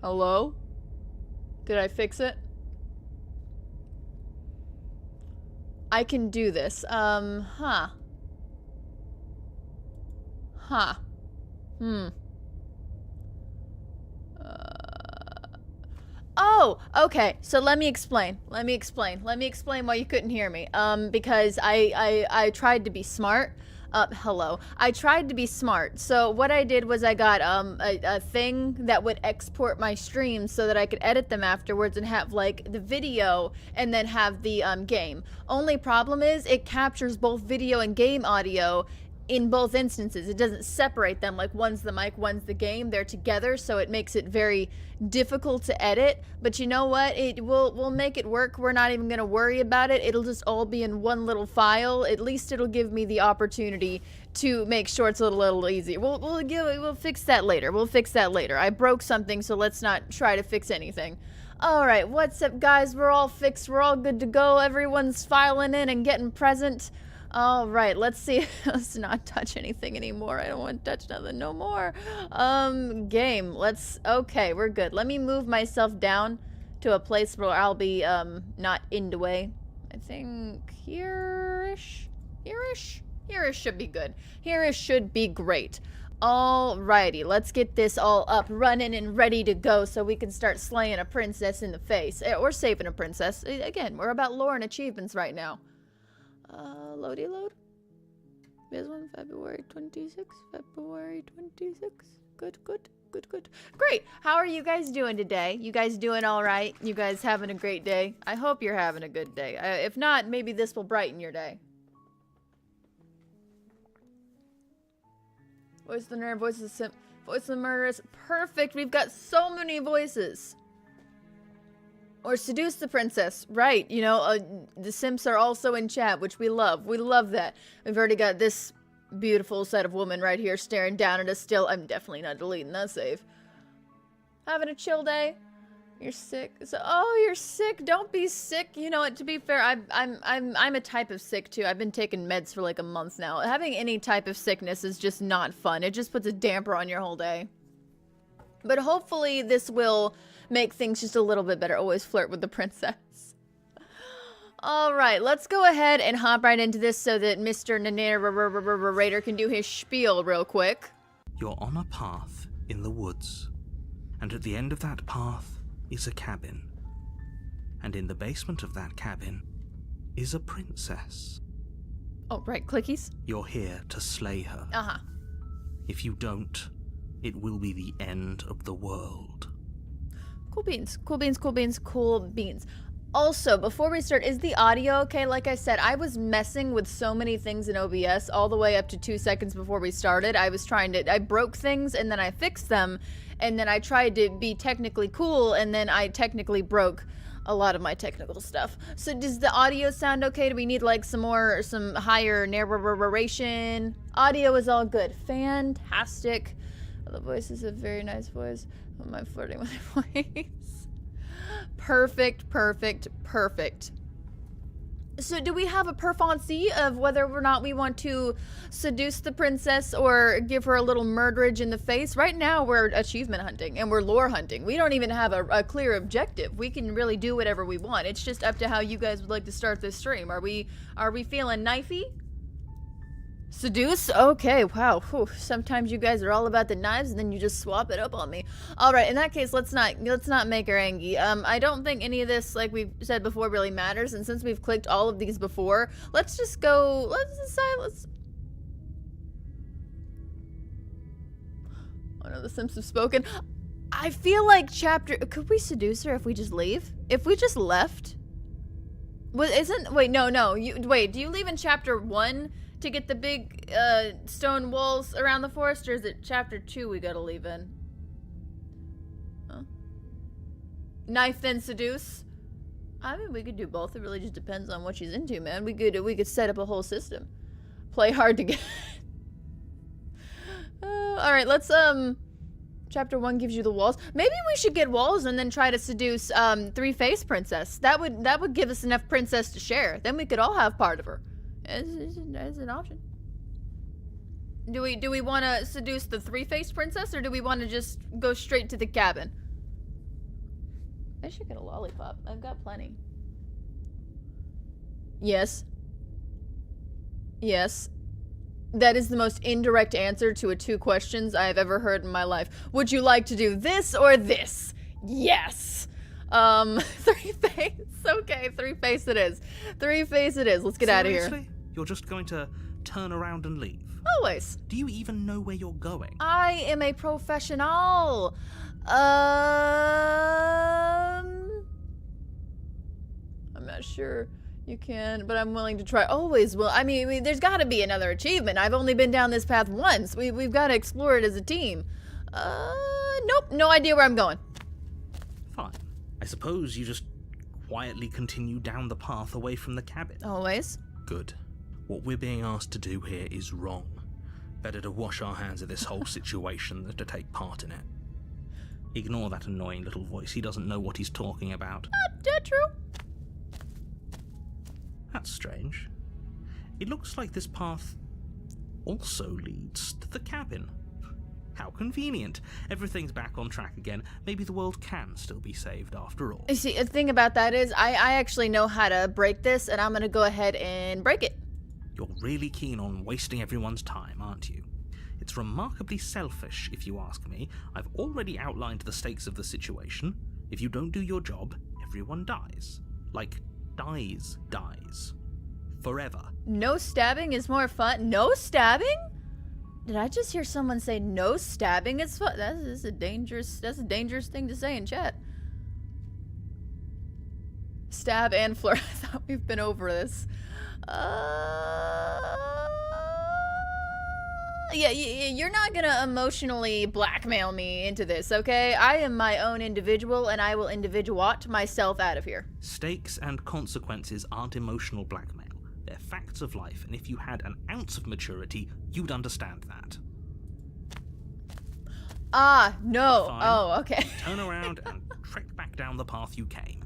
Hello? Did I fix it? I can do this. Huh. Huh. Hmm. Oh, okay. So let me explain. Let me explain why you couldn't hear me. Because I tried to be smart. Hello. I tried to be smart. So what I did was I got a thing that would export my streams so that I could edit them afterwards and have like the video and then have the game. Only problem is it captures both video and game audio in both instances. It doesn't separate them, like one's the mic, one's the game. They're together, so it makes it very difficult to edit. But you know what? We'll make it work. We're not even gonna worry about it. It'll just all be in one little file. At least it'll give me the opportunity to make sure it's a little easier. We'll fix that later. We'll fix that later. I broke something, so let's not try to fix anything. Alright, what's up guys? We're all fixed. We're all good to go. Everyone's filing in and getting present. All right, let's see. Let's not touch anything anymore. I don't want to touch nothing no more. Game. Okay, we're good. Let me move myself down to a place where I'll be, not in the way. I think here-ish? Here-ish? Here-ish should be good. Here-ish should be great. Alrighty, let's get this all up, running and ready to go so we can start slaying a princess in the face. Or saving a princess. Again, we're about lore and achievements right now. Loady load. This one, February 26th. February 26th. Good. Great. How are you guys doing today? You guys doing all right? You guys having a great day? I hope you're having a good day. If not, maybe this will brighten your day. Voice of the nerd, voice of the simp, voice of the murderess. Perfect. We've got so many voices. Or seduce the princess, right? You know, the simps are also in chat, which we love. We love that. We've already got this beautiful set of women right here staring down at us still. I'm definitely not deleting that save. Having a chill day? You're sick. Oh, you're sick. Don't be sick. You know what? To be fair, I'm a type of sick too. I've been taking meds for like a month now. Having any type of sickness is just not fun. It just puts a damper on your whole day. But hopefully this will make things just a little bit better. Always flirt with the princess. Alright, let's go ahead and hop right into this so that Mr. Narrator can do his spiel real quick. You're on a path in the woods, and at the end of that path is a cabin. And in the basement of that cabin is a princess. Oh, right, clickies. You're here to slay her. Uh-huh. If you don't, it will be the end of the world. Cool beans, cool beans, cool beans, cool beans. Also, before we start, is the audio okay? Like I said, I was messing with so many things in OBS all the way up to 2 seconds before we started. I broke things and then I fixed them, and then I tried to be technically cool, and then I technically broke a lot of my technical stuff. So does the audio sound okay? Do we need like some higher narration? Audio is all good. Fantastic. The voice is a very nice voice. Am I flirting with my voice? Perfect, perfect, perfect. So do we have a preference of whether or not we want to seduce the princess or give her a little murderage in the face? Right now we're achievement hunting and we're lore hunting. We don't even have a clear objective. We can really do whatever we want. It's just up to how you guys would like to start this stream. Are we feeling knifey? Seduce? Okay, wow. Whew. Sometimes you guys are all about the knives and then you just swap it up on me. Alright, in that case, let's not make her angry. I don't think any of this, like we've said before, really matters, and since we've clicked all of these before, let's just go, let's decide, Oh no, the Sims have spoken. I feel like could we seduce her if we just leave? If we just left? Wait, no, wait, do you leave in chapter 1? To get the big stone walls around the forest, or is it chapter 2 we gotta leave in? Huh? Knife then seduce? I mean, we could do both. It really just depends on what she's into, man. We could set up a whole system. Play hard to get. Alright, let's chapter 1 gives you the walls. Maybe we should get walls and then try to seduce three-faced princess. That would give us enough princess to share. Then we could all have part of her. As an option. Do we want to seduce the three-faced princess, or do we want to just go straight to the cabin? I should get a lollipop. I've got plenty. Yes. Yes. That is the most indirect answer to 2 questions I have ever heard in my life. Would you like to do this or this? Yes. 3-face. Okay, 3-face it is. 3-face it is. Let's get out of here. Seriously? You're just going to turn around and leave? Always. Do you even know where you're going? I am a professional. I'm not sure you can, but I'm willing to try. Always will. I mean there's got to be another achievement. I've only been down this path once. We've got to explore it as a team. Nope. No idea where I'm going. Fine. I suppose you just quietly continue down the path away from the cabin. Always. Good. What we're being asked to do here is wrong. Better to wash our hands of this whole situation than to take part in it. Ignore that annoying little voice. He doesn't know what he's talking about. True. That's strange. It looks like this path also leads to the cabin. How convenient. Everything's back on track again. Maybe the world can still be saved after all. You see, the thing about that is I actually know how to break this, and I'm going to go ahead and break it. You're really keen on wasting everyone's time, aren't you? It's remarkably selfish, if you ask me. I've already outlined the stakes of the situation. If you don't do your job, everyone dies. Like, dies. Forever. No stabbing is more fun. No stabbing? Did I just hear someone say no stabbing is fun? That's a dangerous thing to say in chat. Stab and flirt. I thought we've been over this. Yeah, you're not gonna emotionally blackmail me into this, okay? I am my own individual, and I will individuate myself out of here. Stakes and consequences aren't emotional blackmail. They're facts of life, and if you had an ounce of maturity, you'd understand that. Ah, no. Fine. Oh, okay. Turn around and trek back down the path you came.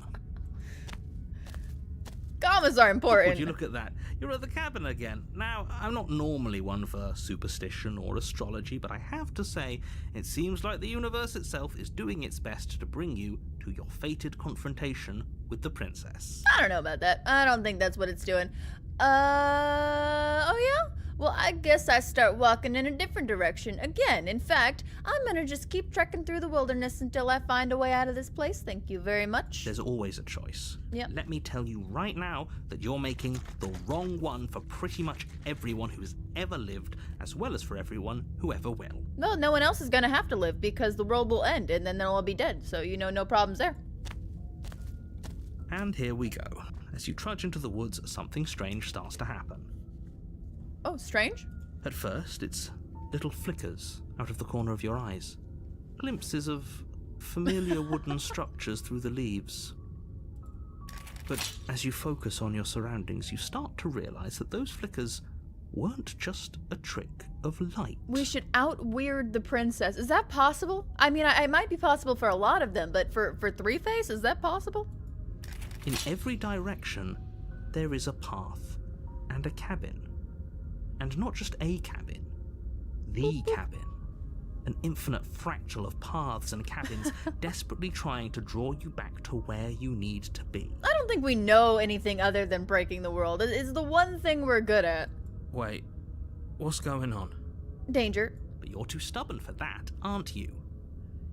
Commas are important. Would you look at that? You're at the cabin again. Now, I'm not normally one for superstition or astrology, but I have to say, it seems like the universe itself is doing its best to bring you to your fated confrontation with the princess. I don't know about that. I don't think that's what it's doing. Oh yeah? Well, I guess I start walking in a different direction again. In fact, I'm gonna just keep trekking through the wilderness until I find a way out of this place. Thank you very much. There's always a choice. Yep. Let me tell you right now that you're making the wrong one for pretty much everyone who's ever lived, as well as for everyone who ever will. Well, no one else is gonna have to live because the world will end and then they'll all be dead. So, no problems there. And here we go. As you trudge into the woods, something strange starts to happen. Oh, strange? At first, it's little flickers out of the corner of your eyes. Glimpses of familiar wooden structures through the leaves. But as you focus on your surroundings, you start to realize that those flickers weren't just a trick of light. We should out-weird the princess. Is that possible? I mean, it might be possible for a lot of them, but for 3-face, is that possible? In every direction, there is a path and a cabin. And not just a cabin, the cabin. An infinite fractal of paths and cabins desperately trying to draw you back to where you need to be. I don't think we know anything other than breaking the world. It's the one thing we're good at. Wait, what's going on? Danger. But you're too stubborn for that, aren't you?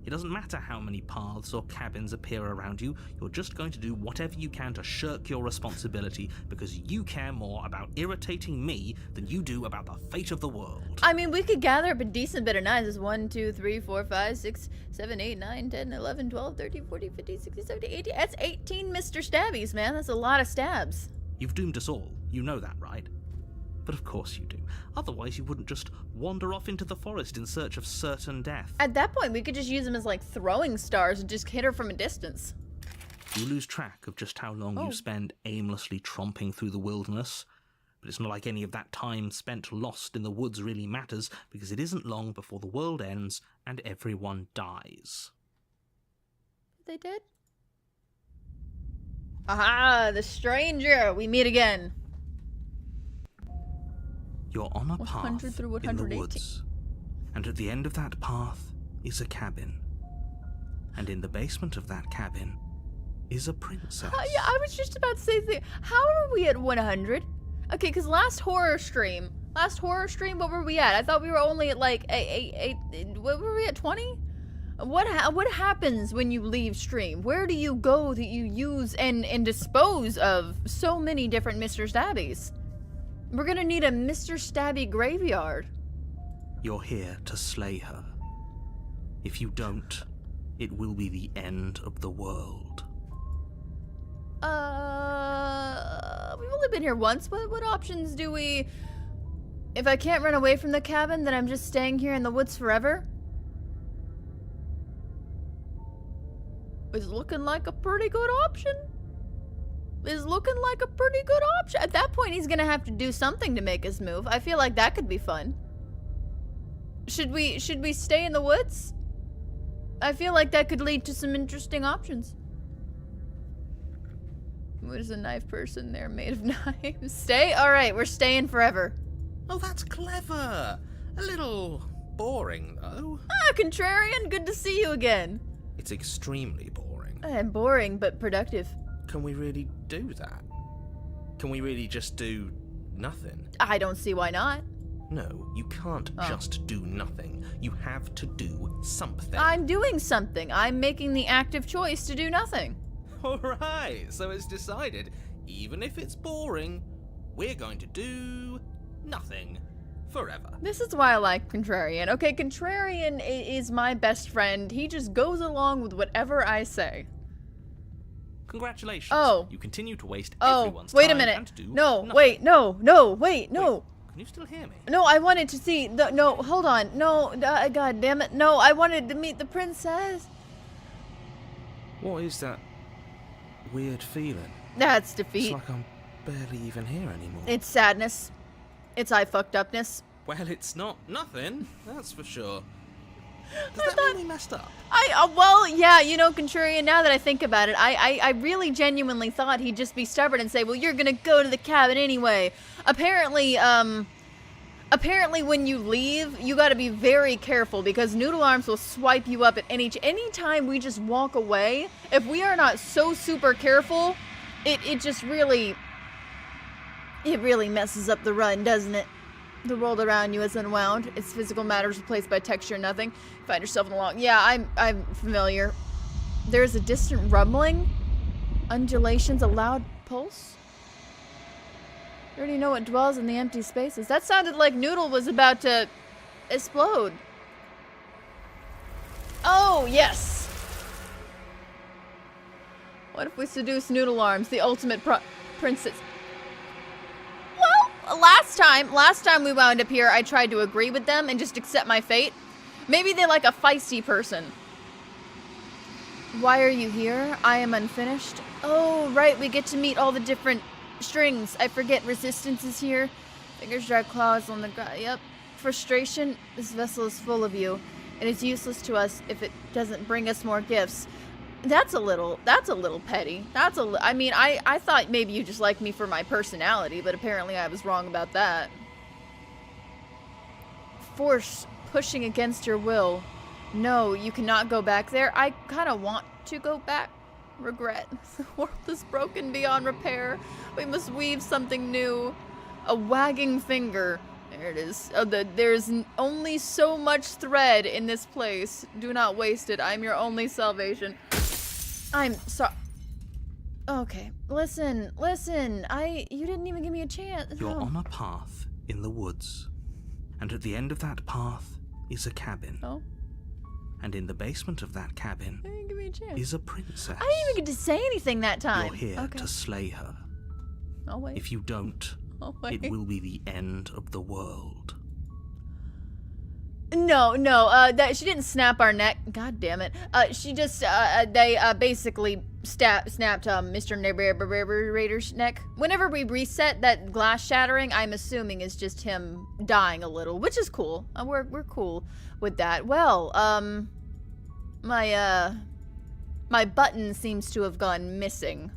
It doesn't matter how many paths or cabins appear around you, you're just going to do whatever you can to shirk your responsibility because you care more about irritating me than you do about the fate of the world. I mean, we could gather up a decent bit of nines. 1, 2, 3, 4, 5, 6, 7, 8, 9, 10, 11, 12, 13, 14, 15, 16, 17, 18. That's 18 Mr. Stabbies, man. That's a lot of stabs. You've doomed us all. You know that, right? But of course you do. Otherwise you wouldn't just wander off into the forest in search of certain death. At that point, we could just use them as like throwing stars and just hit her from a distance. You lose track of just how long you spend aimlessly tromping through the wilderness. But it's not like any of that time spent lost in the woods really matters, because it isn't long before the world ends and everyone dies. They did? Aha! The stranger! We meet again. You're on a 100 path through in 118. the woods, and at the end of that path is a cabin. And in the basement of that cabin is a princess. Yeah, I was just about to say, how are we at 100? Okay, because last horror stream, what were we at? I thought we were only at like what were we at, 20? What happens when you leave stream? Where do you go that you use and dispose of so many different Mr. Stabbies? We're gonna need a Mr. Stabby graveyard. You're here to slay her. If you don't, it will be the end of the world. We've only been here once. What options do we... If I can't run away from the cabin, then I'm just staying here in the woods forever? Is looking like a pretty good option. At that point, he's gonna have to do something to make us move. I feel like that could be fun. Should we stay in the woods? I feel like that could lead to some interesting options. What is a knife person there made of knives? Stay? Alright, we're staying forever. Oh, that's clever. A little boring, though. Ah, Contrarian, good to see you again. It's extremely boring. And boring, but productive. Can we really do that? Can we really just do nothing? I don't see why not. No, you can't just do nothing. You have to do something. I'm doing something. I'm making the active choice to do nothing. Alright, so it's decided. Even if it's boring, we're going to do nothing. Forever. This is why I like Contrarian. Okay, Contrarian is my best friend. He just goes along with whatever I say. Congratulations. Oh. You continue to waste Oh, everyone's wait a time minute. and do No, nothing. wait, no. Wait, can you still hear me? No, I wanted to see no, hold on. No, god damn it. No, I wanted to meet the princess. What is that weird feeling? That's It's defeat. like I'm barely even here anymore. It's sadness. It's I fucked upness. Well, it's not nothing, that's for sure. Does I that thought- mean we messed up? Well, yeah, you know, Contrarian, now that I think about it, I really genuinely thought he'd just be stubborn and say, well, you're gonna go to the cabin anyway. Apparently when you leave, you gotta be very careful because Noodle Arms will swipe you up at any time we just walk away. If we are not so super careful, it just really, it really messes up the run, doesn't it? The world around you is unwound. Its physical matter is replaced by texture and nothing. You find yourself in the long... Yeah, I'm familiar. There's a distant rumbling. Undulations, a loud pulse. You already know what dwells in the empty spaces. That sounded like Noodle was about to explode. Oh, yes. What if we seduce Noodle Arms, the ultimate princess? Last time we wound up here, I tried to agree with them and just accept my fate. Maybe they like a feisty person. Why are you here? I am unfinished. Oh, right, we get to meet all the different strings. I forget resistance is here. Fingers drag claws on the ground. Yep. Frustration. This vessel is full of you. It is useless to us if it doesn't bring us more gifts. That's a little petty. I mean, I thought maybe you just liked me for my personality, but apparently I was wrong about that. Force pushing against your will. No, you cannot go back there. I kind of want to go back. Regret. The world is broken beyond repair. We must weave something new. A wagging finger. There it is. There's only so much thread in this place. Do not waste it. I'm your only salvation. I'm sorry. Okay, listen. You didn't even give me a chance. You're on a path in the woods, and at the end of that path is a cabin. Oh? And in the basement of that cabin You didn't give me a chance. is a princess. I didn't even get to say anything that time. You're here Okay. to slay her. I'll wait. If you don't, I'll wait. it will be the end of the world. No, that she didn't snap our neck. God damn it. She just, they basically snapped Mr. Narrator's neck. Whenever we reset, that glass shattering, I'm assuming is just him dying a little, which is cool. We're cool with that. Well, my button seems to have gone missing.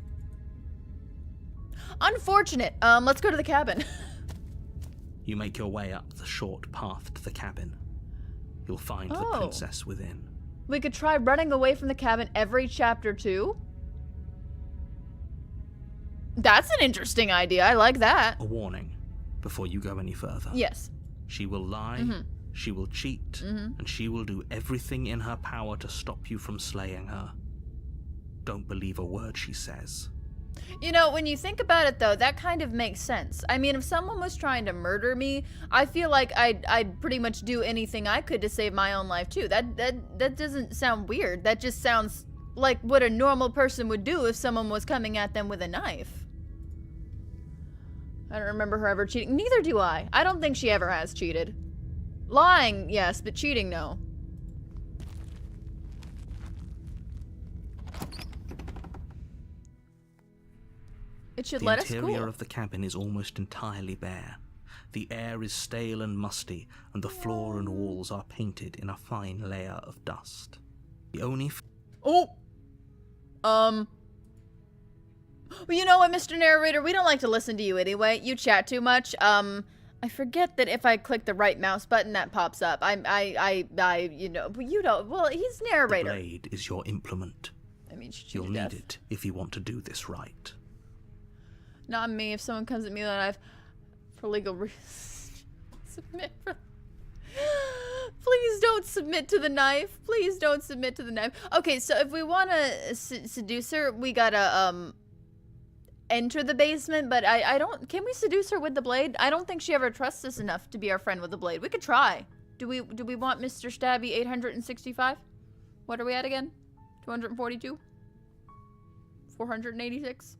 Unfortunate. Let's go to the cabin. You make your way up the short path to the cabin. You'll find the Oh. princess within. We could try running away from the cabin every chapter too. That's an interesting idea. I like that. A warning before you go any further. Yes. She will lie, she will cheat, and she will do everything in her power to stop you from slaying her. Don't believe a word she says. You know, when you think about it, though, that kind of makes sense. I mean, if someone was trying to murder me, I feel like I'd pretty much do anything I could to save my own life, too. That doesn't sound weird. That just sounds like what a normal person would do if someone was coming at them with a knife. I don't remember her ever cheating. Neither do I. I don't think she ever has cheated. Lying, yes, but cheating, no. It should let us cool. The interior of the cabin is almost entirely bare. The air is stale and musty, and the floor and walls are painted in a fine layer of dust. The only Well, you know what, Mr. Narrator? We don't like to listen to you anyway. You chat too much. I forget that if I click the right mouse button, that pops up. You know, well, he's narrator. The blade is your implement. I mean, you'll need it if you want to do this right. Not me. If someone comes at me with a knife for legal reasons, submit for... Please don't submit to the knife. Please don't submit to the knife. Okay, so if we want to seduce her, we gotta, enter the basement, but I don't... Can we seduce her with the blade? I don't think she ever trusts us enough to be our friend with the blade. We could try. Do we want Mr. Stabby 865? What are we at again? 242? 486?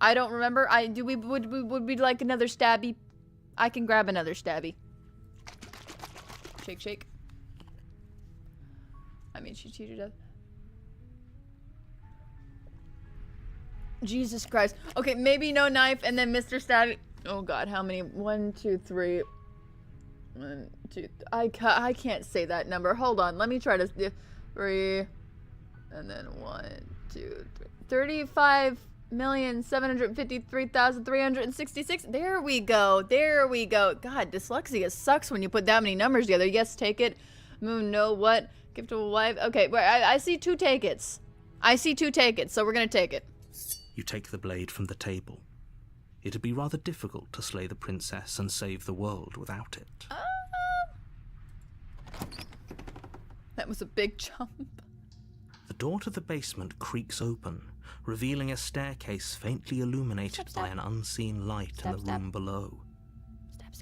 I don't remember. Would we like another stabby? I can grab another stabby. Shake, shake. I mean, she cheated us. Jesus Christ. Okay, maybe no knife, and then Mr. Stabby. Oh God, how many? 1, 2, 3. 1, 2. I can't say that number. Hold on. Let me try to. 3, and then 1, 2, 3. 35,753,366. There we go. There we go. God, dyslexia sucks when you put that many numbers together. Yes, take it. Moon, no, what? Give to a wife. Okay, I see 2 take it's. I see 2 take it's, so we're gonna take it. You take the blade from the table. It'd be rather difficult to slay the princess and save the world without it. That was a big jump. The door to the basement creaks open, revealing a staircase faintly illuminated by an unseen light in the room below.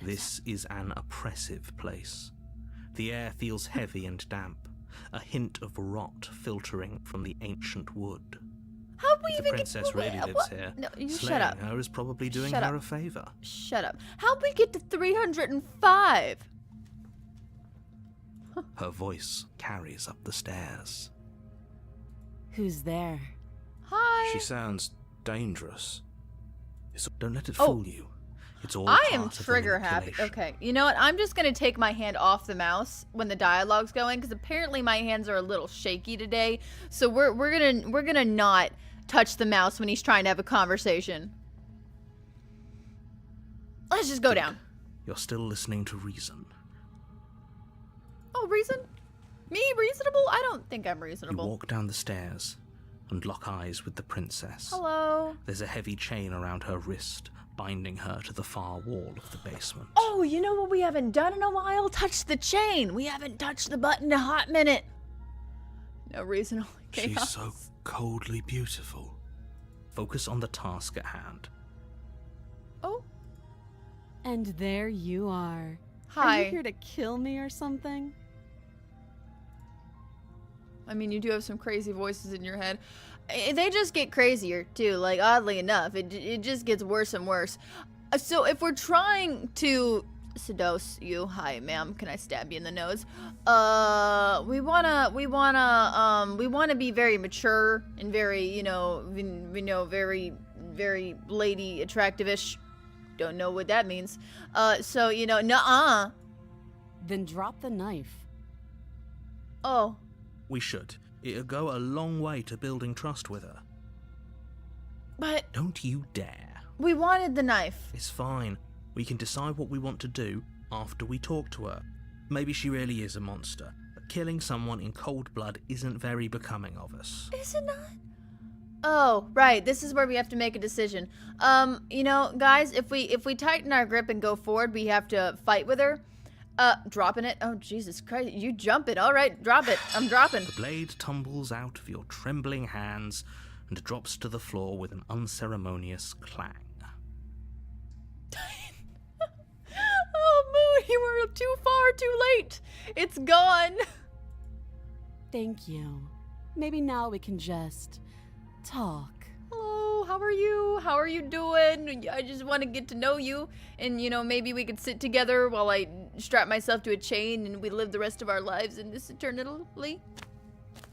This is an oppressive place. The air feels heavy and damp, a hint of rot filtering from the ancient wood. How we if even the princess get really lives here, no, you slaying shut up. her is probably doing Shut her up. a favor. Shut up. How'd we get to 305? Her voice carries up the stairs. Who's there? Hi. She sounds dangerous. Don't let it fool you. It's all I part am of the trigger happy. manipulation. Okay, you know what? I'm just gonna take my hand off the mouse when the dialogue's going, because apparently my hands are a little shaky today. So we're gonna not touch the mouse when he's trying to have a conversation. Let's just go down. You're still listening to reason. Oh, reason? Me reasonable? I don't think I'm You reasonable. walk down the stairs and lock eyes with the princess. Hello. There's a heavy chain around her wrist, binding her to the far wall of the basement. Oh, you know what we haven't done in a while? Touch the chain. We haven't touched the button in a hot minute. No reason, only chaos. She's so coldly beautiful. Focus on the task at hand. Oh, And there you are. Are hi. you here to kill me or something? I mean, you do have some crazy voices in your head. They just get crazier, too. Like, oddly enough, it just gets worse and worse. So if we're trying to seduce you, hi, ma'am, can I stab you in the nose? We wanna be very mature and very, very, very lady attractive-ish. Don't know what that means. So, nuh-uh. Then drop the knife. Oh. We should. It'll go a long way to building trust with her. But Don't you dare. we wanted the knife. It's fine. We can decide what we want to do after we talk to her. Maybe she really is a monster, but killing someone in cold blood isn't very becoming of us. Is it not? Oh, right. This is where we have to make a decision. You know, guys, if we tighten our grip and go forward, we have to fight with her. Dropping it. Oh, Jesus Christ. You jump it. All right, drop it. I'm dropping. The blade tumbles out of your trembling hands and drops to the floor with an unceremonious clang. Oh, Moon, you were too far, too late. It's gone. Thank you. Maybe now we can just talk. Hello, how are you? How are you doing? I just want to get to know you. And, you know, maybe we could sit together while I strap myself to a chain and we live the rest of our lives in this eternally.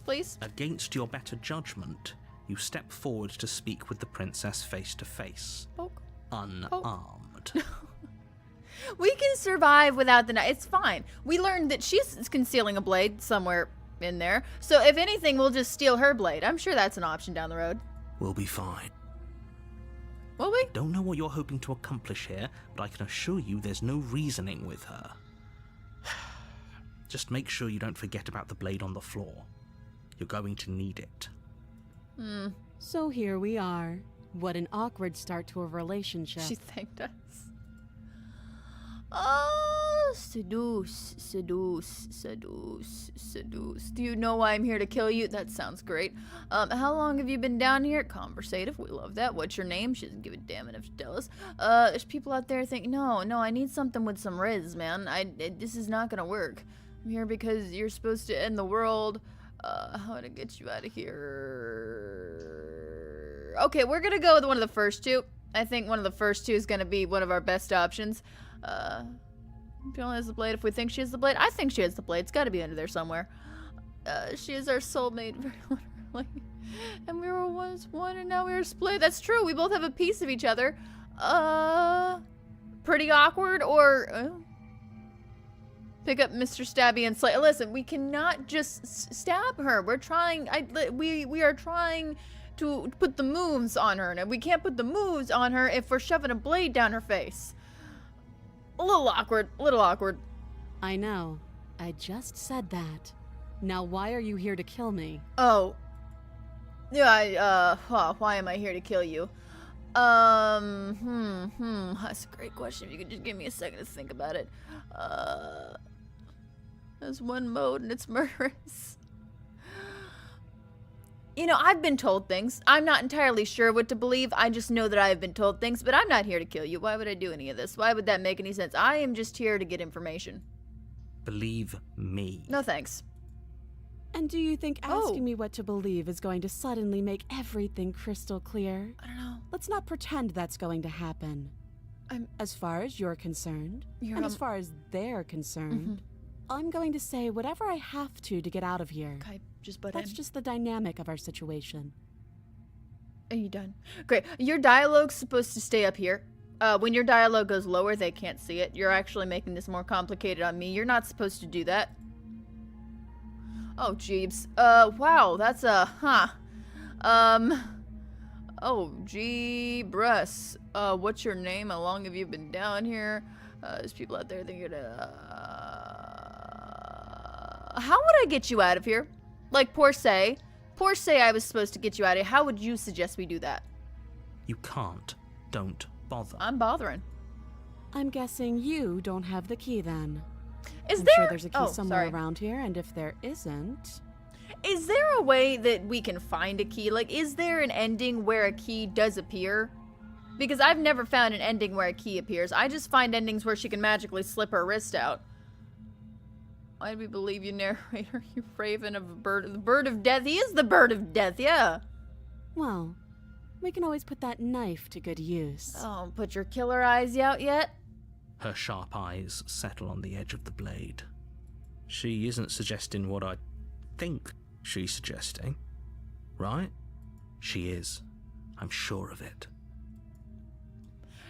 Please? Against your better judgment, you step forward to speak with the princess face to face. Poke. Unarmed. We can survive without the knife. It's fine. We learned that she's concealing a blade somewhere in there. So if anything, we'll just steal her blade. I'm sure that's an option down the road. We'll be fine. Will we? Don't know what you're hoping to accomplish here, but I can assure you there's no reasoning with her. Just make sure you don't forget about the blade on the floor. You're going to need it. So here we are. What an awkward start to a relationship. She thanked us. Oh, seduce, seduce, seduce, seduce. Do you know why I'm here to kill you? That sounds great. How long have you been down here? Conversative, we love that. What's your name? She doesn't give a damn enough to tell us. There's people out there thinking, no, I need something with some riz, man. This is not gonna work. I'm here because you're supposed to end the world. How to get you out of here? Okay, we're gonna go with one of the first two. I think one of the first two is gonna be one of our best options. She only has the blade if we think she has the blade. I think she has the blade. It's gotta be under there somewhere. She is our soulmate, very literally. And we were once one and now we are split. That's true. We both have a piece of each other. Pretty awkward or... pick up Mr. Stabby and slay. Listen, we cannot just stab her. We're trying... We are trying to put the moves on her. And we can't put the moves on her if we're shoving a blade down her face. A little awkward. I know. I just said that. Now why are you here to kill me? Oh. Yeah, why am I here to kill you? That's a great question. If you could just give me a second to think about it. There's one mode and it's murderous. You know, I've been told things. I'm not entirely sure what to believe. I just know that I have been told things, but I'm not here to kill you. Why would I do any of this? Why would that make any sense? I am just here to get information. Believe me. No thanks. And do you think asking me what to believe is going to suddenly make everything crystal clear? I don't know. Let's not pretend that's going to happen. As far as you're concerned, and as far as they're concerned, I'm going to say whatever I have to get out of here. Okay, just butt That's in. just the dynamic of our situation. Are you done? Great. Your dialogue's supposed to stay up here. When your dialogue goes lower, they can't see it. You're actually making this more complicated on me. You're not supposed to do that. Oh, jeebs. Wow, that's a, oh, jeebus. What's your name? How long have you been down here? There's people out there thinking, how would I get you out of here? Like, per se I was supposed to get you out of here. How would you suggest we do that? You can't. Don't bother. I'm bothering. I'm guessing you don't have the key then. Is I'm there... sure there's a key oh, somewhere sorry. around here, and if there isn't... Is there a way that we can find a key? Like, is there an ending where a key does appear? Because I've never found an ending where a key appears. I just find endings where she can magically slip her wrist out. Why do we believe you, narrator? You raven of a bird. The bird of death. He is the bird of death, yeah. Well, we can always put that knife to good use. Oh, put your killer eyes out yet? Her sharp eyes settle on the edge of the blade. She isn't suggesting what I think she's suggesting, right? She is. I'm sure of it.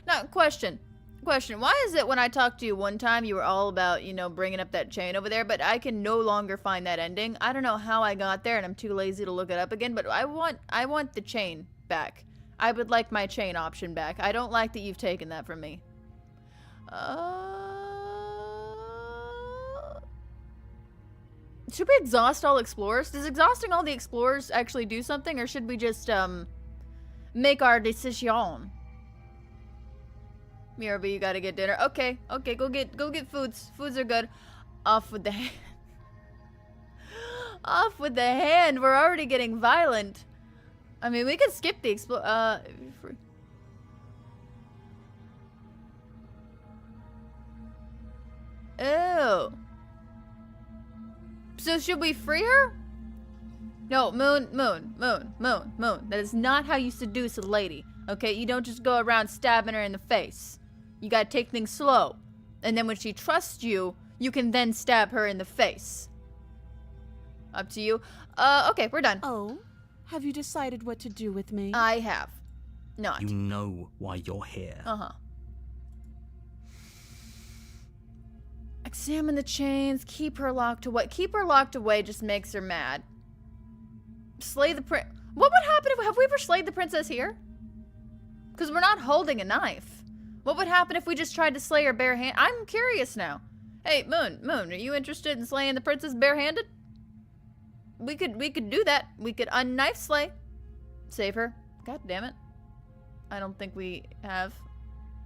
Now, question. Why is it when I talked to you one time, you were all about, you know, bringing up that chain over there, but I can no longer find that ending? I don't know how I got there, and I'm too lazy to look it up again, but I want the chain back. I would like my chain option back. I don't like that you've taken that from me. Should we exhaust all explorers? Does exhausting all the explorers actually do something, or should we just make our decision? Mirabelle, you gotta get dinner. Okay, okay, go get foods. Foods are good. Off with the hand. Off with the hand. We're already getting violent. I mean, we could skip the Oh. So should we free her? No, Moon. That is not how you seduce a lady. Okay, you don't just go around stabbing her in the face. You gotta take things slow. And then when she trusts you, you can then stab her in the face. Up to you. Okay, we're done. Oh, have you decided what to do with me? I have. Not. You know why you're here. Uh-huh. Examine the chains. Keep her locked away. Keep her locked away just makes her mad. Slay the prince. What would happen if... Have we ever slayed the princess here? Because we're not holding a knife. What would happen if we just tried to slay her bare-handed? I'm curious now. Hey, Moon, are you interested in slaying the princess barehanded? We could do that. We could unknife slay. Save her. God damn it. I don't think we have.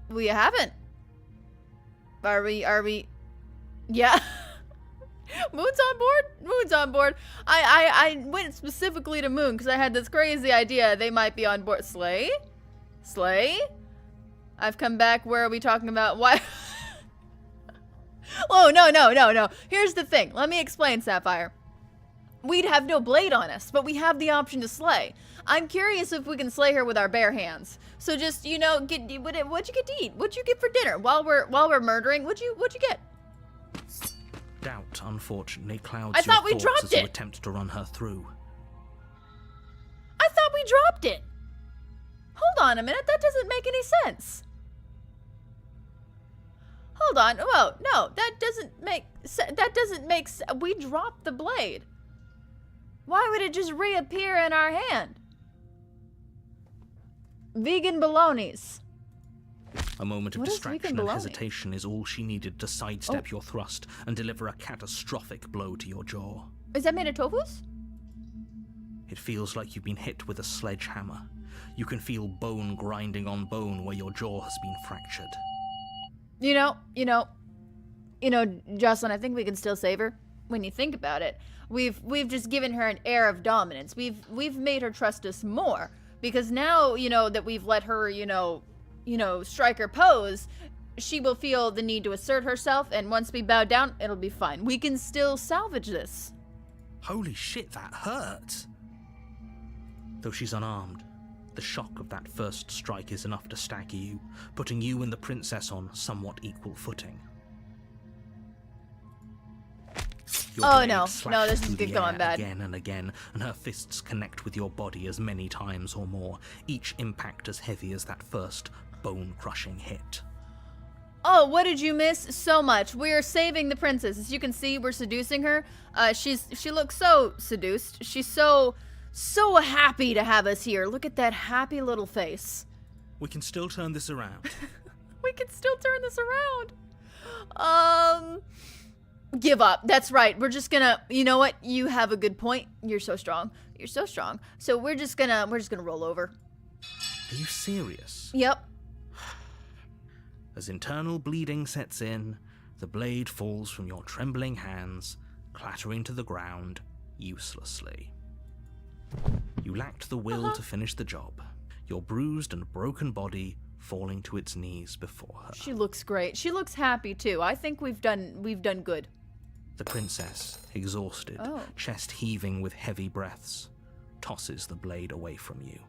We haven't. Are we? Yeah. Moon's on board? Moon's on board. I went specifically to Moon because I had this crazy idea they might be on board. Slay? Slay? I've come back. Where are we talking about? Why? Oh, no. Here's the thing. Let me explain, Sapphire. We'd have no blade on us, but we have the option to slay. I'm curious if we can slay her with our bare hands. So just, you know, what'd you get to eat? What'd you get for dinner while we're murdering? What'd you get? Doubt, unfortunately, clouds I thought your we thoughts dropped as you it. attempt to run her through. I thought we dropped it. Hold on a minute. That doesn't make any sense. Hold on. Whoa, no, that doesn't make sense. We dropped the blade. Why would it just reappear in our hand? Vegan balonies. A moment of What is vegan distraction and baloney? hesitation is all she needed to sidestep Oh. your thrust and deliver a catastrophic blow to your jaw. Is that made of tofu's? It feels like you've been hit with a sledgehammer. You can feel bone grinding on bone where your jaw has been fractured. You know, Jocelyn, I think we can still save her. When you think about it, we've just given her an air of dominance. We've made her trust us more because now, you know, that we've let her, you know, strike her pose, she will feel the need to assert herself, and once we bow down, it'll be fine. We can still salvage this. Holy shit, that hurt! Though she's unarmed, the shock of that first strike is enough to stagger you, putting you and the princess on somewhat equal footing. Your Oh, blade no, slashes this is through the going air bad. again and again, and her fists connect with your body as many times or more, each impact as heavy as that first bone-crushing hit. Oh, what did you miss? So much. We're saving the princess. As you can see, we're seducing her. She looks so seduced. She's so happy to have us here. Look at that happy little face. We can still turn this around. We can still turn this around. Give up. That's right. We're just gonna, you know what? You have a good point. You're so strong. You're so strong. So we're just gonna roll over. Are you serious? Yep. As internal bleeding sets in, the blade falls from your trembling hands, clattering to the ground uselessly. You lacked the will to finish the job, your bruised and broken body falling to its knees before her. She looks great. She looks happy too. I think we've done good. The princess, exhausted, Oh. chest heaving with heavy breaths, tosses the blade away from you.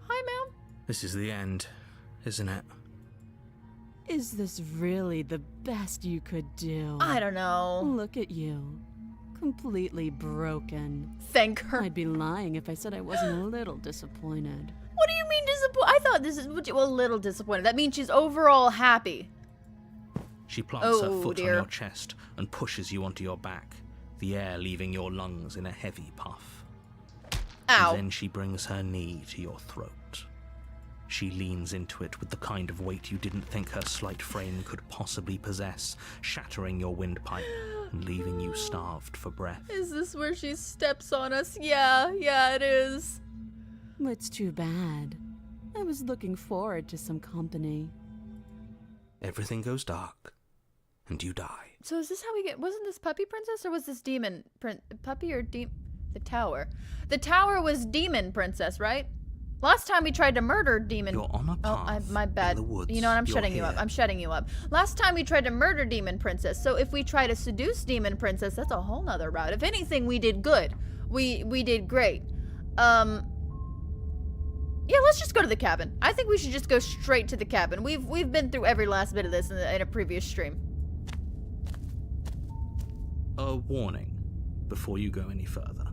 Hi, ma'am. This is the end, isn't it? Is this really the best you could do? I don't know. Look at you. Completely broken. Thank her. I'd be lying if I said I wasn't a little disappointed. What do you mean disappointed? I thought this is a little disappointed. That means she's overall happy. She plants her Oh, foot dear. on your chest and pushes you onto your back, the air leaving your lungs in a heavy puff. Ow. And then she brings her knee to your throat. She leans into it with the kind of weight you didn't think her slight frame could possibly possess, shattering your windpipe, and leaving you starved for breath. Is this where she steps on us? Yeah, it is. It's too bad. I was looking forward to some company. Everything goes dark, and you die. So is this how we get... Wasn't this Puppy Princess, or was this Demon Puppy or Demon... The Tower. The Tower was Demon Princess, right? Last time we tried to murder Demon... You're on a path my bad. in the woods. You know what? I'm You're shutting you here. up. I'm shutting you up. Last time we tried to murder Demon Princess. So if we try to seduce Demon Princess, that's a whole nother route. If anything, we did good. We did great. Yeah, let's just go to the cabin. I think we should just go straight to the cabin. We've been through every last bit of this in a previous stream. A warning before you go any further.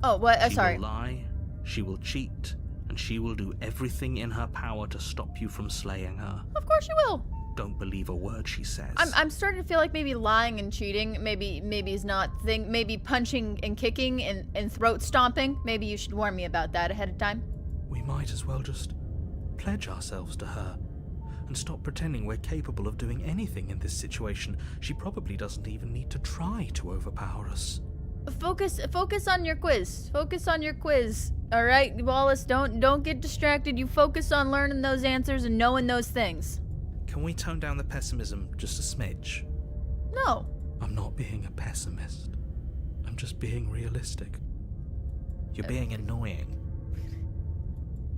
Oh, what? Sorry. She will lie, she will cheat, and she will do everything in her power to stop you from slaying her. Of course she will. Don't believe a word she says. I'm starting to feel like maybe lying and cheating maybe is not thing. Maybe punching and kicking and throat stomping. Maybe you should warn me about that ahead of time. We might as well just pledge ourselves to her and stop pretending we're capable of doing anything in this situation. She probably doesn't even need to try to overpower us. Focus on your quiz. Focus on your quiz. All right, Wallace, don't get distracted. You focus on learning those answers and knowing those things. Can we tone down the pessimism just a smidge? No. I'm not being a pessimist. I'm just being realistic. You're being annoying.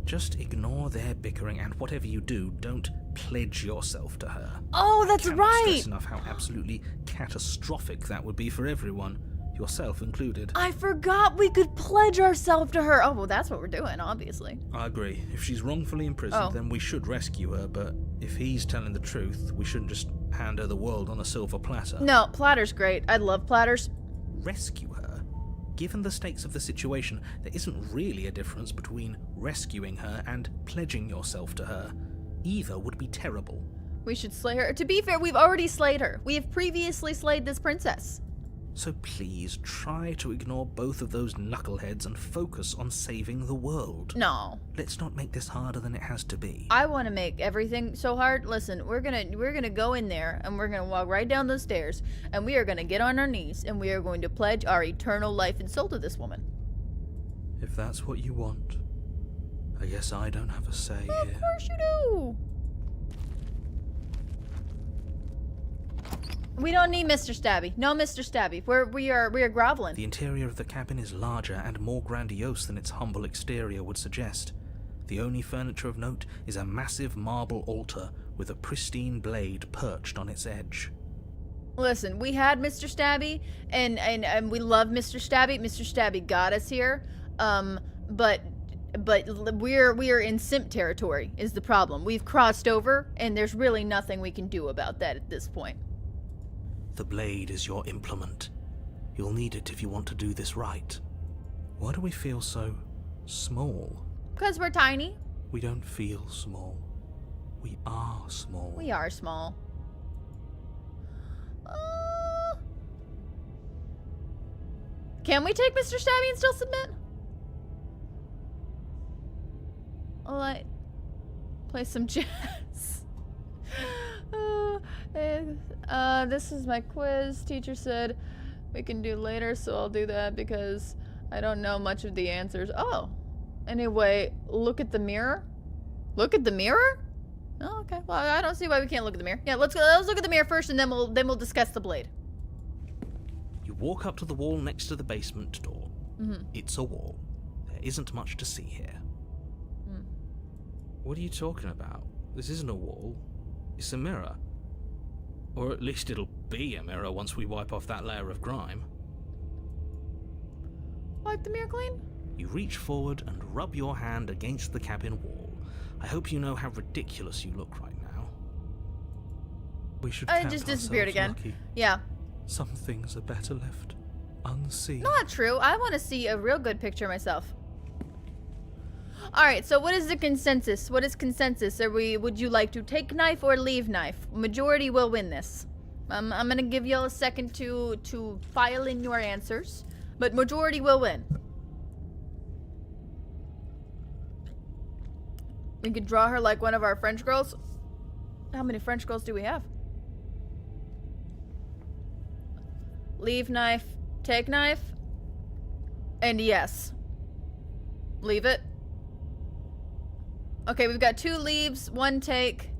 Just ignore their bickering, and whatever you do, don't pledge yourself to her. Oh, that's Cannot right. stress enough how absolutely catastrophic that would be for everyone, yourself included. I forgot we could pledge ourselves to her. Oh, well, that's what we're doing, obviously. I agree. If she's wrongfully imprisoned, Oh. then we should rescue her, but if he's telling the truth, we shouldn't just hand her the world on a silver platter. No, platter's great. I love platters. Rescue her? Given the stakes of the situation, there isn't really a difference between rescuing her and pledging yourself to her. Either would be terrible. We should slay her. To be fair, we've already slayed her. We have previously slayed this princess. So please, try to ignore both of those knuckleheads and focus on saving the world. No. Let's not make this harder than it has to be. I want to make everything so hard. Listen, we're gonna go in there and we're gonna walk right down those stairs and we are gonna get on our knees and we are going to pledge our eternal life and soul to this woman. If that's what you want, I guess I don't have a say here. Of course you do. We don't need Mr. Stabby. No, Mr. Stabby. We are groveling. The interior of the cabin is larger and more grandiose than its humble exterior would suggest. The only furniture of note is a massive marble altar with a pristine blade perched on its edge. Listen, we had Mr. Stabby, and we love Mr. Stabby. Mr. Stabby got us here, but we're in simp territory is the problem. We've crossed over, and there's really nothing we can do about that at this point. The blade is your implement. You'll need it if you want to do this right. Why do we feel so small? Because we're tiny. We don't feel small. We are small. We are small. Can we take Mr. Stabby and still submit? Alright. Play some chess. This is my quiz. Teacher said we can do later, so I'll do that because I don't know much of the answers. Oh. Anyway, look at the mirror. Look at the mirror? Oh, okay. Well, I don't see why we can't look at the mirror. Yeah, let's look at the mirror first, and then we'll discuss the blade. You walk up to the wall next to the basement door. Mm-hmm. It's a wall. There isn't much to see here. Mm. What are you talking about? This isn't a wall. It's a mirror. Or at least it'll be a mirror once we wipe off that layer of grime. Wipe the mirror clean? You reach forward and rub your hand against the cabin wall. I hope you know how ridiculous you look right now. We should It count just disappeared ourselves again. lucky. Yeah. Some things are better left unseen. Not true. I want to see a real good picture myself. Alright, so what is the consensus? What is consensus? Would you like to take knife or leave knife? Majority will win this. I'm gonna give y'all a second to file in your answers, but majority will win. We could draw her like one of our French girls. How many French girls do we have? Leave knife. Take knife. And yes. Leave it. Okay, we've got 2 leaves, 1 take.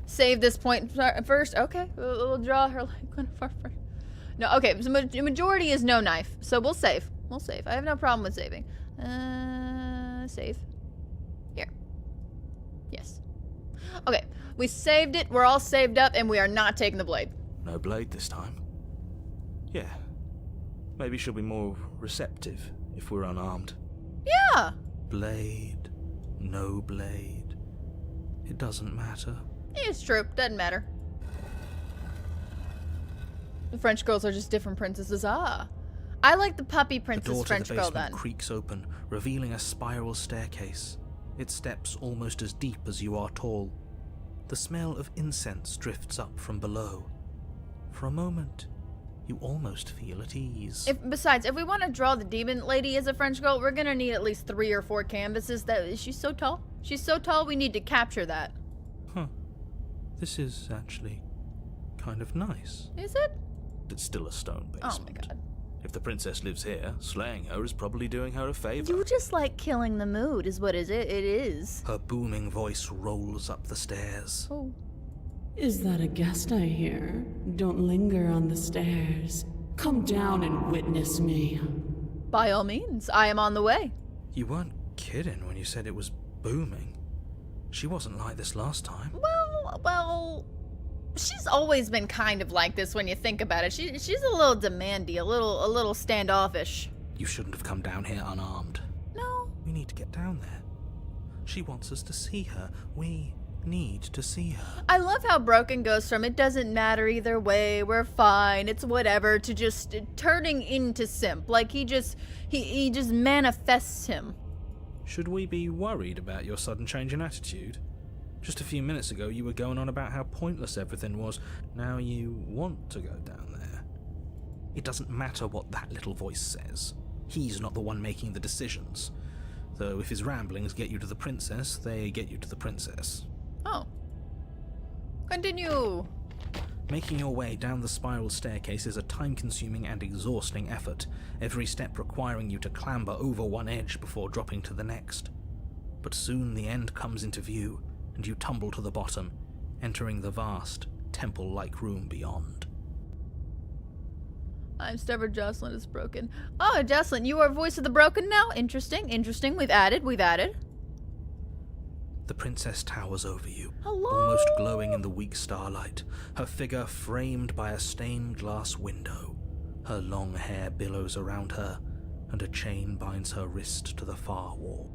Save this point first. Okay, we'll draw her like one of our friends. No, okay, so the majority is no knife. So we'll save. We'll save. I have no problem with saving. Save. Here. Yes. Okay, we saved it. We're all saved up, and we are not taking the blade. No blade this time. Yeah. Maybe she'll be more receptive if we're unarmed. Yeah. Blade. No blade. It doesn't matter. It's true. Doesn't matter. The French girls are just different princesses. Ah. I like the puppy princess The door French to the girl basement then. creaks open, revealing a spiral staircase. Its steps almost as deep as you are tall. The smell of incense drifts up from below. For a moment, you almost feel at ease. Besides, if we want to draw the demon lady as a French girl, we're gonna need at least 3 or 4 canvases. She's so tall. She's so tall, we need to capture that. Huh. This is actually kind of nice. Is it? It's still a stone basement. Oh my god. If the princess lives here, slaying her is probably doing her a favor. You just like killing the mood, is what is it? It is. Her booming voice rolls up the stairs. Oh. Is that a guest I hear? Don't linger on the stairs. Come down and witness me. By all means, I am on the way. You weren't kidding when you said it was booming. She wasn't like this last time. Well, she's always been kind of like this when you think about it. She's a little demandy, a little standoffish. You shouldn't have come down here unarmed. No. We need to get down there. She wants us to see her. We need to see her. I love how Broken goes from it doesn't matter either way, we're fine, it's whatever, to just turning into simp. Like he just manifests him. Should we be worried about your sudden change in attitude? Just a few minutes ago you were going on about how pointless everything was. Now you want to go down there. It doesn't matter what that little voice says. He's not the one making the decisions. Though if his ramblings get you to the princess, they get you to the princess. Oh. Continue. Making your way down the spiral staircase is a time-consuming and exhausting effort, every step requiring you to clamber over one edge before dropping to the next. But soon the end comes into view, and you tumble to the bottom, entering the vast, temple-like room beyond. I'm stubborn, Jocelyn is broken. Oh, Jocelyn, you are voice of the broken now? Interesting. We've added. The princess towers over you, Hello? almost glowing in the weak starlight, her figure framed by a stained glass window. Her long hair billows around her, and a chain binds her wrist to the far wall.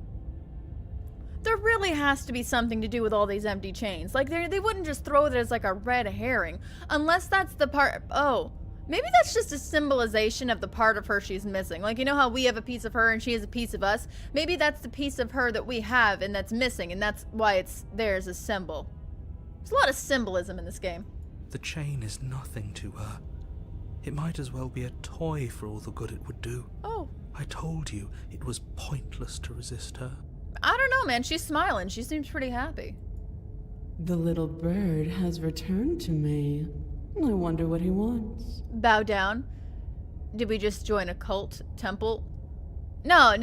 There really has to be something to do with all these empty chains. Like, they wouldn't just throw it as like a red herring. Unless that's the part... Oh, maybe that's just a symbolization of the part of her she's missing. Like, you know how we have a piece of her and she has a piece of us? Maybe that's the piece of her that we have and that's missing, and that's why it's there as a symbol. There's a lot of symbolism in this game. The chain is nothing to her. It might as well be a toy for all the good it would do. Oh. I told you it was pointless to resist her. I don't know, man. She's smiling. She seems pretty happy. The little bird has returned to me. I wonder what he wants. Bow down. Did we just join a cult temple? No.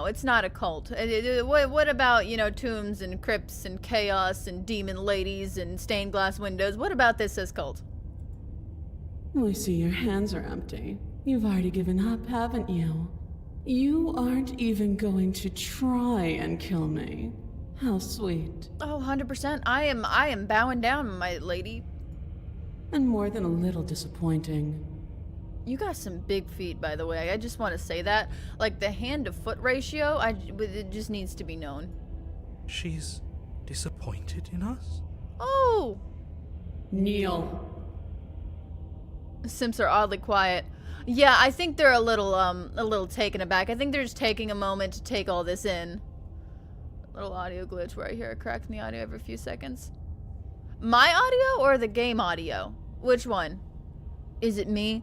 It's not a cult. What about, tombs and crypts and chaos and demon ladies and stained glass windows? What about this as cult? I see your hands are empty. You've already given up, haven't you? You aren't even going to try and kill me. How sweet. Oh, 100%. I am bowing down, my lady. And more than a little disappointing. You got some big feet, by the way. I just want to say that. Like, the hand-to-foot ratio, it just needs to be known. She's disappointed in us? Oh! Kneel. Simps are oddly quiet. Yeah, I think they're a little taken aback. I think they're just taking a moment to take all this in. Little audio glitch where I hear a crack in the audio every few seconds. My audio or the game audio? Which one? Is it me?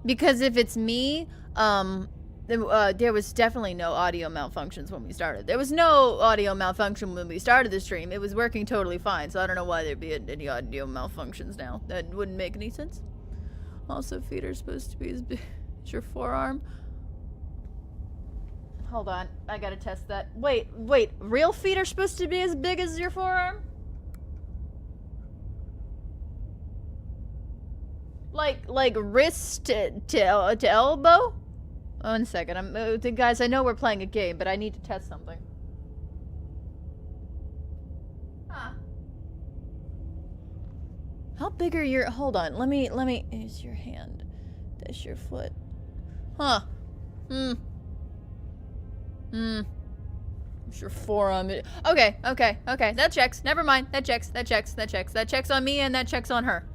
Because if it's me, there was definitely no audio malfunctions when we started. There was no audio malfunction when we started the stream. It was working totally fine, so I don't know why there'd be any audio malfunctions now. That wouldn't make any sense. Also, feet are supposed to be as big as your forearm. Hold on, I gotta test that. Wait, real feet are supposed to be as big as your forearm? Like wrist to elbow? One second, guys, I know we're playing a game, but I need to test something. Huh. How big are your, hold on, let me, here's your hand. That's your foot. Huh. It's your forearm. Okay, that checks. Never mind, that checks. That checks on me and that checks on her.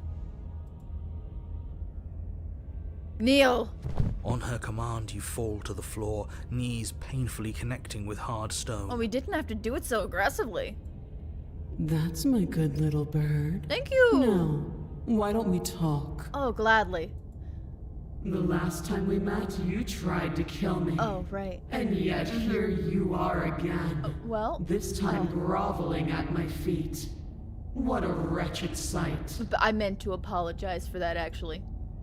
Kneel. On her command, you fall to the floor, knees painfully connecting with hard stone. Oh, we didn't have to do it so aggressively. That's my good little bird. Thank you. Now, why don't we talk? Oh, gladly. The last time we met, you tried to kill me. Oh, right. And yet here you are again. Well, This time groveling at my feet. What a wretched sight. I meant to apologize for that, actually.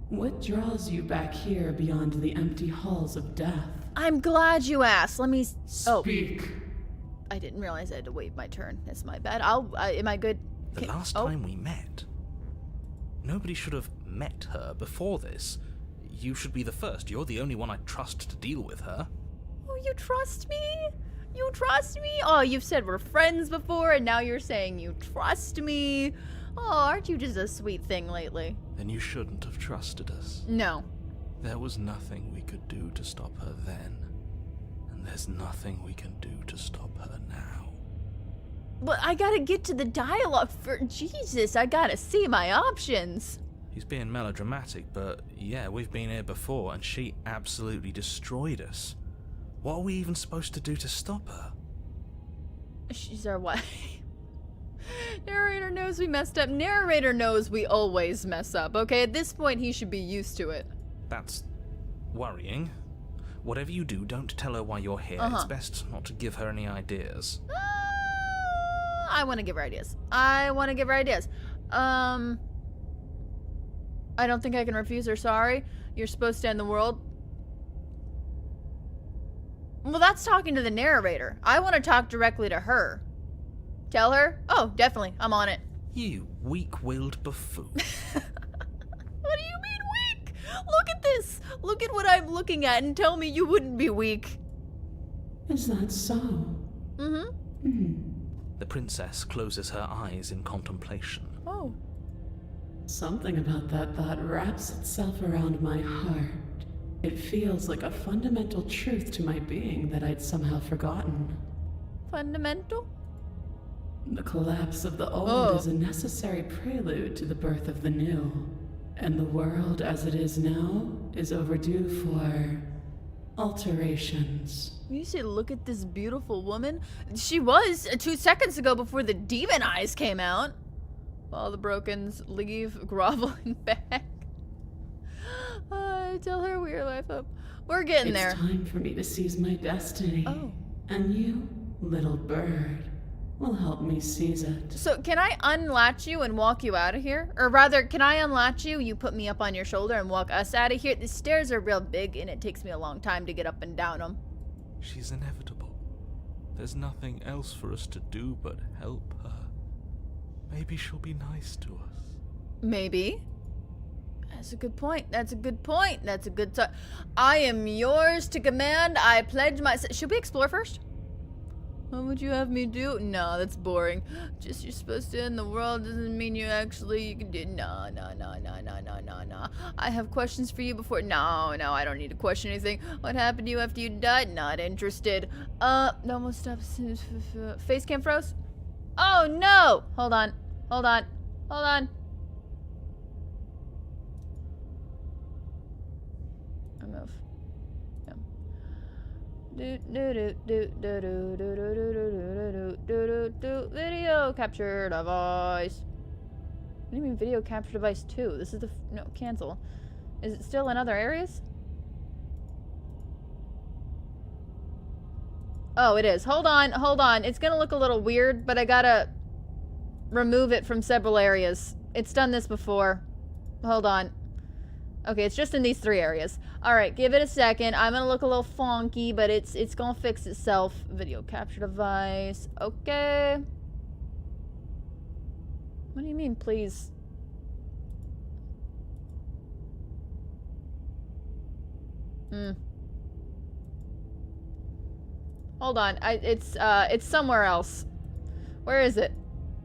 What draws you back here beyond the empty halls of death? I'm glad you asked. Let me... Oh, Speak. I didn't realize I had to wait my turn. That's my bad. Am I good? The last time we met, nobody should have met her before this. You should be the first. You're the only one I trust to deal with her. Oh, you trust me? You trust me? Oh, you've said we're friends before, and now you're saying you trust me. Oh, aren't you just a sweet thing lately? Then you shouldn't have trusted us. No. There was nothing we could do to stop her then. And there's nothing we can do to stop her now. But I gotta get to the dialogue for Jesus. I gotta see my options. He's being melodramatic, but yeah, we've been here before and she absolutely destroyed us. What are we even supposed to do to stop her? She's our wife. Narrator knows we messed up. Narrator knows we always mess up, okay? At this point, he should be used to it. That's worrying. Whatever you do, don't tell her why you're here. It's best not to give her any ideas. I want to give her ideas. I don't think I can refuse her. Sorry. You're supposed to end the world. Well, that's talking to the narrator. I want to talk directly to her. Tell her? Oh, definitely. I'm on it. You weak-willed buffoon. What do you mean weak? Look at this. Look at what I'm looking at and tell me you wouldn't be weak. Is that so? The princess closes her eyes in contemplation. Oh. Something about that thought wraps itself around my heart. It feels like a fundamental truth to my being that I'd somehow forgotten. Fundamental? The collapse of the old is a necessary prelude to the birth of the new. And the world as it is now is overdue for alterations. You should look at this beautiful woman. She was 2 seconds ago before the demon eyes came out. All the brokens leave groveling back. Tell her we are life up. We're getting there. It's time for me to seize my destiny. Oh. And you, little bird, will help me seize it. So can I unlatch you and walk you out of here? Or rather, can I unlatch you, you put me up on your shoulder and walk us out of here? The stairs are real big and it takes me a long time to get up and down them. She's inevitable. There's nothing else for us to do but help her. Maybe she'll be nice to us. Maybe. That's a good point. That's a good point. That's a good time. I am yours to command. I pledge myself. Should we explore first? What would you have me do? No, that's boring. Just you're supposed to end the world doesn't mean you can do. No. I have questions for you before. No, I don't need to question anything. What happened to you after you died? Not interested. No, almost stop. Face cam froze? Oh no! Hold on. I move. Video capture device. What do you mean video capture device 2? This is the no, cancel. Is it still in other areas? Oh, it is. Hold on. It's gonna look a little weird, but I gotta remove it from several areas. It's done this before. Hold on. Okay, it's just in these 3 areas. Alright, give it a second. I'm gonna look a little funky, but it's gonna fix itself. Video capture device. Okay. What do you mean, please? Hold on. It's somewhere else. Where is it?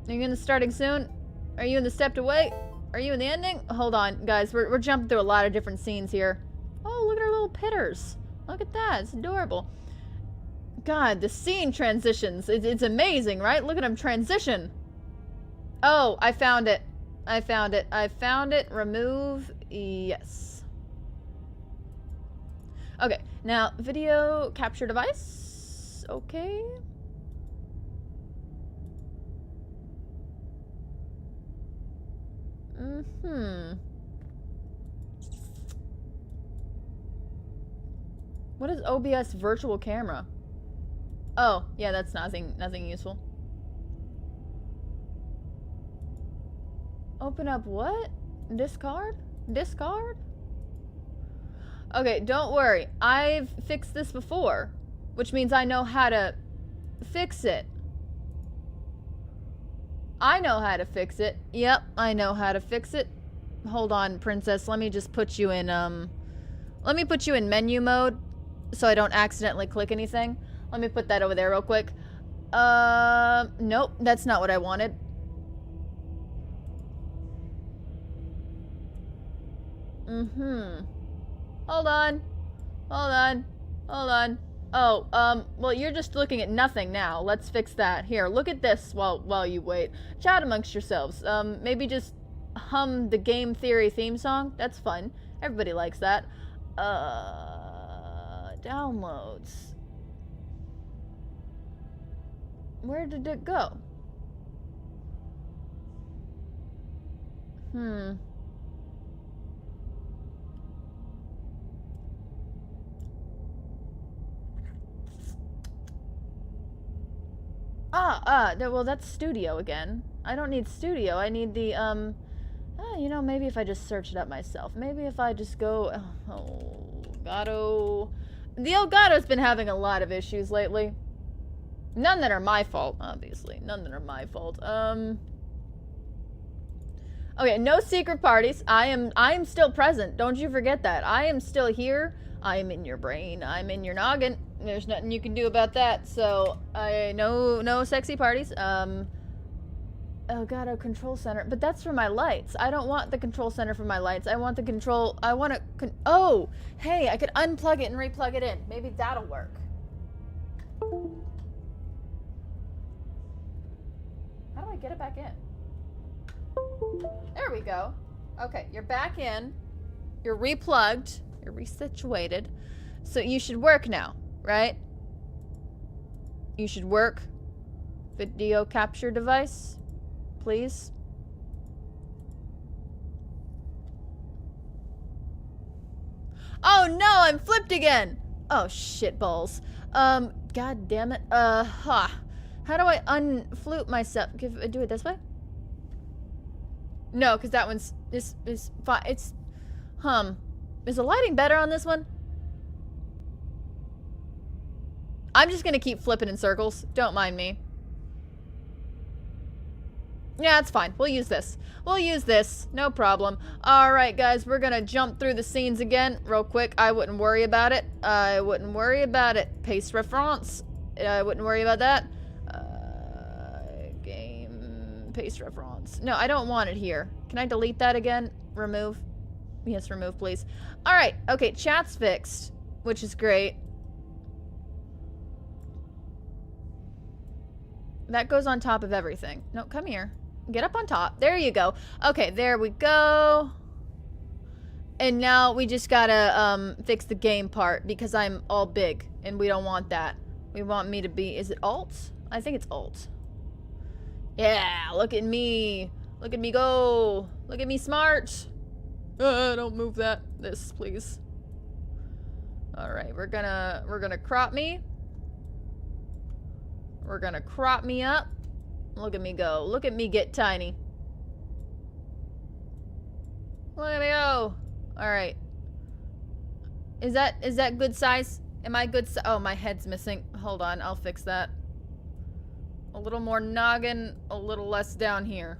Are you in the starting soon? Are you in the stepped away? Are you in the ending? Hold on, guys. We're jumping through a lot of different scenes here. Oh, look at our little pitters. Look at that. It's adorable. God, the scene transitions. It's amazing, right? Look at them transition. Oh, I found it. I found it. I found it. Remove. Yes. Okay. Now, video capture device. Okay. What is OBS virtual camera? Oh, yeah, that's nothing useful. Open up what? Discard? Discard? Okay, don't worry. I've fixed this before, which means I know how to fix it. I know how to fix it. Yep, I know how to fix it. Hold on, princess. Let me just put you in, let me put you in menu mode so I don't accidentally click anything. Let me put that over there real quick. Nope, that's not what I wanted. Hold on. Hold on. Hold on. Oh, well, you're just looking at nothing now. Let's fix that. Here, look at this while you wait. Chat amongst yourselves. Maybe just hum the Game Theory theme song. That's fun. Everybody likes that. Downloads. Where did it go? Well, that's studio again. I don't need studio. I need the, you know, maybe if I just search it up myself. Maybe if I just go, Elgato. The Elgato's been having a lot of issues lately. None that are my fault, obviously. None that are my fault. Okay, no secret parties. I am still present. Don't you forget that. I am still here. I am in your brain. I'm in your noggin. There's nothing you can do about that. So, no sexy parties. Elgato control center. But that's for my lights. I don't want the control center for my lights. I want the control. I want to. Oh, hey, I could unplug it and replug it in. Maybe that'll work. How do I get it back in? There we go. Okay, you're back in. You're replugged. You're resituated. So you should work now, right? You should work. Video capture device, please. Oh no, I'm flipped again. Oh shit balls. God damn it. How do I unflute myself? Do it this way? No, because that one's is fine. It's is the lighting better on this one? I'm just gonna keep flipping in circles. Don't mind me. Yeah, it's fine. We'll use this. We'll use this. No problem. Alright, guys. We're gonna jump through the scenes again real quick. I wouldn't worry about it. I wouldn't worry about it. Pace reference. I wouldn't worry about that. Game. Pace reference. No, I don't want it here. Can I delete that again? Remove. Yes, remove, please. Alright. Okay, chat's fixed. Which is great. That goes on top of everything. No, come here. Get up on top. There you go. Okay, there we go. And now we just gotta fix the game part because I'm all big and we don't want that. We want me to be, is it alt? I think it's alt. Yeah, look at me. Look at me go. Look at me smart. Don't move that. This, please. Alright, we're gonna crop me. We're gonna crop me up. Look at me go. Look at me get tiny. Look at me go. Alright. Is that good size? Am I good si- Oh, my head's missing. Hold on, I'll fix that. A little more noggin, a little less down here.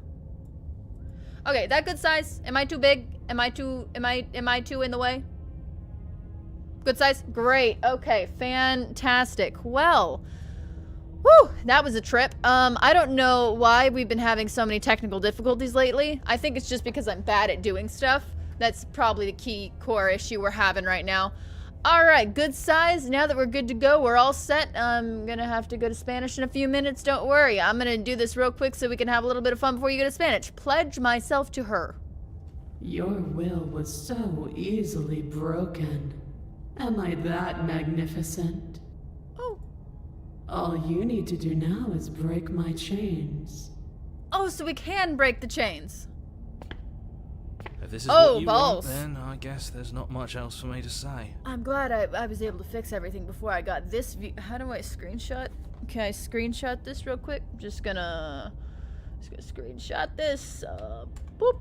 Okay, that good size? Am I too big? Am I too in the way? Good size? Great. Okay, fantastic. Well, whew, that was a trip. I don't know why we've been having so many technical difficulties lately. I think it's just because I'm bad at doing stuff. That's probably the key core issue we're having right now. Alright, good size. Now that we're good to go, we're all set. I'm gonna have to go to Spanish in a few minutes. Don't worry. I'm gonna do this real quick so we can have a little bit of fun before you go to Spanish. Pledge myself to her. Your will was so easily broken. Am I that magnificent? Oh. All you need to do now is break my chains. Oh, so we can break the chains. If this is Oh, what you balls. want, then I guess there's not much else for me to say. I'm glad I was able to fix everything before I got this view. How do I screenshot? Can I screenshot this real quick? Just gonna screenshot this. Boop.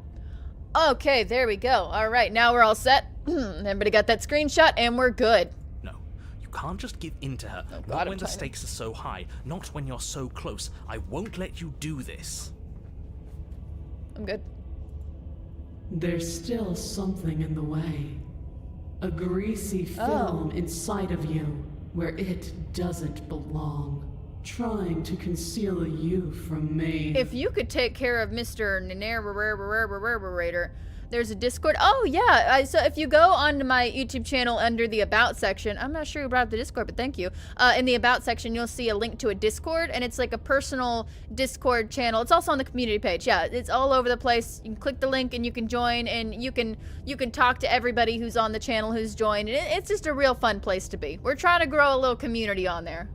Okay, there we go. All right, now we're all set. Everybody got that screenshot, and we're good. No, you can't just give in to her. Oh, God, Not I'm when the trying to- stakes are so high. Not when you're so close. I won't let you do this. I'm good. There's still something in the way. A greasy film inside of you where it doesn't belong. Trying to conceal you from me. If you could take care of Mr. Narrator, there's a Discord. Oh, yeah. So if you go onto my YouTube channel under the About section, I'm not sure who brought up the Discord, but thank you. In the About section, you'll see a link to a Discord, and it's like a personal Discord channel. It's also on the community page. Yeah, it's all over the place. You can click the link, and you can join, and you can talk to everybody who's on the channel who's joined. And it's just a real fun place to be. We're trying to grow a little community on there.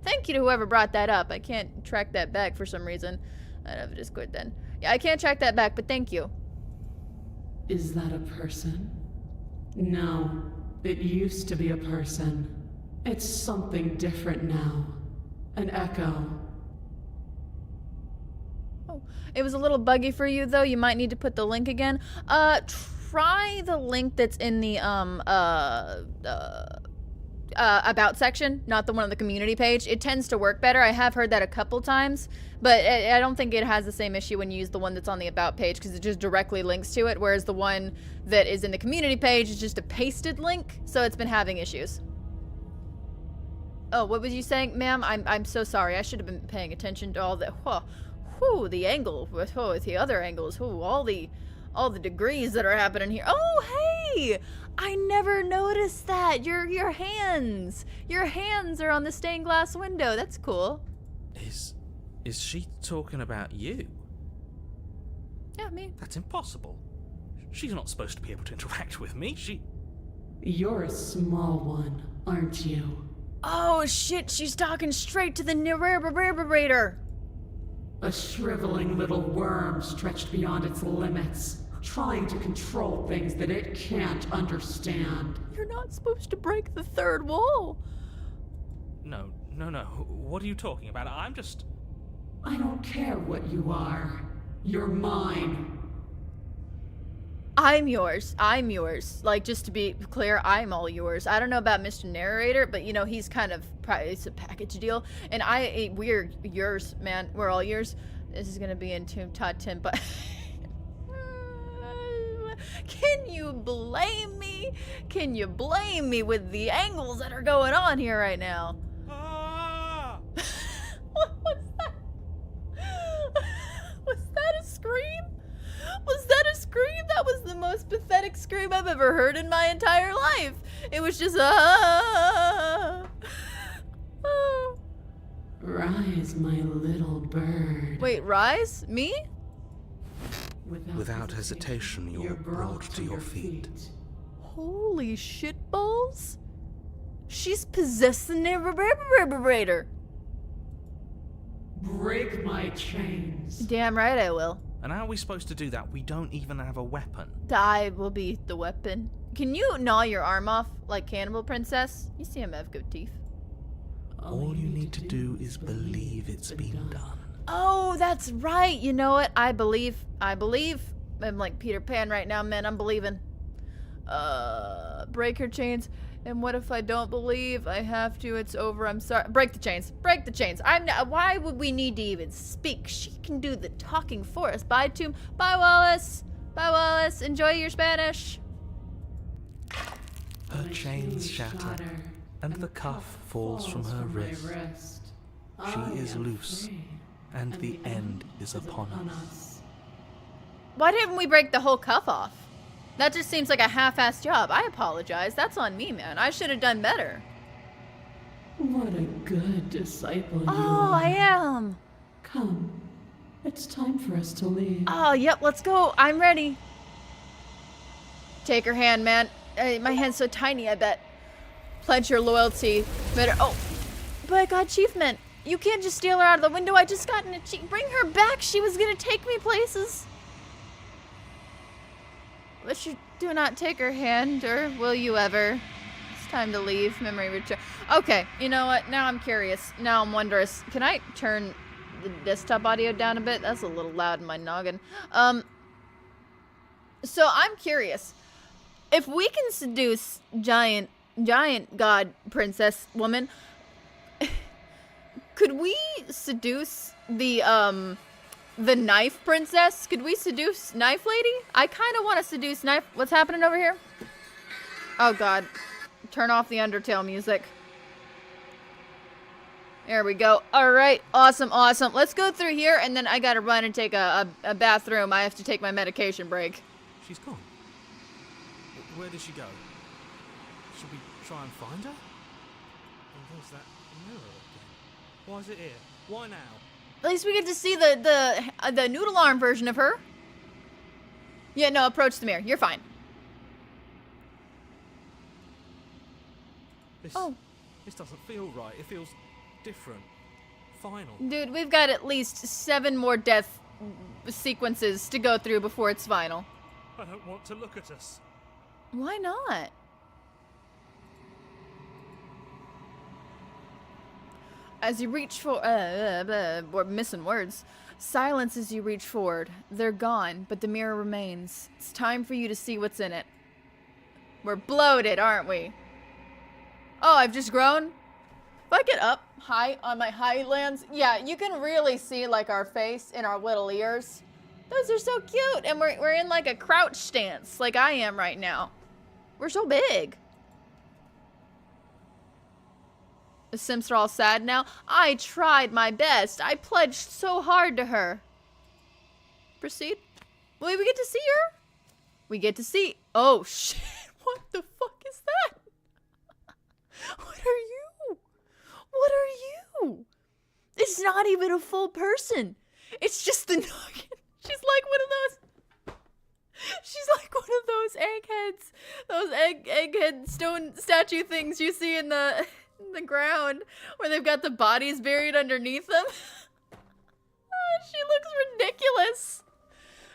Thank you to whoever brought that up. I can't track that back for some reason. I don't have a Discord then. Yeah, I can't track that back, but thank you. Is that a person? No, it used to be a person. It's something different now. An echo. Oh, it was a little buggy for you though. You might need to put the link again. Try the link that's in the About section, not the one on the community page. It tends to work better. I have heard that a couple times, but I don't think it has the same issue when you use the one that's on the About page because it just directly links to it, whereas the one that is in the community page is just a pasted link, so it's been having issues. Oh, what was you saying, ma'am? I'm so sorry. I should have been paying attention to all the the angle with the other angles. All the degrees that are happening here. Oh, hey! I never noticed that. Your hands are on the stained glass window. That's cool. Is she talking about you? Yeah, me. That's impossible. She's not supposed to be able to interact with me. You're a small one, aren't you? Oh shit! She's talking straight to the narrator. A shriveling little worm stretched beyond its limits, trying to control things that it can't understand. You're not supposed to break the third wall. No. What are you talking about? I don't care what you are. You're mine. I'm yours. Like, just to be clear, I'm all yours. I don't know about Mr. Narrator, but, you know, he's kind of, it's a package deal. And we're yours, man. We're all yours. This is going to be in Todd Tim, but... Can you blame me? Can you blame me with the angles that are going on here right now? What was that? Was that a scream? Was that a scream? That was the most pathetic scream I've ever heard in my entire life. It was just Rise, my little bird. Wait, rise? Me? Without hesitation, you're brought to your feet. Holy shitballs. She's possessed the narrator. Break my chains. Damn right I will. And how are we supposed to do that? We don't even have a weapon. I will be the weapon. Can you gnaw your arm off like Cannibal Princess? You see him have good teeth. All you need to do is believe it's been done. Oh, that's right. You know what? I believe. I'm like Peter Pan right now, man. I'm believing. Break her chains. And what if I don't believe? I have to. It's over. I'm sorry. Break the chains. Break the chains. I'm not. Why would we need to even speak? She can do the talking for us. Bye, Tomb. Bye, Wallace. Bye, Wallace. Enjoy your Spanish. Her chains shatter, and the cuff falls from her wrist. She is loose, and the end is upon us. Why didn't we break the whole cuff off? That just seems like a half-assed job. I apologize. That's on me, man. I should have done better. What a good disciple you Oh, are. I am. Come. It's time for us to leave. Oh, yep. Let's go. I'm ready. Take her hand, man. My hand's so tiny, I bet. Pledge your loyalty. Better. Oh, but I got achievement. You can't just steal her out of the window. I just got an achievement. Bring her back. She was gonna take me places. But you do not take her hand, or will you ever? It's time to leave. Memory return. Okay, you know what? Now I'm curious. Now I'm wondrous. Can I turn the desktop audio down a bit? That's a little loud in my noggin. So I'm curious. If we can seduce giant god princess woman, could we seduce the knife princess? Could we seduce knife lady? I kind of want to seduce knife. What's happening over here? Oh god. Turn off the Undertale music. There we go. All right. Awesome. Awesome. Let's go through here, and then I gotta run and take a bathroom. I have to take my medication break. She's gone. Where did she go? Should we try and find her? And there's that mirror again. Why is it here? Why now? At least we get to see the noodle arm version of her. Yeah, no, approach the mirror. You're fine. This doesn't feel right. It feels different. Final. Dude, we've got at least 7 more death sequences to go through before it's final. I don't want to look at us. Why not? As you reach for we're missing words. Silence as you reach forward. They're gone, but the mirror remains. It's time for you to see what's in it. We're bloated, aren't we? Oh, I've just grown? If I get up high on my highlands, yeah, you can really see like our face and our little ears. Those are so cute, and we're in like a crouch stance, like I am right now. We're so big. The Sims are all sad now. I tried my best. I pledged so hard to her. Proceed. Wait, we get to see her? We get to see. Oh shit! What the fuck is that? What are you? What are you? It's not even a full person. It's just the noggin. She's like one of those. She's like one of those eggheads. Those egghead stone statue things you see in the ground where they've got the bodies buried underneath them. Oh, she looks ridiculous.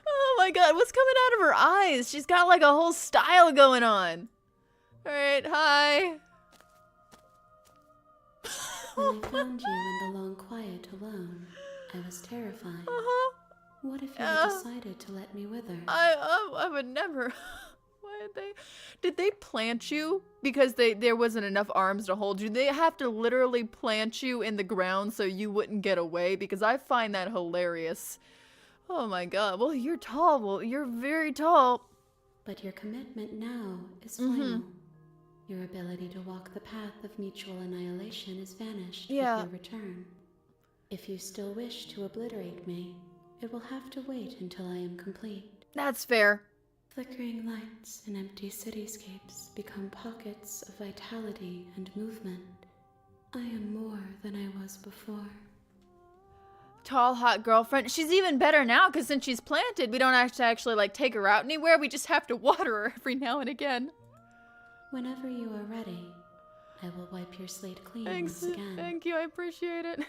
Oh my god, what's coming out of her eyes? She's got like a whole style going on. Alright, hi. When I found you in the long quiet alone, I was terrified. What if you had decided to let me wither? I would never. Why did they plant you because there wasn't enough arms to hold you? They have to literally plant you in the ground so you wouldn't get away, because I find that hilarious. Oh my god. Well, you're tall. Well, you're very tall. But your commitment now is final. Your ability to walk the path of mutual annihilation is vanished with your return. If you still wish to obliterate me, it will have to wait until I am complete. That's fair. Flickering lights and empty cityscapes become pockets of vitality and movement. I am more than I was before. Tall, hot girlfriend. She's even better now, because since she's planted, we don't have to actually like take her out anywhere. We just have to water her every now and again. Whenever you are ready, I will wipe your slate clean Thanks. once again. Thank you. I appreciate it.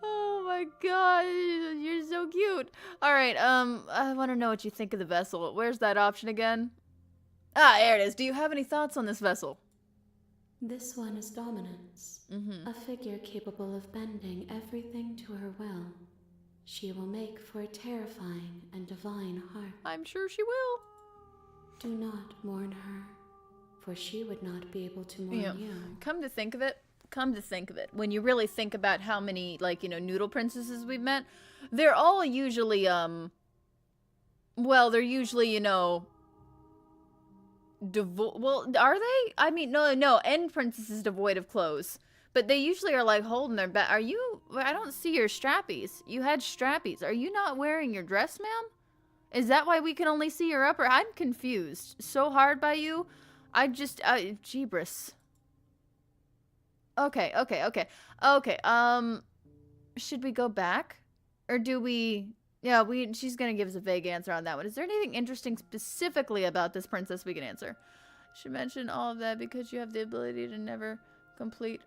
Oh my god, you're so cute. Alright, I want to know what you think of the vessel. Where's that option again? Ah, there it is. Do you have any thoughts on this vessel? This one is dominance. A figure capable of bending everything to her will. She will make for a terrifying and divine heart. I'm sure she will. Do not mourn her, for she would not be able to mourn you. Come to think of it, when you really think about how many, like, you know, noodle princesses we've met, they're all usually, well, they're usually, you know, well, are they? I mean, no, end princesses devoid of clothes. But they usually are, like, holding their back. Are you, I don't see your strappies. You had strappies. Are you not wearing your dress, ma'am? Is that why we can only see your upper? I'm confused so hard by you. I just, Jeebris. Okay, should we go back? Or do we, yeah, she's gonna give us a vague answer on that one. Is there anything interesting specifically about this princess we can answer? She mentioned all of that because you have the ability to never complete.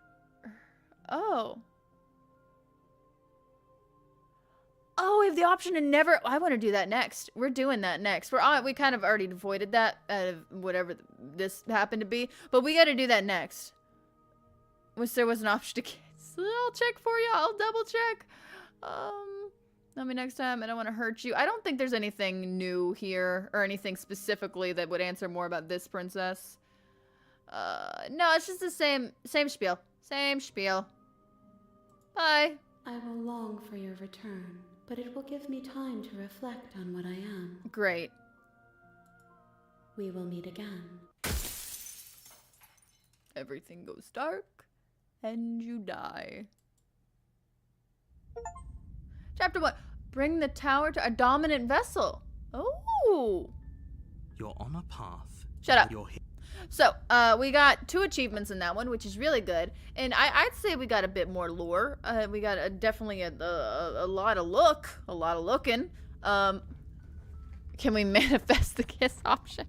Oh. Oh, we have the option to never. I want to do that next. We're doing that next. We kind of already avoided that out of whatever this happened to be, but we got to do that next. Wish there was an option to cancel. I'll check for you. I'll double check. Let me next time. I don't want to hurt you. I don't think there's anything new here or anything specifically that would answer more about this princess. No, it's just the same spiel. Same spiel. Bye. I will long for your return, but it will give me time to reflect on what I am. Great. We will meet again. Everything goes dark, and you die. Chapter 1. Bring the tower to a dominant vessel. Oh. You're on a path. Shut up. You're So, we got 2 achievements in that one, which is really good. And I'd say we got a bit more lore. We got definitely a lot of looking. Can we manifest the kiss option?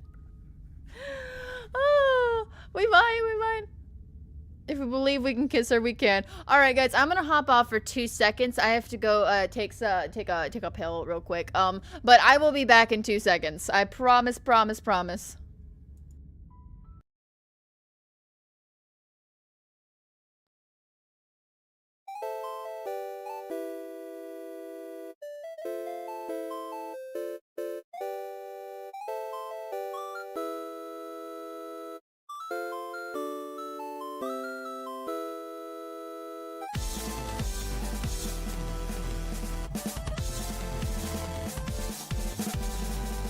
Oh, we might. If we believe we can kiss her, we can. All right, guys, I'm gonna hop off for 2 seconds. I have to go take a pill real quick. But I will be back in 2 seconds. I promise.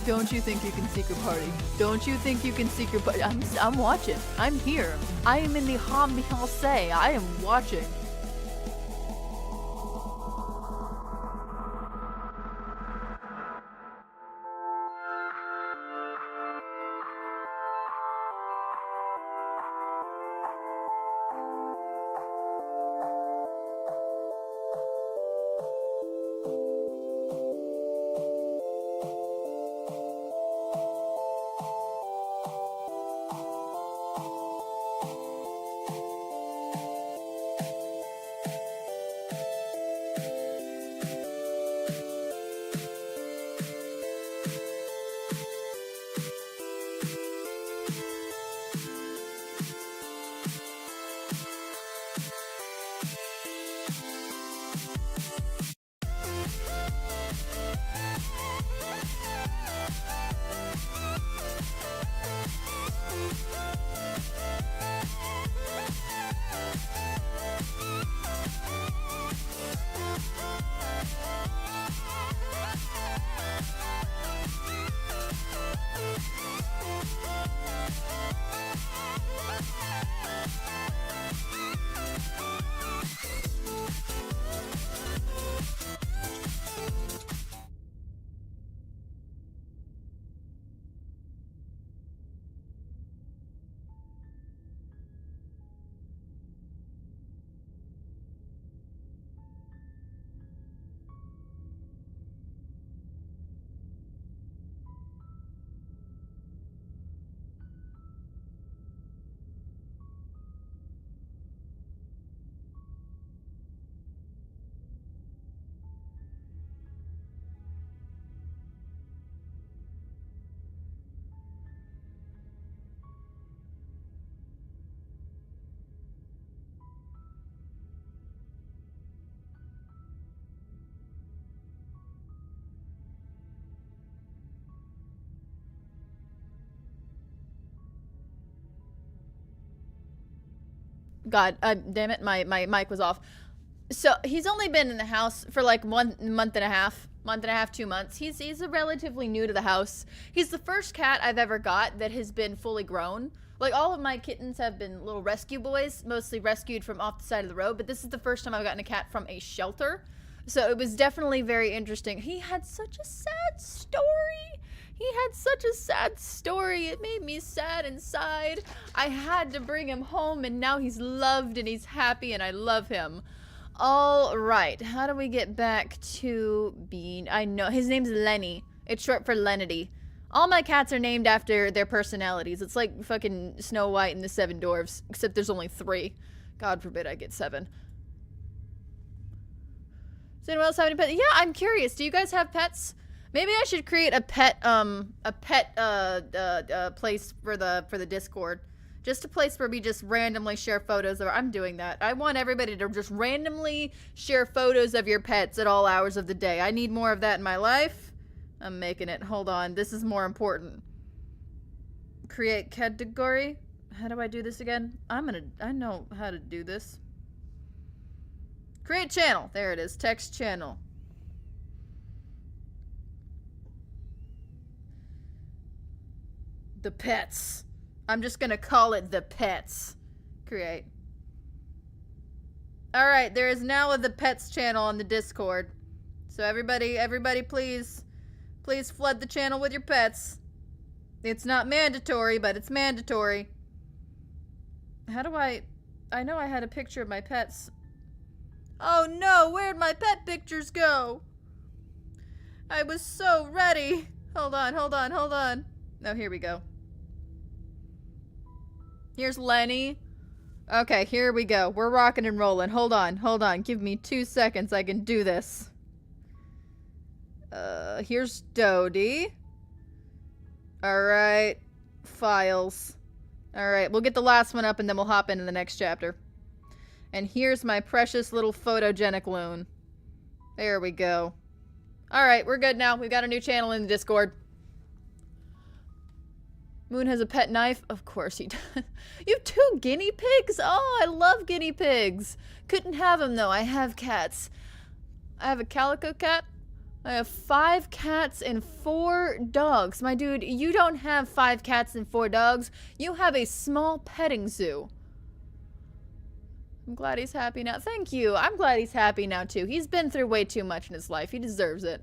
Don't you think you can secret party? Don't you think you can secret party? I'm watching. I'm here. I am in the ambiance. I am watching. God, damn it, my mic was off. So he's only been in the house for like 1 month and a half, 2 months. He's relatively new to the house. He's the first cat I've ever got that has been fully grown. Like, all of my kittens have been little rescue boys, mostly rescued from off the side of the road, but this is the first time I've gotten a cat from a shelter. So it was definitely very interesting. He had such a sad story. It made me sad inside. I had to bring him home, and now he's loved and he's happy, and I love him. All right, how do we get back to Bean? I know, his name's Lenny. It's short for Lenity. All my cats are named after their personalities. It's like fucking Snow White and the Seven Dwarfs, except there's only 3. God forbid I get 7. Does anyone else have any pets? Yeah, I'm curious. Do you guys have pets? Maybe I should create a pet place for the Discord. Just a place where we just randomly share photos of. I'm doing that. I want everybody to just randomly share photos of your pets at all hours of the day. I need more of that in my life. I'm making it. Hold on. This is more important. Create category. How do I do this again? I know how to do this. Create channel. There it is. Text channel. The pets. I'm just gonna call it the pets. Create. Alright, there is now a the pets channel on the Discord. So everybody please flood the channel with your pets. It's not mandatory, but it's mandatory. How do I know I had a picture of my pets. Oh no, where'd my pet pictures go? I was so ready. Hold on. Oh, here we go. Here's Lenny. Okay, here we go. We're rocking and rolling. Hold on. Give me 2 seconds. I can do this. Here's Dodie. Alright. Files. Alright, we'll get the last one up and then we'll hop into the next chapter. And here's my precious little photogenic loon. There we go. Alright, we're good now. We've got a new channel in the Discord. Moon has a pet knife? Of course he does. You have 2 guinea pigs? Oh, I love guinea pigs. Couldn't have them though. I have cats. I have a calico cat. I have 5 cats and 4 dogs. My dude, you don't have 5 cats and 4 dogs. You have a small petting zoo. I'm glad he's happy now. Thank you. I'm glad he's happy now too. He's been through way too much in his life. He deserves it.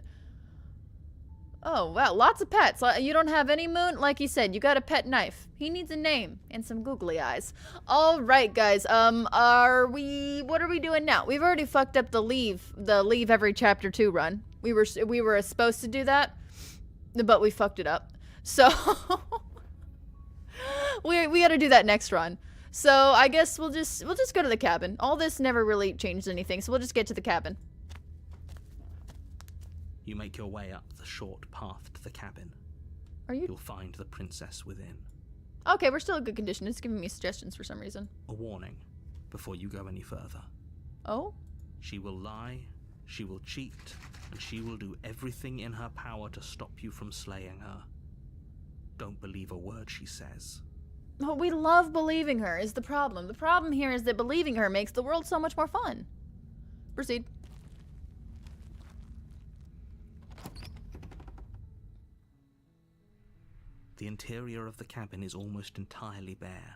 Oh, wow. Lots of pets. You don't have any, Moon? Like you said, you got a pet knife. He needs a name and some googly eyes. All right, guys. What are we doing now? We've already fucked up the leave every chapter 2 run. We were supposed to do that, but we fucked it up. So we got to do that next run. So I guess we'll just go to the cabin. All this never really changed anything, so we'll just get to the cabin. You make your way up the short path to the cabin. You'll find the princess within. Okay, we're still in good condition. It's giving me suggestions for some reason. A warning before you go any further. Oh? She will lie, she will cheat, and she will do everything in her power to stop you from slaying her. Don't believe a word she says. Oh, we love believing her is the problem. The problem here is that believing her makes the world so much more fun. Proceed. The interior of the cabin is almost entirely bare.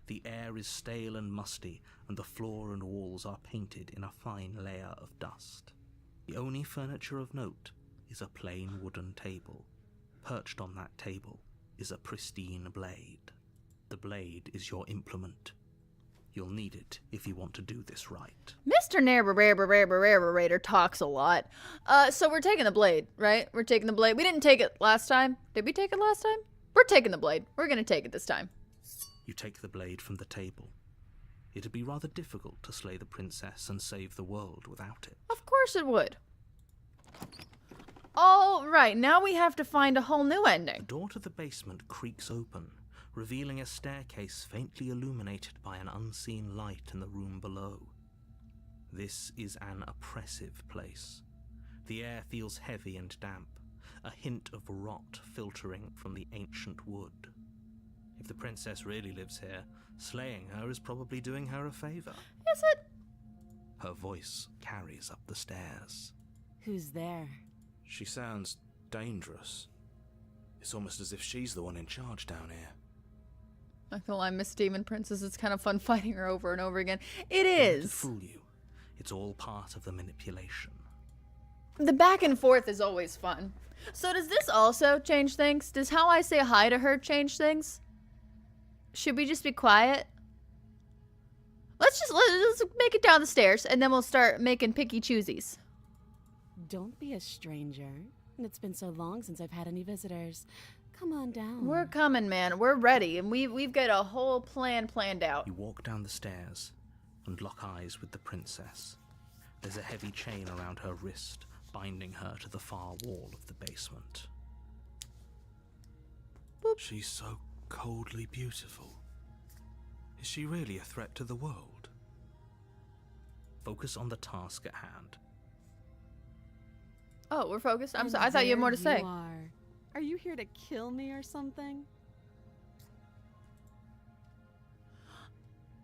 The air is stale and musty, and the floor and walls are painted in a fine layer of dust. The only furniture of note is a plain wooden table. Perched on that table is a pristine blade. The blade is your implement. You'll need it if you want to do this right. Mr. Narrator talks a lot. So we're taking the blade, right? We're taking the blade. We didn't take it last time. Did we take it last time? We're taking the blade. We're gonna take it this time. You take the blade from the table. It'd be rather difficult to slay the princess and save the world without it. Of course it would. All right, now we have to find a whole new ending. The door to the basement creaks open, revealing a staircase faintly illuminated by an unseen light in the room below. This is an oppressive place. The air feels heavy and damp, a hint of rot filtering from the ancient wood. If the princess really lives here, slaying her is probably doing her a favor. Is it? Her voice carries up the stairs. Who's there? She sounds dangerous. It's almost as if she's the one in charge down here. I feel I'm Miss Demon Princess. It's kind of fun fighting her over and over again. It Don't let it is. fool you. It's all part of the manipulation. The back and forth is always fun. So does this also change things? Does how I say hi to her change things? Should we just be quiet? Let's make it down the stairs, and then we'll start making picky choosies. Don't be a stranger. It's been so long since I've had any visitors. Come on down. We're coming, man. We're ready, and we've got a whole plan planned out. You walk down the stairs and lock eyes with the princess. There's a heavy chain around her wrist, binding her to the far wall of the basement. Boop. She's so coldly beautiful. Is she really a threat to the world? Focus on the task at hand. Oh, we're focused? And I thought you had more to there say. Are you here to kill me or something?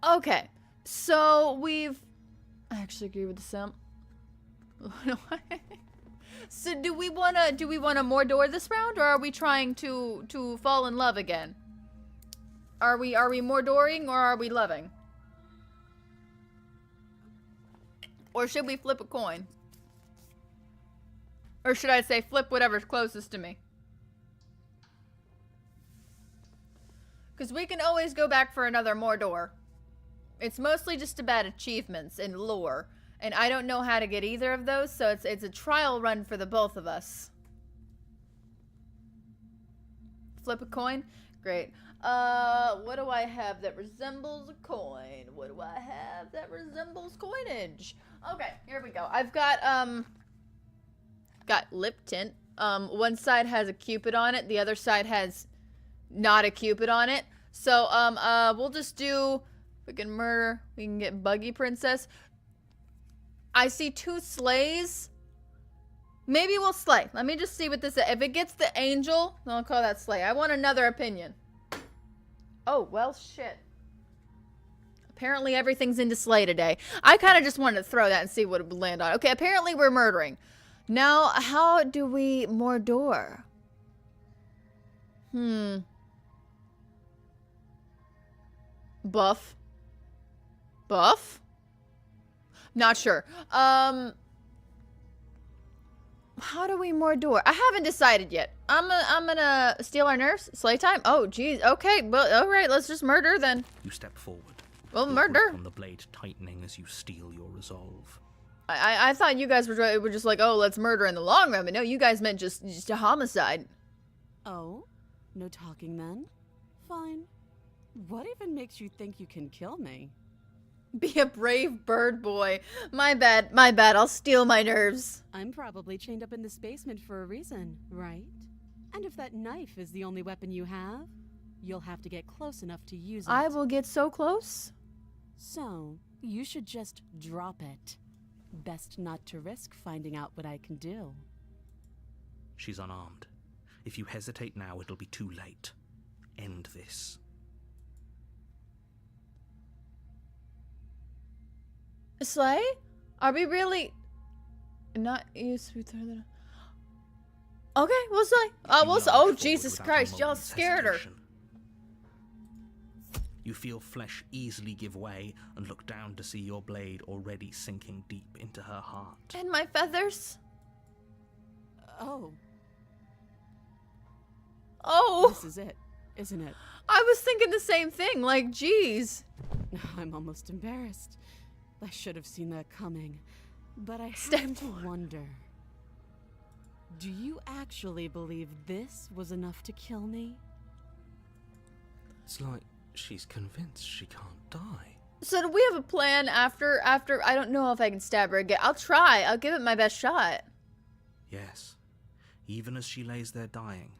Okay, so I actually agree with the simp. So do we wanna more door this round, or are we trying to fall in love again? Are we more dooring, or are we loving? Or should we flip a coin? Or should I say flip whatever's closest to me? Because we can always go back for another Mordor. It's mostly just about achievements and lore. And I don't know how to get either of those, so it's a trial run for the both of us. Flip a coin? Great. What do I have that resembles a coin? What do I have that resembles coinage? Okay, here we go. I've got lip tint. One side has a cupid on it, the other side has not a cupid on it. So, we'll just do, we can murder, we can get Buggy Princess. I see 2 slays. Maybe we'll slay. Let me just see what this is. If it gets the angel, then I'll call that slay. I want another opinion. Oh, well, shit. Apparently everything's into slay today. I kind of just wanted to throw that and see what it would land on. Okay, apparently we're murdering. Now, how do we Mordor? Buff. Buff? Not sure. How do we Mordor? I haven't decided yet. I'm gonna steal our nerfs. Slay time? Oh, geez. Okay, well, all right. Let's just murder then. You step forward. Well, your murder. grip on the blade tightening as you steal your resolve. I thought you guys were just like, oh, let's murder in the long run, but no, you guys meant just a homicide. Oh? No talking then? Fine. What even makes you think you can kill me? Be a brave bird boy. My bad. My bad. I'll steal my nerves. I'm probably chained up in this basement for a reason, right? And if that knife is the only weapon you have, you'll have to get close enough to use it. I will get so close. So, you should just drop it. Best not to risk finding out what I can do. She's unarmed. If you hesitate now, it'll be too late. End this. Slay? Are we really not used to it? Okay, we'll slay. You We'll lunge oh forward Jesus without a Christ, y'all moment's scared her. hesitation. You feel flesh easily give way and look down to see your blade already sinking deep into her heart. And my feathers? Oh, Oh, this is it, isn't it? I was thinking the same thing, like, geez. I'm almost embarrassed. I should have seen that coming. But I Step have to forward. wonder. Do you actually believe this was enough to kill me? It's like she's convinced she can't die. So do we have a plan after, I don't know if I can stab her again. I'll try, I'll give it my best shot. Yes, even as she lays there dying,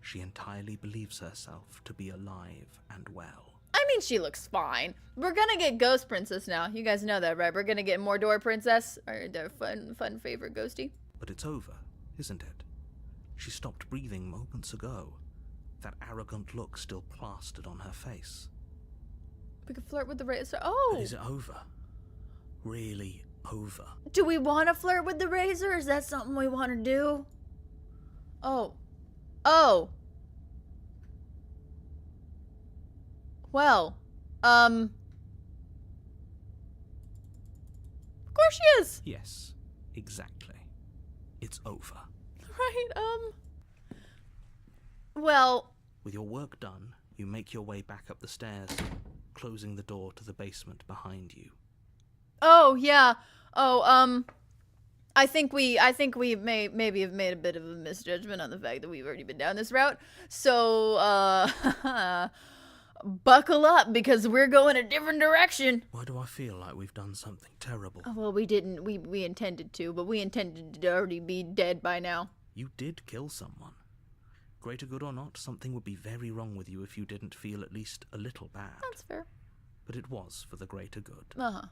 she entirely believes herself to be alive and well. I mean, she looks fine. We're gonna get Ghost Princess now. You guys know that, right? We're gonna get Mordor Princess, our fun favorite ghosty. But it's over, isn't it? She stopped breathing moments ago. that arrogant look still plastered on her face. We could flirt with the razor. Oh! But is it over? Really over? Do we want to flirt with the razor? Is that something we want to do? Oh. Oh! Well, of course she is! Yes, exactly. It's over. Right, well... With your work done, you make your way back up the stairs, closing the door to the basement behind you. Oh, yeah. Oh, I think we maybe have made a bit of a misjudgment on the fact that we've already been down this route. So, buckle up, because we're going a different direction. Why do I feel like we've done something terrible? Oh, well, we didn't. We intended to, but we intended to already be dead by now. You did kill someone. Greater good or not, something would be very wrong with you if you didn't feel at least a little bad. That's fair. But it was for the greater good. Uh-huh.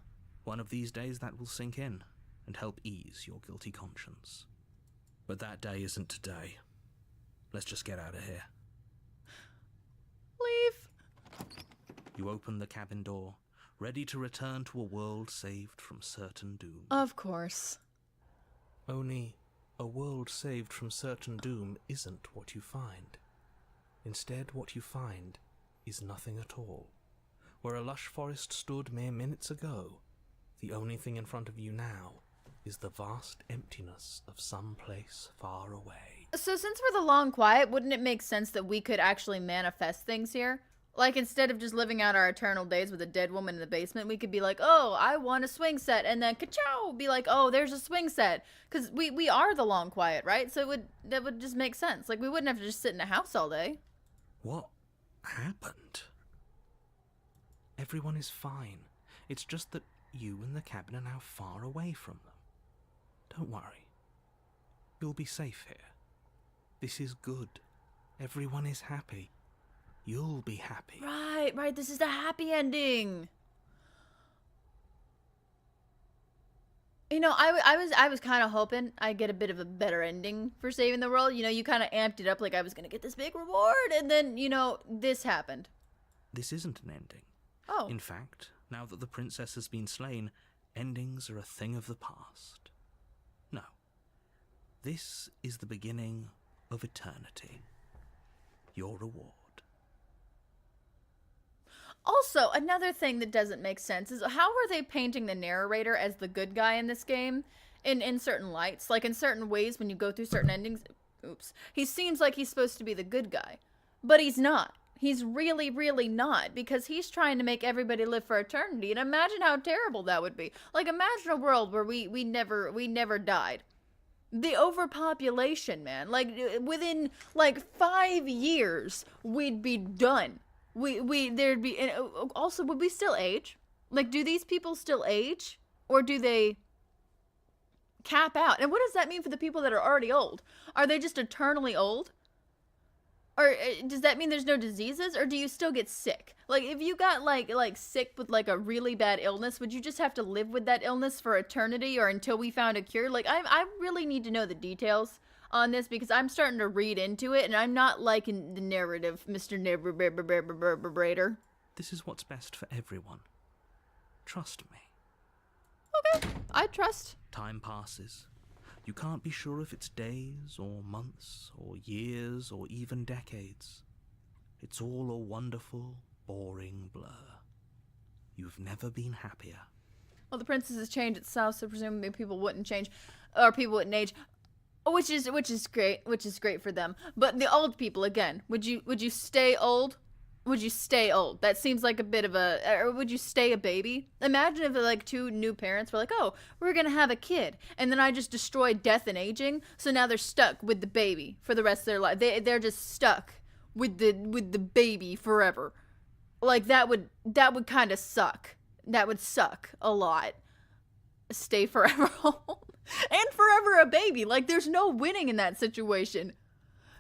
One of these days that will sink in and help ease your guilty conscience. But that day isn't today. Let's just get out of here. Leave. You open the cabin door, ready to return to a world saved from certain doom. Of course. Only a world saved from certain doom isn't what you find. Instead, what you find is nothing at all. Where a lush forest stood mere minutes ago, the only thing in front of you now is the vast emptiness of some place far away. So since we're the long quiet, wouldn't it make sense that we could actually manifest things here? Like, instead of just living out our eternal days with a dead woman in the basement, we could be like, oh, I want a swing set, and then ka-chow, be like, oh, there's a swing set. Because we are the long quiet, right? So that would just make sense. Like, we wouldn't have to just sit in a house all day. What happened? Everyone is fine. It's just that you and the cabin are now far away from them. Don't worry. You'll be safe here. This is good. Everyone is happy. You'll be happy. Right. This is the happy ending. You know, I was kind of hoping I'd get a bit of a better ending for saving the world. You know, you kind of amped it up like I was going to get this big reward. And then, you know, this happened. This isn't an ending. Oh. In fact, now that the princess has been slain, endings are a thing of the past. No. This is the beginning of eternity. Your reward. Also, another thing that doesn't make sense is how are they painting the narrator as the good guy in this game in certain lights? Like, in certain ways, when you go through certain endings, he seems like he's supposed to be the good guy. But he's not. He's really, really not, because he's trying to make everybody live for eternity. And imagine how terrible that would be. Like, imagine a world where we never died. The overpopulation, man. Like, within, like, 5 years, we'd be done. There'd be, and also, would we still age? Like, do these people still age? Or do they cap out? And what does that mean for the people that are already old? Are they just eternally old? Or does that mean there's no diseases? Or do you still get sick? Like, if you got, like sick with, like, a really bad illness, would you just have to live with that illness for eternity or until we found a cure? Like, I really need to know the details on this, because I'm starting to read into it, and I'm not liking the narrative, Mr. Narrator. This is what's best for everyone. Trust me. Okay, I trust. Time passes. You can't be sure if it's days, or months, or years, or even decades. It's all a wonderful, boring blur. You've never been happier. Well, the princess has changed itself, so presumably people wouldn't change, or people wouldn't age. Which is great for them. But the old people, again, would you stay old? Would you stay old? That seems like a bit of a, or would you stay a baby? Imagine if like two new parents were like, oh, we're gonna have a kid, and then I just destroyed death and aging, so now they're stuck with the baby for the rest of their life. They're just stuck with the baby forever. Like, that would kind of suck. That would suck a lot. Stay forever old. And forever a baby. Like, there's no winning in that situation.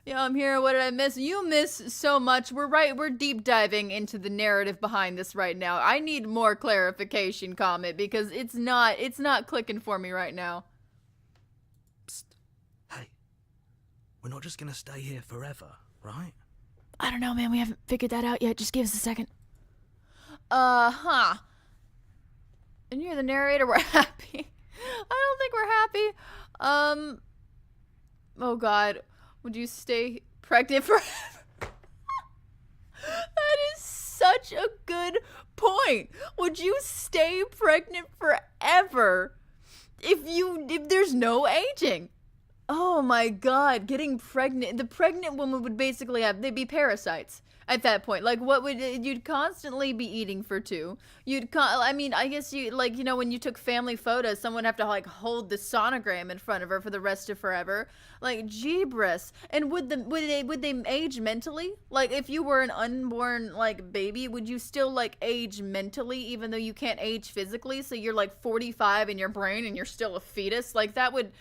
Yeah, I'm here. What did I miss? You miss so much. We're deep diving into the narrative behind this right now. I need more clarification, Comet, because it's not clicking for me right now. Psst. Hey. We're not just gonna stay here forever, right? I don't know, man. We haven't figured that out yet. Just give us a second. And you're the narrator. We're happy. I don't think we're happy. Oh God. Would you stay pregnant forever? That is such a good point. Would you stay pregnant forever if there's no aging? Oh my God, getting pregnant. The pregnant woman would basically they'd be parasites at that point. Like, what would, you'd constantly be eating for two. I mean, I guess you, like, you know, when you took family photos, someone would have to, like, hold the sonogram in front of her for the rest of forever. Like, jeebris. And would they age mentally? Like, if you were an unborn, like, baby, would you still, like, age mentally, even though you can't age physically? So you're, like, 45 in your brain and you're still a fetus? Like, that would...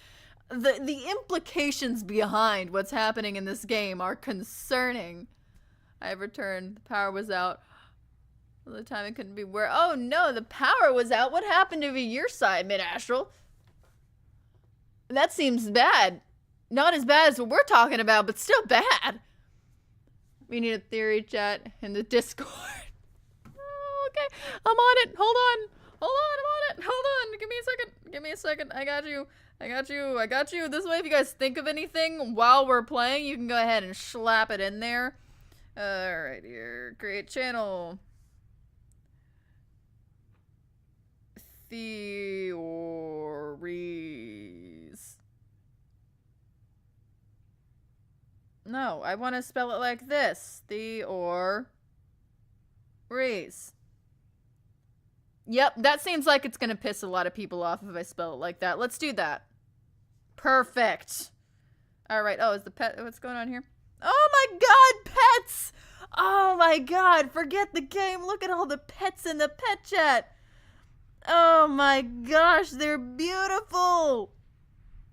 The implications behind what's happening in this game are concerning. I have returned. The power was out. All the time it couldn't be where. Oh no, the power was out. What happened to your side, mid-astral? That seems bad. Not as bad as what we're talking about, but still bad. We need a theory chat in the Discord. Oh, okay, I'm on it. Hold on. I'm on it. Hold on. Give me a second. I got you. This way, if you guys think of anything while we're playing, you can go ahead and slap it in there. Alright, here. Create channel. Theories. No, I want to spell it like this. Theories. Yep, that seems like it's gonna piss a lot of people off if I spell it like that. Let's do that. Perfect. Alright, oh, is the pet... What's going on here? Oh my God, pets! Oh my God, forget the game. Look at all the pets in the pet chat. Oh my gosh, they're beautiful.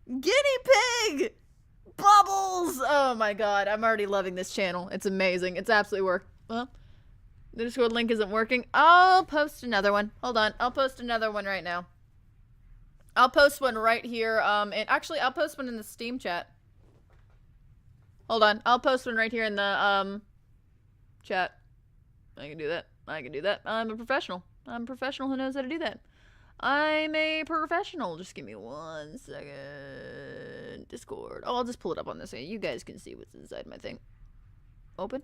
Guinea pig! Bubbles! Oh my God, I'm already loving this channel. It's amazing. It's absolutely the Discord link isn't working. I'll post another one. Hold on. I'll post another one right now. I'll post one right here. And actually, I'll post one in the Steam chat. Hold on. I'll post one right here in the, chat. I can do that. I'm a professional. I'm a professional who knows how to do that. I'm a professional. Just give me 1 second. Discord. Oh, I'll just pull it up on this. You guys can see what's inside my thing. Open.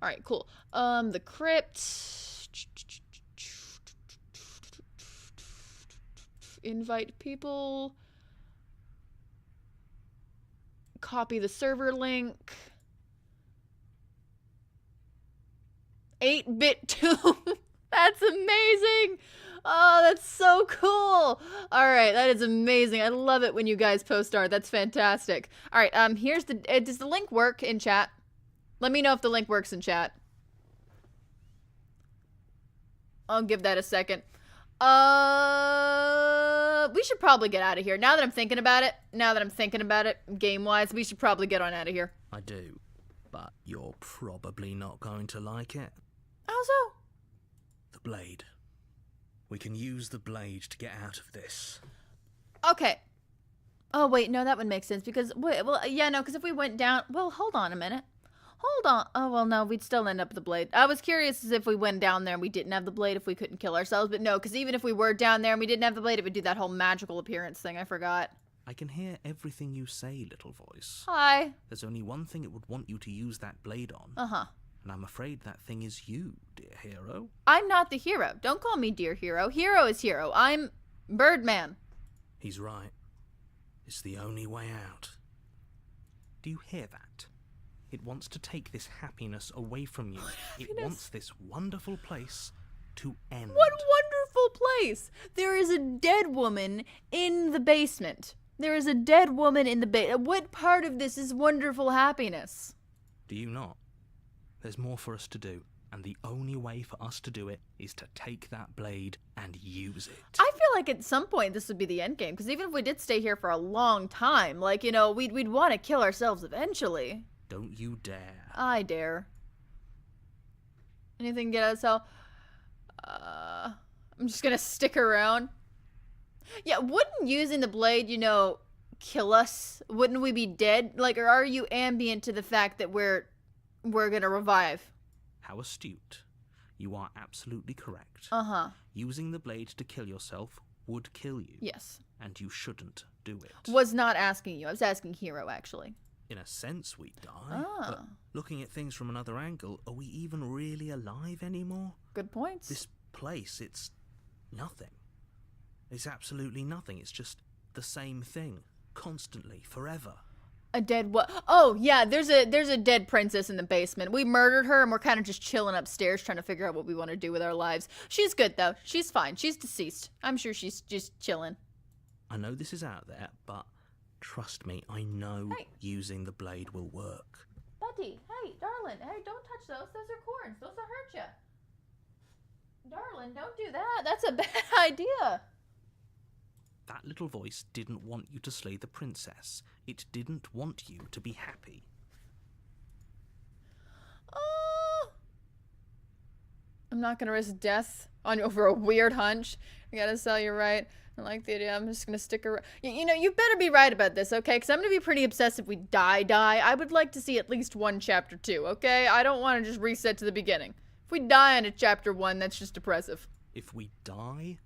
Alright, cool. The crypt. Invite people. Copy the server link. 8-bit tomb. That's amazing. Oh, that's so cool. Alright, that is amazing. I love it when you guys post art. That's fantastic. Alright, here's the... does the link work in chat? Let me know if the link works in chat. I'll give that a second. We should probably get out of here. Now that I'm thinking about it, game-wise, we should probably get on out of here. I do, but you're probably not going to like it. How so? The blade. We can use the blade to get out of this. Okay. Oh, wait, no, that would make sense because, because if we went down, well, hold on a minute. Hold on. Oh, well, no, we'd still end up with the blade. I was curious as if we went down there and we didn't have the blade if we couldn't kill ourselves, but no, because even if we were down there and we didn't have the blade, it would do that whole magical appearance thing. I forgot. I can hear everything you say, little voice. Hi. There's only one thing it would want you to use that blade on. Uh-huh. And I'm afraid that thing is you, dear hero. I'm not the hero. Don't call me dear hero. Hero is hero. I'm Birdman. He's right. It's the only way out. Do you hear that? It wants to take this happiness away from you. It wants this wonderful place to end. What wonderful place! There is a dead woman in the basement. There is a dead woman in the basement. What part of this is wonderful happiness? Do you not? There's more for us to do, and the only way for us to do it is to take that blade and use it. I feel like at some point this would be the end game, because even if we did stay here for a long time, like, you know, we'd want to kill ourselves eventually. Don't you dare. I dare. Anything to get us out? I'm just gonna stick around. Yeah, wouldn't using the blade, you know, kill us? Wouldn't we be dead? Like, or are you ambient to the fact that we're gonna revive? How astute. You are absolutely correct. Uh-huh. Using the blade to kill yourself would kill you. Yes. And you shouldn't do it. Was not asking you. I was asking Hero, actually. In a sense, we die. Ah. But looking at things from another angle, are we even really alive anymore? Good points. This place, it's nothing. It's absolutely nothing. It's just the same thing. Constantly. Forever. A dead what? Oh, yeah, there's a dead princess in the basement. We murdered her, and we're kind of just chilling upstairs trying to figure out what we want to do with our lives. She's good, though. She's fine. She's deceased. I'm sure she's just chilling. I know this is out there, but trust me, I know using the blade will work. Betty, hey, darling, hey, don't touch those. Those are corns. Those will hurt you. Darling, don't do that. That's a bad idea. That little voice didn't want you to slay the princess. It didn't want you to be happy. I'm not gonna risk death on you over a weird hunch. I gotta tell you right. I like the idea. I'm just gonna stick around. You know, you better be right about this, okay? Because I'm gonna be pretty obsessed if we die. I would like to see at least one chapter 2, okay? I don't want to just reset to the beginning. If we die on a chapter 1, that's just depressive. If we die,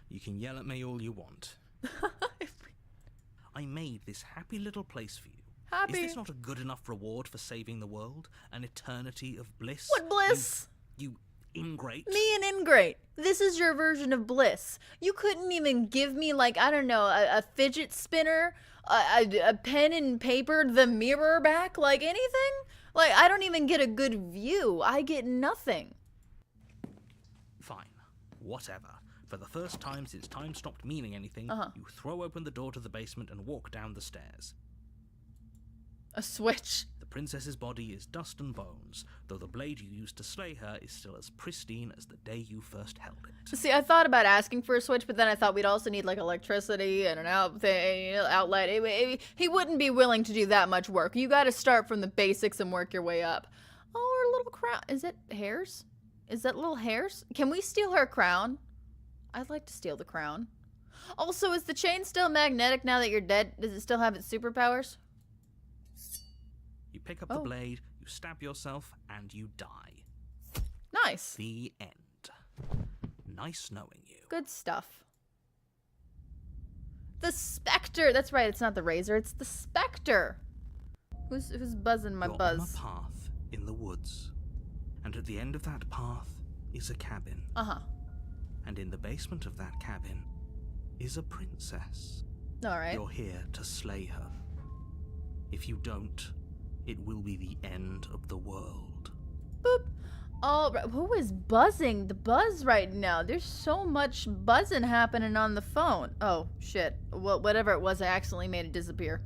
you can yell at me all you want. I made this happy little place for you. Happy? Is this not a good enough reward for saving the world? An eternity of bliss? What bliss? You ingrate. Me an ingrate. This is your version of bliss. You couldn't even give me, like, I don't know, a fidget spinner, a pen and paper, the mirror back, like anything? Like, I don't even get a good view. I get nothing. Fine. Whatever. For the first time since time stopped meaning anything, you throw open the door to the basement and walk down the stairs. A switch. The princess's body is dust and bones, though the blade you used to slay her is still as pristine as the day you first held it. See, I thought about asking for a switch, but then I thought we'd also need, like, electricity and an outlet. He wouldn't be willing to do that much work. You gotta start from the basics and work your way up. Oh, her little crown. Is it hairs? Is that little hairs? Can we steal her crown? I'd like to steal the crown. Also, is the chain still magnetic now that you're dead? Does it still have its superpowers? You pick up the blade, you stab yourself, and you die. Nice. The end. Nice knowing you. Good stuff. The Spectre. That's right, it's not the razor, it's the Spectre. Who's buzzing my buzz? You're on a path in the woods. And at the end of that path is a cabin. And in the basement of that cabin is a princess. Alright. You're here to slay her. If you don't, it will be the end of the world. Boop. All right. Who is buzzing the buzz right now? There's so much buzzing happening on the phone. Oh, shit. Well, whatever it was, I accidentally made it disappear.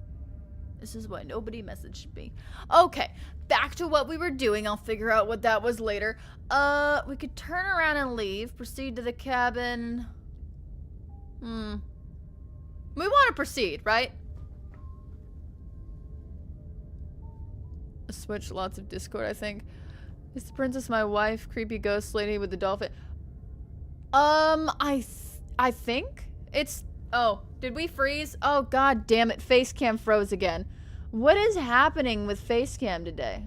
This is why nobody messaged me. Okay, back to what we were doing. I'll figure out what that was later. We could turn around and leave. Proceed to the cabin. We want to proceed, right? A switch, lots of Discord, I think. Is the princess my wife? Creepy ghost lady with the dolphin. I think it's... Oh, did we freeze? Oh, god damn it. Facecam froze again. What is happening with Facecam today?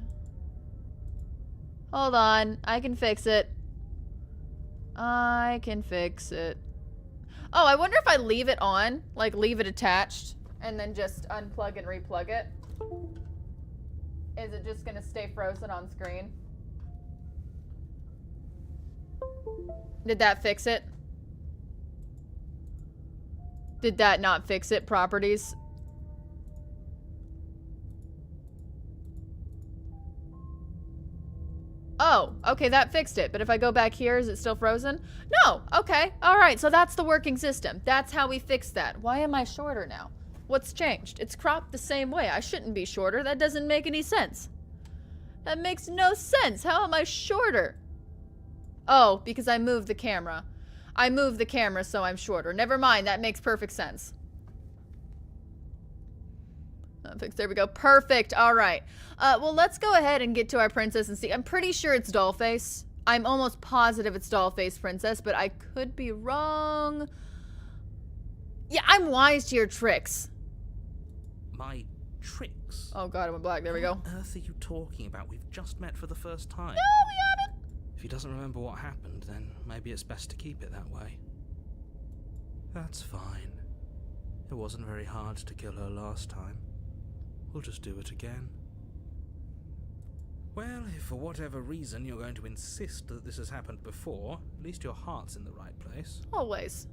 Hold on. I can fix it. I can fix it. Oh, I wonder if I leave it on. Like, leave it attached. And then just unplug and replug it. Is it just gonna stay frozen on screen? Did that fix it? Did that not fix it? Properties? Oh, okay, that fixed it. But if I go back here, is it still frozen? No, okay, all right, so that's the working system. That's how we fix that. Why am I shorter now? What's changed? It's cropped the same way. I shouldn't be shorter. That doesn't make any sense. That makes no sense. How am I shorter? Oh, because I moved the camera. I moved the camera, so I'm shorter. Never mind, that makes perfect sense. There we go. Perfect. All right. Well, let's go ahead and get to our princess and see. I'm pretty sure it's Dollface. I'm almost positive it's Dollface Princess, but I could be wrong. Yeah, I'm wise to your tricks. My tricks? Oh god, I went black. There we go. What on earth are you talking about? We've just met for the first time. No, we haven't. If he doesn't remember what happened, then maybe it's best to keep it that way. That's fine. It wasn't very hard to kill her last time. We'll just do it again. Well, if for whatever reason you're going to insist that this has happened before, at least your heart's in the right place. Always.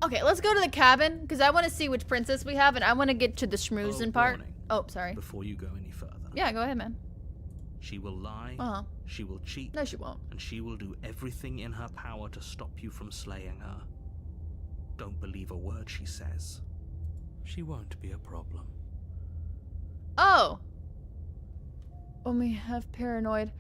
Okay, let's go to the cabin, because I want to see which princess we have, and I want to get to the schmoozin' part. Warning. Oh, sorry. Before you go any further. Yeah, go ahead, man. She will lie, she will cheat, No, she won't. and she will do everything in her power to stop you from slaying her. Don't believe a word she says. She won't be a problem. Oh! When we have paranoid.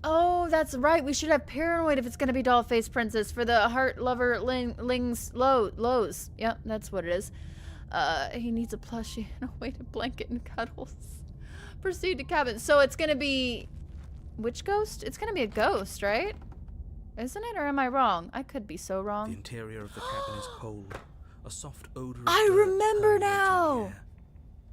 Oh, that's right. We should have paranoid if it's gonna be doll-faced princess for the heart lover lows. Yep, that's what it is. He needs a plushie and a weighted blanket and cuddles. Proceed to cabin. So it's gonna be which ghost? It's gonna be a ghost, right? Isn't it, or am I wrong? I could be so The wrong. interior of the cabin is cold. A soft odor of I dirt remember permeates in the now. air.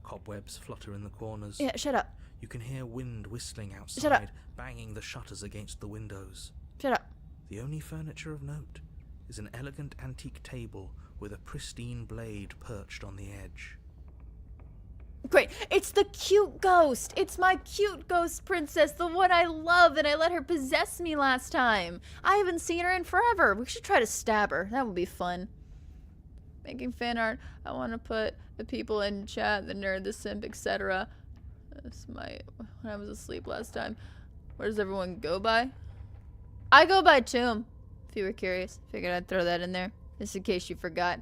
Cobwebs flutter in the corners. Yeah, shut up. You can hear wind whistling Shut up. outside, banging the shutters against the windows. Shut up. The only furniture of note is an elegant antique table with a pristine blade perched on the edge. Great. It's the cute ghost. It's my cute ghost princess, the one I love, and I let her possess me last time. I haven't seen her in forever. We should try to stab her. That would be fun. Making fan art. I want to put the people in chat, the nerd, the simp, etc. That's when I was asleep last time. Where does everyone go by? I go by Tomb. If you were curious, figured I'd throw that in there, just in case you forgot.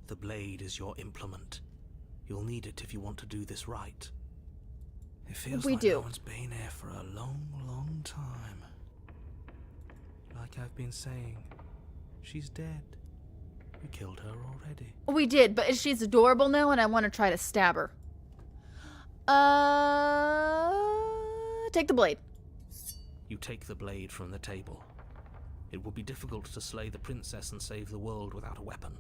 The blade is your implement. You'll need it if you want to do this right. It feels We like do. no one's been here for a long, long time. Like I've been saying, she's dead. We killed her already. We did, but she's adorable now, and I want to try to stab her. Take the blade. You take the blade from the table. It will be difficult to slay the princess and save the world without a weapon.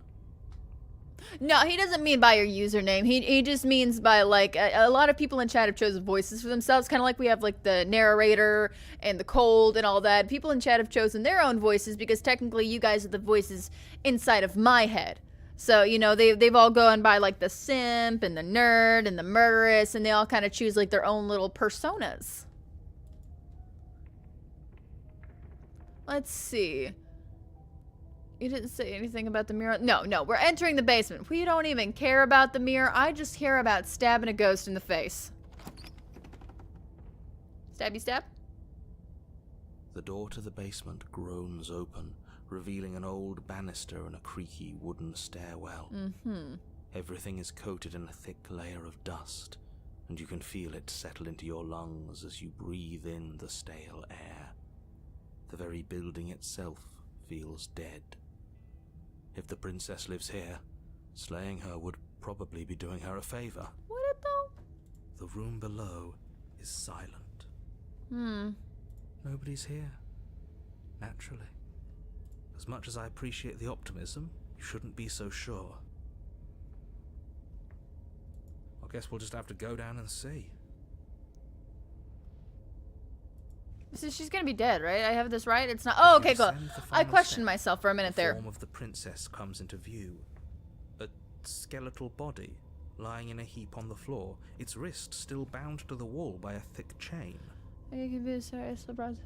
No, he doesn't mean by your username. He just means by, like, a lot of people in chat have chosen voices for themselves. Kind of like we have, like, the narrator and the cold and all that. People in chat have chosen their own voices because technically you guys are the voices inside of my head. So, you know, they've all gone by, like, the simp and the nerd and the murderous, and they all kind of choose, like, their own little personas. Let's see. You didn't say anything about the mirror. No, we're entering the basement. We don't even care about the mirror. I just care about stabbing a ghost in the face. Stabby stab. The door to the basement groans open, revealing an old banister and a creaky wooden stairwell. Everything is coated in a thick layer of dust, and you can feel it settle into your lungs as you breathe in the stale air. The very building itself feels dead. If the princess lives here, slaying her would probably be doing her a favor. Would it though? The room below is silent. Nobody's here. Naturally. As much as I appreciate the optimism, you shouldn't be so sure. I guess we'll just have to go down and see. So she's gonna be dead, right? I have this right? It's not. Oh, If you okay, cool. descend the I final questioned step, myself for a minute the there. form of the princess comes into view. A skeletal body lying in a heap on the floor, its wrist still bound to the wall by a thick chain. You can be sorry, surprise.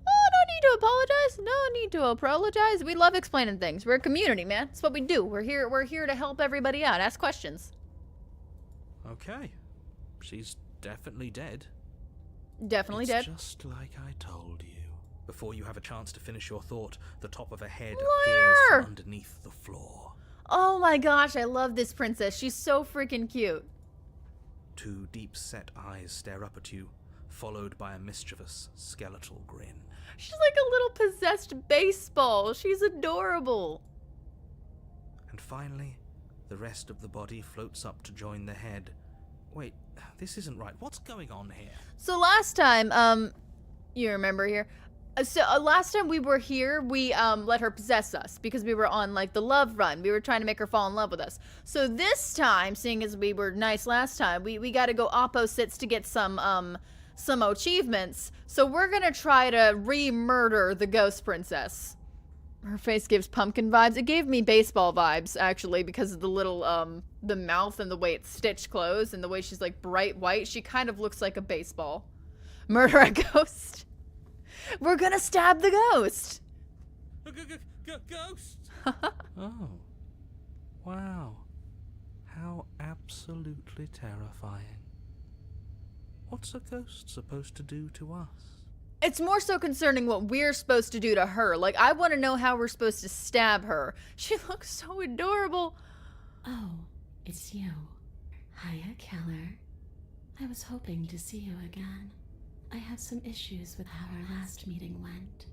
Oh, no need to apologize. No need to apologize. We love explaining things. We're a community, man. That's what we do. We're here to help everybody out. Ask questions. Okay. She's definitely dead. Definitely It's dead. just like I told you. Before you have a chance to finish your thought, the top of a head Where? appears from underneath the floor. Oh my gosh, I love this princess. She's so freaking cute. Two deep-set eyes stare up at you, followed by a mischievous, skeletal grin. She's like a little possessed baseball. She's adorable. And finally, the rest of the body floats up to join the head. Wait, this isn't right. What's going on here? So last time, you remember here, So last time we were here, we let her possess us because we were on like the love run. We were trying to make her fall in love with us. So this time, seeing as we were nice last time, we got to go opposites to get some achievements. So we're gonna try to re-murder the ghost princess. Her face gives pumpkin vibes. It gave me baseball vibes actually because of the little the mouth and the way it's stitched closed and the way she's like bright white. She kind of looks like a baseball. Murder a ghost. We're gonna stab the ghost. Ghost? Oh. Wow. How absolutely terrifying. What's a ghost supposed to do to us? It's more so concerning what we're supposed to do to her. Like, I want to know how we're supposed to stab her. She looks so adorable. Oh, it's you. Hiya, Keller. I was hoping to see you again. I have some issues with how our last meeting went.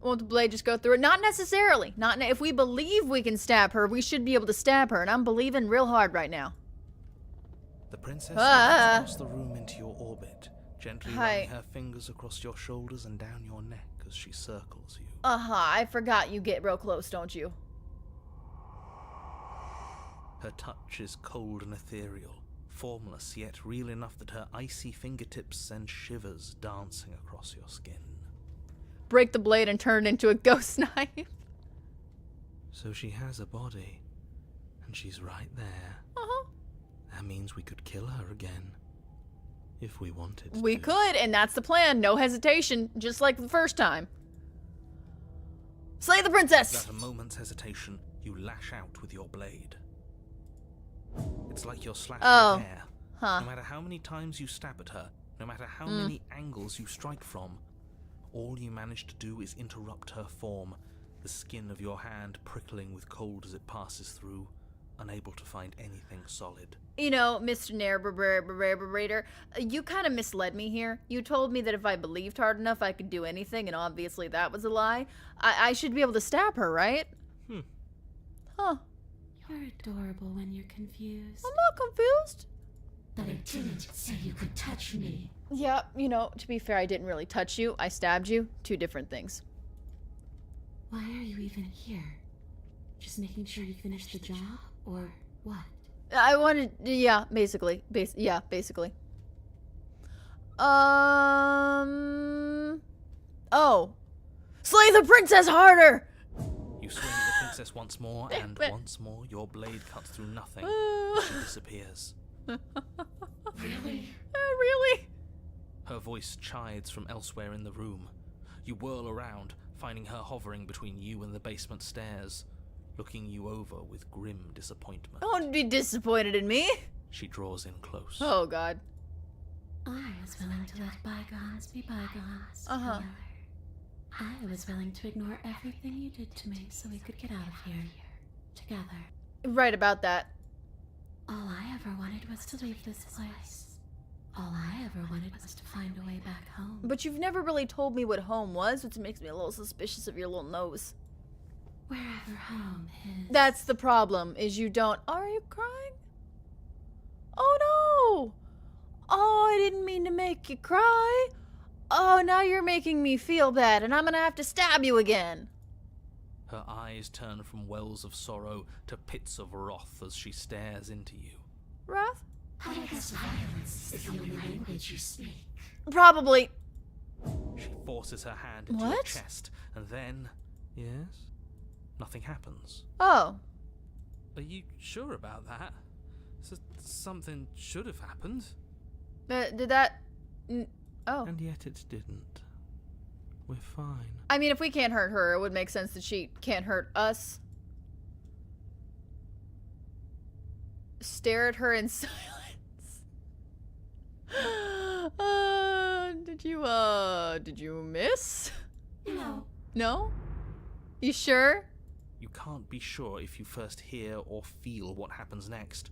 Won't the blade just go through it? Not necessarily. If we believe we can stab her, we should be able to stab her, and I'm believing real hard right now. The princess moves across the room into your orbit, gently Hi. running her fingers across your shoulders and down your neck as she circles you. I forgot you get real close, don't you? Her touch is cold and ethereal, formless yet real enough that her icy fingertips send shivers dancing across your skin. Break the blade and turn it into a ghost knife. So she has a body, and she's right there. That means we could kill her again, if we wanted to. We could, and that's the plan. No hesitation, just like the first time. Slay the princess! Without a moment's hesitation, you lash out with your blade. It's like you're slashing air. No matter how many times you stab at her, no matter how many angles you strike from, all you manage to do is interrupt her form, the skin of your hand prickling with cold as it passes through, unable to find anything solid. You know, Mr. Narrator, you kind of misled me here. You told me that if I believed hard enough, I could do anything, and obviously that was a lie. I should be able to stab her, right? Huh. You're adorable when you're confused. I'm not confused. But I didn't say you could touch me. Yeah, you know, to be fair, I didn't really touch you. I stabbed you. Two different things. Why are you even here? Just making sure you finish the job? Or what? I wanted, yeah, basically. Basically. Oh. Slay the princess harder! You swing at the princess once more, and once more your blade cuts through nothing. She disappears. Really? Really? Her voice chides from elsewhere in the room. You whirl around, finding her hovering between you and the basement stairs, looking you over with grim disappointment. Don't be disappointed in me. She draws in close. Oh, God. I was willing to let bygones be bygones. Uh-huh. Taylor. I was willing to ignore everything you did to me so we could get out of here together. Right about that. All I ever wanted was to leave this place. All I ever wanted was to find a way back home. But you've never really told me what home was, which makes me a little suspicious of your little nose. Wherever home is. That's the problem, is you don't... Are you crying? Oh, no! Oh, I didn't mean to make you cry. Oh, now you're making me feel bad, and I'm gonna have to stab you again. Her eyes turn from wells of sorrow to pits of wrath as she stares into you. Wrath? I guess violence is the only language you speak. Probably. She forces her hand into your What? chest, and then... Yes? Nothing happens. Oh. Are you sure about that? Something should have happened. Did that... Oh. And yet it didn't. We're fine. I mean, if we can't hurt her, it would make sense that she can't hurt us. Stare at her in silence. Did you miss? No. No? You sure? You can't be sure if you first hear or feel what happens next,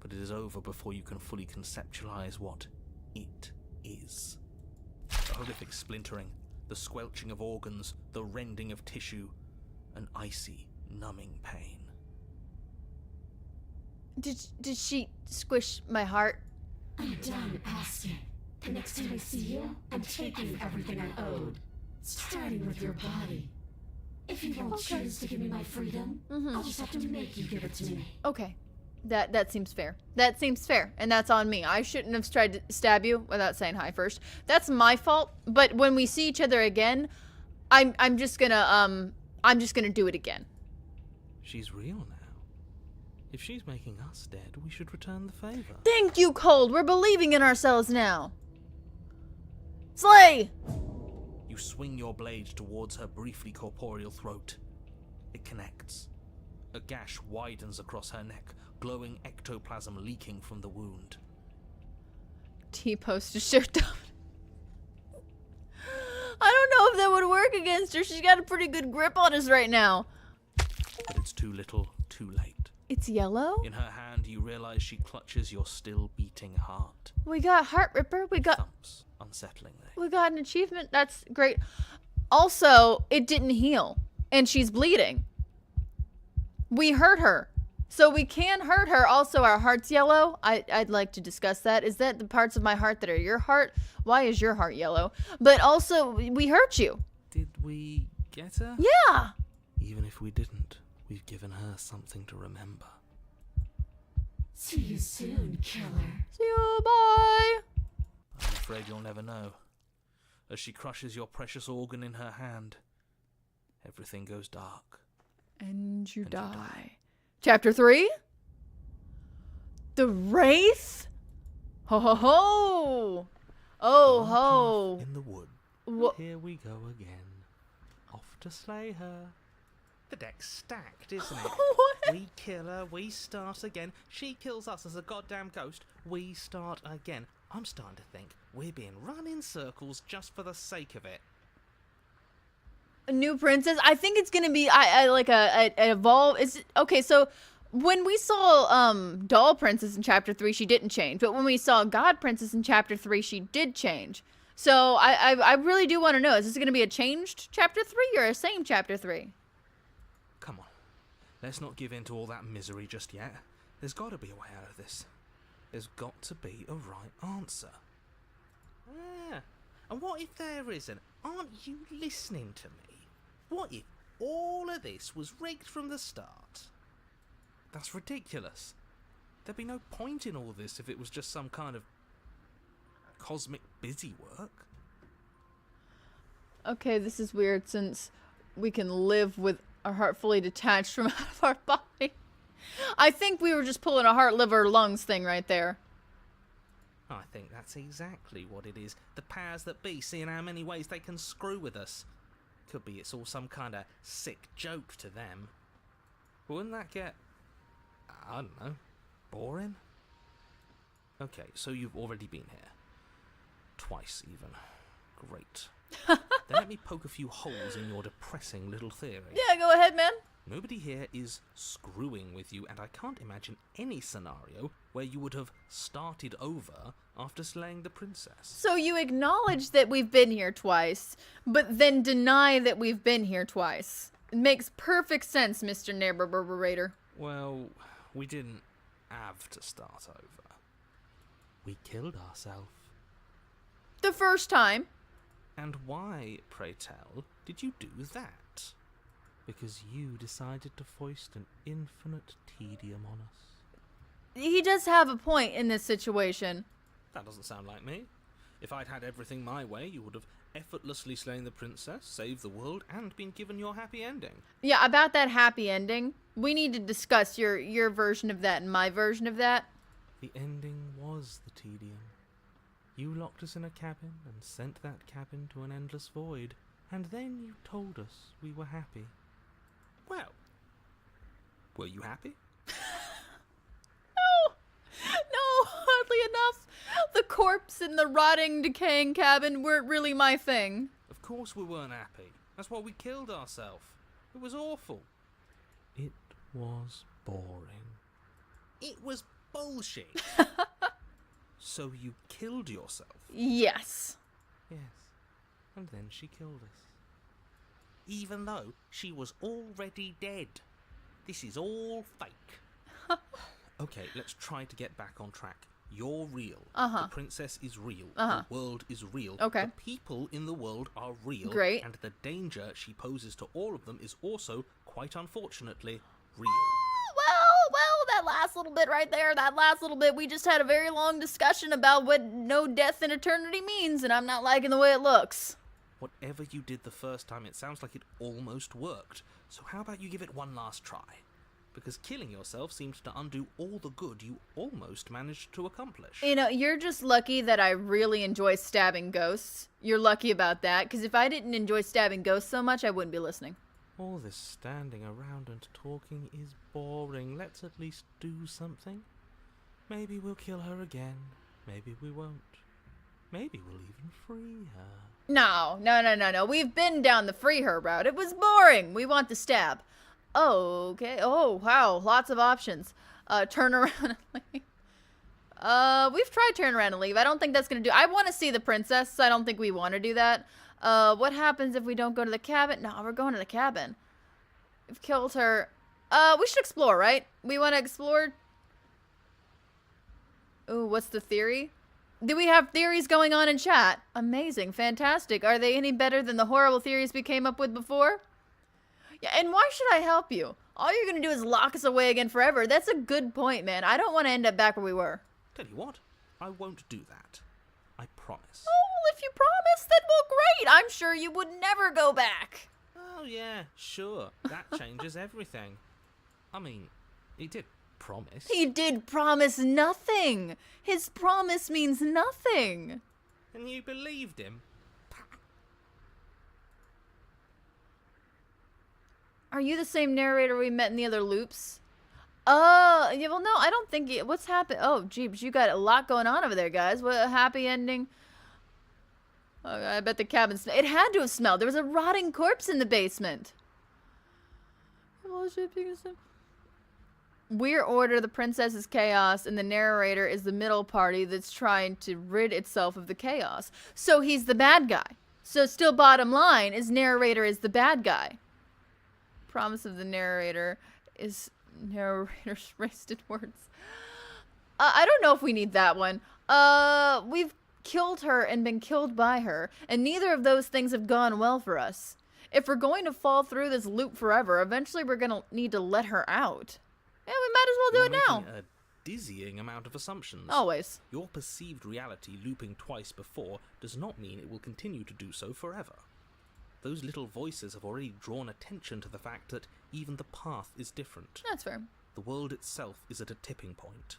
but it is over before you can fully conceptualize what it is. A horrific splintering, the squelching of organs, the rending of tissue, an icy, numbing pain. Did she squish my heart? I'm done asking. The next time I see you, I'm taking everything I owed. Starting with your body. If you won't choose to give me my freedom, I'll just have to make you give it to me. Okay. That seems fair. That seems fair, and that's on me. I shouldn't have tried to stab you without saying hi first. That's my fault. But when we see each other again, I'm just gonna do it again. She's real now. If she's making us dead, we should return the favor. Thank you, Cold. We're believing in ourselves now. Slay! You swing your blade towards her briefly corporeal throat. It connects. A gash widens across her neck, glowing ectoplasm leaking from the wound. T-post is shirt up. I don't know if that would work against her. She's got a pretty good grip on us right now. But it's too little, too late. It's yellow? In her hand, you realize she clutches your still beating heart. We got Heart Ripper. We got... Thumps unsettlingly. We got an achievement. That's great. Also, it didn't heal. And she's bleeding. We hurt her. So we can hurt her. Also, our heart's yellow. I'd like to discuss that. Is that the parts of my heart that are your heart? Why is your heart yellow? But also, we hurt you. Did we get her? Yeah. Even if we didn't, we've given her something to remember. See you soon, killer. See you. Bye. I'm afraid you'll never know. As she crushes your precious organ in her hand, everything goes dark. And you die. Chapter 3? The Wraith? Ho ho ho! Oh Dark ho! enough in the wood. Wha- Here we go again. Off to slay her. The deck's stacked, isn't it? What? We kill her, we start again. She kills us as a goddamn ghost, we start again. I'm starting to think we're being run in circles just for the sake of it. A new princess? I think it's gonna be I like a evolve. Is okay. So when we saw Doll Princess in Chapter 3, she didn't change. But when we saw God Princess in Chapter 3, she did change. So I really do want to know: is this gonna be a changed Chapter 3 or a same Chapter 3? Come on, let's not give in to all that misery just yet. There's got to be a way out of this. There's got to be a right answer. Yeah. And what if there isn't? Aren't you listening to me? What if all of this was rigged from the start? That's ridiculous. There'd be no point in all this if it was just some kind of cosmic busy work. Okay, this is weird since we can live with our heart fully detached from out of our body. I think we were just pulling a heart, liver, lungs thing right there. I think that's exactly what it is. The powers that be, seeing how many ways they can screw with us. Could be it's all some kind of sick joke to them. But wouldn't that get, I don't know, boring? Okay, so you've already been here. Twice, even. Great. Then let me poke a few holes in your depressing little theory. Yeah, go ahead, man. Nobody here is screwing with you, and I can't imagine any scenario where you would have started over after slaying the princess. So you acknowledge that we've been here twice, but then deny that we've been here twice. It makes perfect sense, Mr. Narrator. Well, we didn't have to start over. We killed ourselves. The first time. And why, pray tell, did you do that? Because you decided to foist an infinite tedium on us. He does have a point in this situation. That doesn't sound like me. If I'd had everything my way, you would have effortlessly slain the princess, saved the world, and been given your happy ending. Yeah, about that happy ending, we need to discuss your version of that and my version of that. The ending was the tedium. You locked us in a cabin and sent that cabin to an endless void, and then you told us we were happy. Well, were you happy? No, hardly enough. The corpse in the rotting, decaying cabin weren't really my thing. Of course we weren't happy. That's why we killed ourselves. It was awful. It was boring. It was bullshit. So you killed yourself? Yes. Yes. And then she killed us. Even though she was already dead. This is all fake. Okay, let's try to get back on track. You're real. Uh-huh. The princess is real. Uh-huh. The world is real. Okay. The people in the world are real. Great. And the danger she poses to all of them is also, quite unfortunately, real. Well, that last little bit right there, that last little bit, we just had a very long discussion about what no death in eternity means, and I'm not liking the way it looks. Whatever you did the first time, it sounds like it almost worked. So how about you give it one last try? Because killing yourself seems to undo all the good you almost managed to accomplish. You know, you're just lucky that I really enjoy stabbing ghosts. You're lucky about that, because if I didn't enjoy stabbing ghosts so much, I wouldn't be listening. All this standing around and talking is boring. Let's at least do something. Maybe we'll kill her again. Maybe we won't. Maybe we'll even free her. No. We've been down the free her route. It was boring. We want the stab. Oh, okay. Oh, wow. Lots of options. Turn around and leave. We've tried turn around and leave. I don't think that's going to do. I want to see the princess. So I don't think we want to do that. What happens if we don't go to the cabin? No, we're going to the cabin. We've killed her. We should explore, right? We want to explore. Ooh, what's the theory? Do we have theories going on in chat? Amazing. Fantastic. Are they any better than the horrible theories we came up with before? Yeah, and why should I help you? All you're going to do is lock us away again forever. That's a good point, man. I don't want to end up back where we were. Tell you what, I won't do that. I promise. Oh, well, if you promise, then well, great. I'm sure you would never go back. Oh, yeah, sure. That changes everything. I mean, he did promise. He did promise nothing. His promise means nothing. And you believed him? Are you the same narrator we met in the other loops? Yeah, well, no, I don't think what's happened? Oh, jeeps, you got a lot going on over there, guys. What a happy ending. Oh, I bet the cabin it had to have smelled. There was a rotting corpse in the basement. We're order, the princess is chaos, and the narrator is the middle party that's trying to rid itself of the chaos. So he's the bad guy. So still bottom line is narrator is the bad guy. Promise of the narrator is narrator's wasted words. I don't know if we need that one. We've killed her and been killed by her, and neither of those things have gone well for us. If we're going to fall through this loop forever, eventually we're gonna need to let her out. Yeah, we might as well do it now. A dizzying amount of assumptions. Always. Your perceived reality looping twice before does not mean it will continue to do so forever. Those little voices have already drawn attention to the fact that even the path is different. That's fair. The world itself is at a tipping point.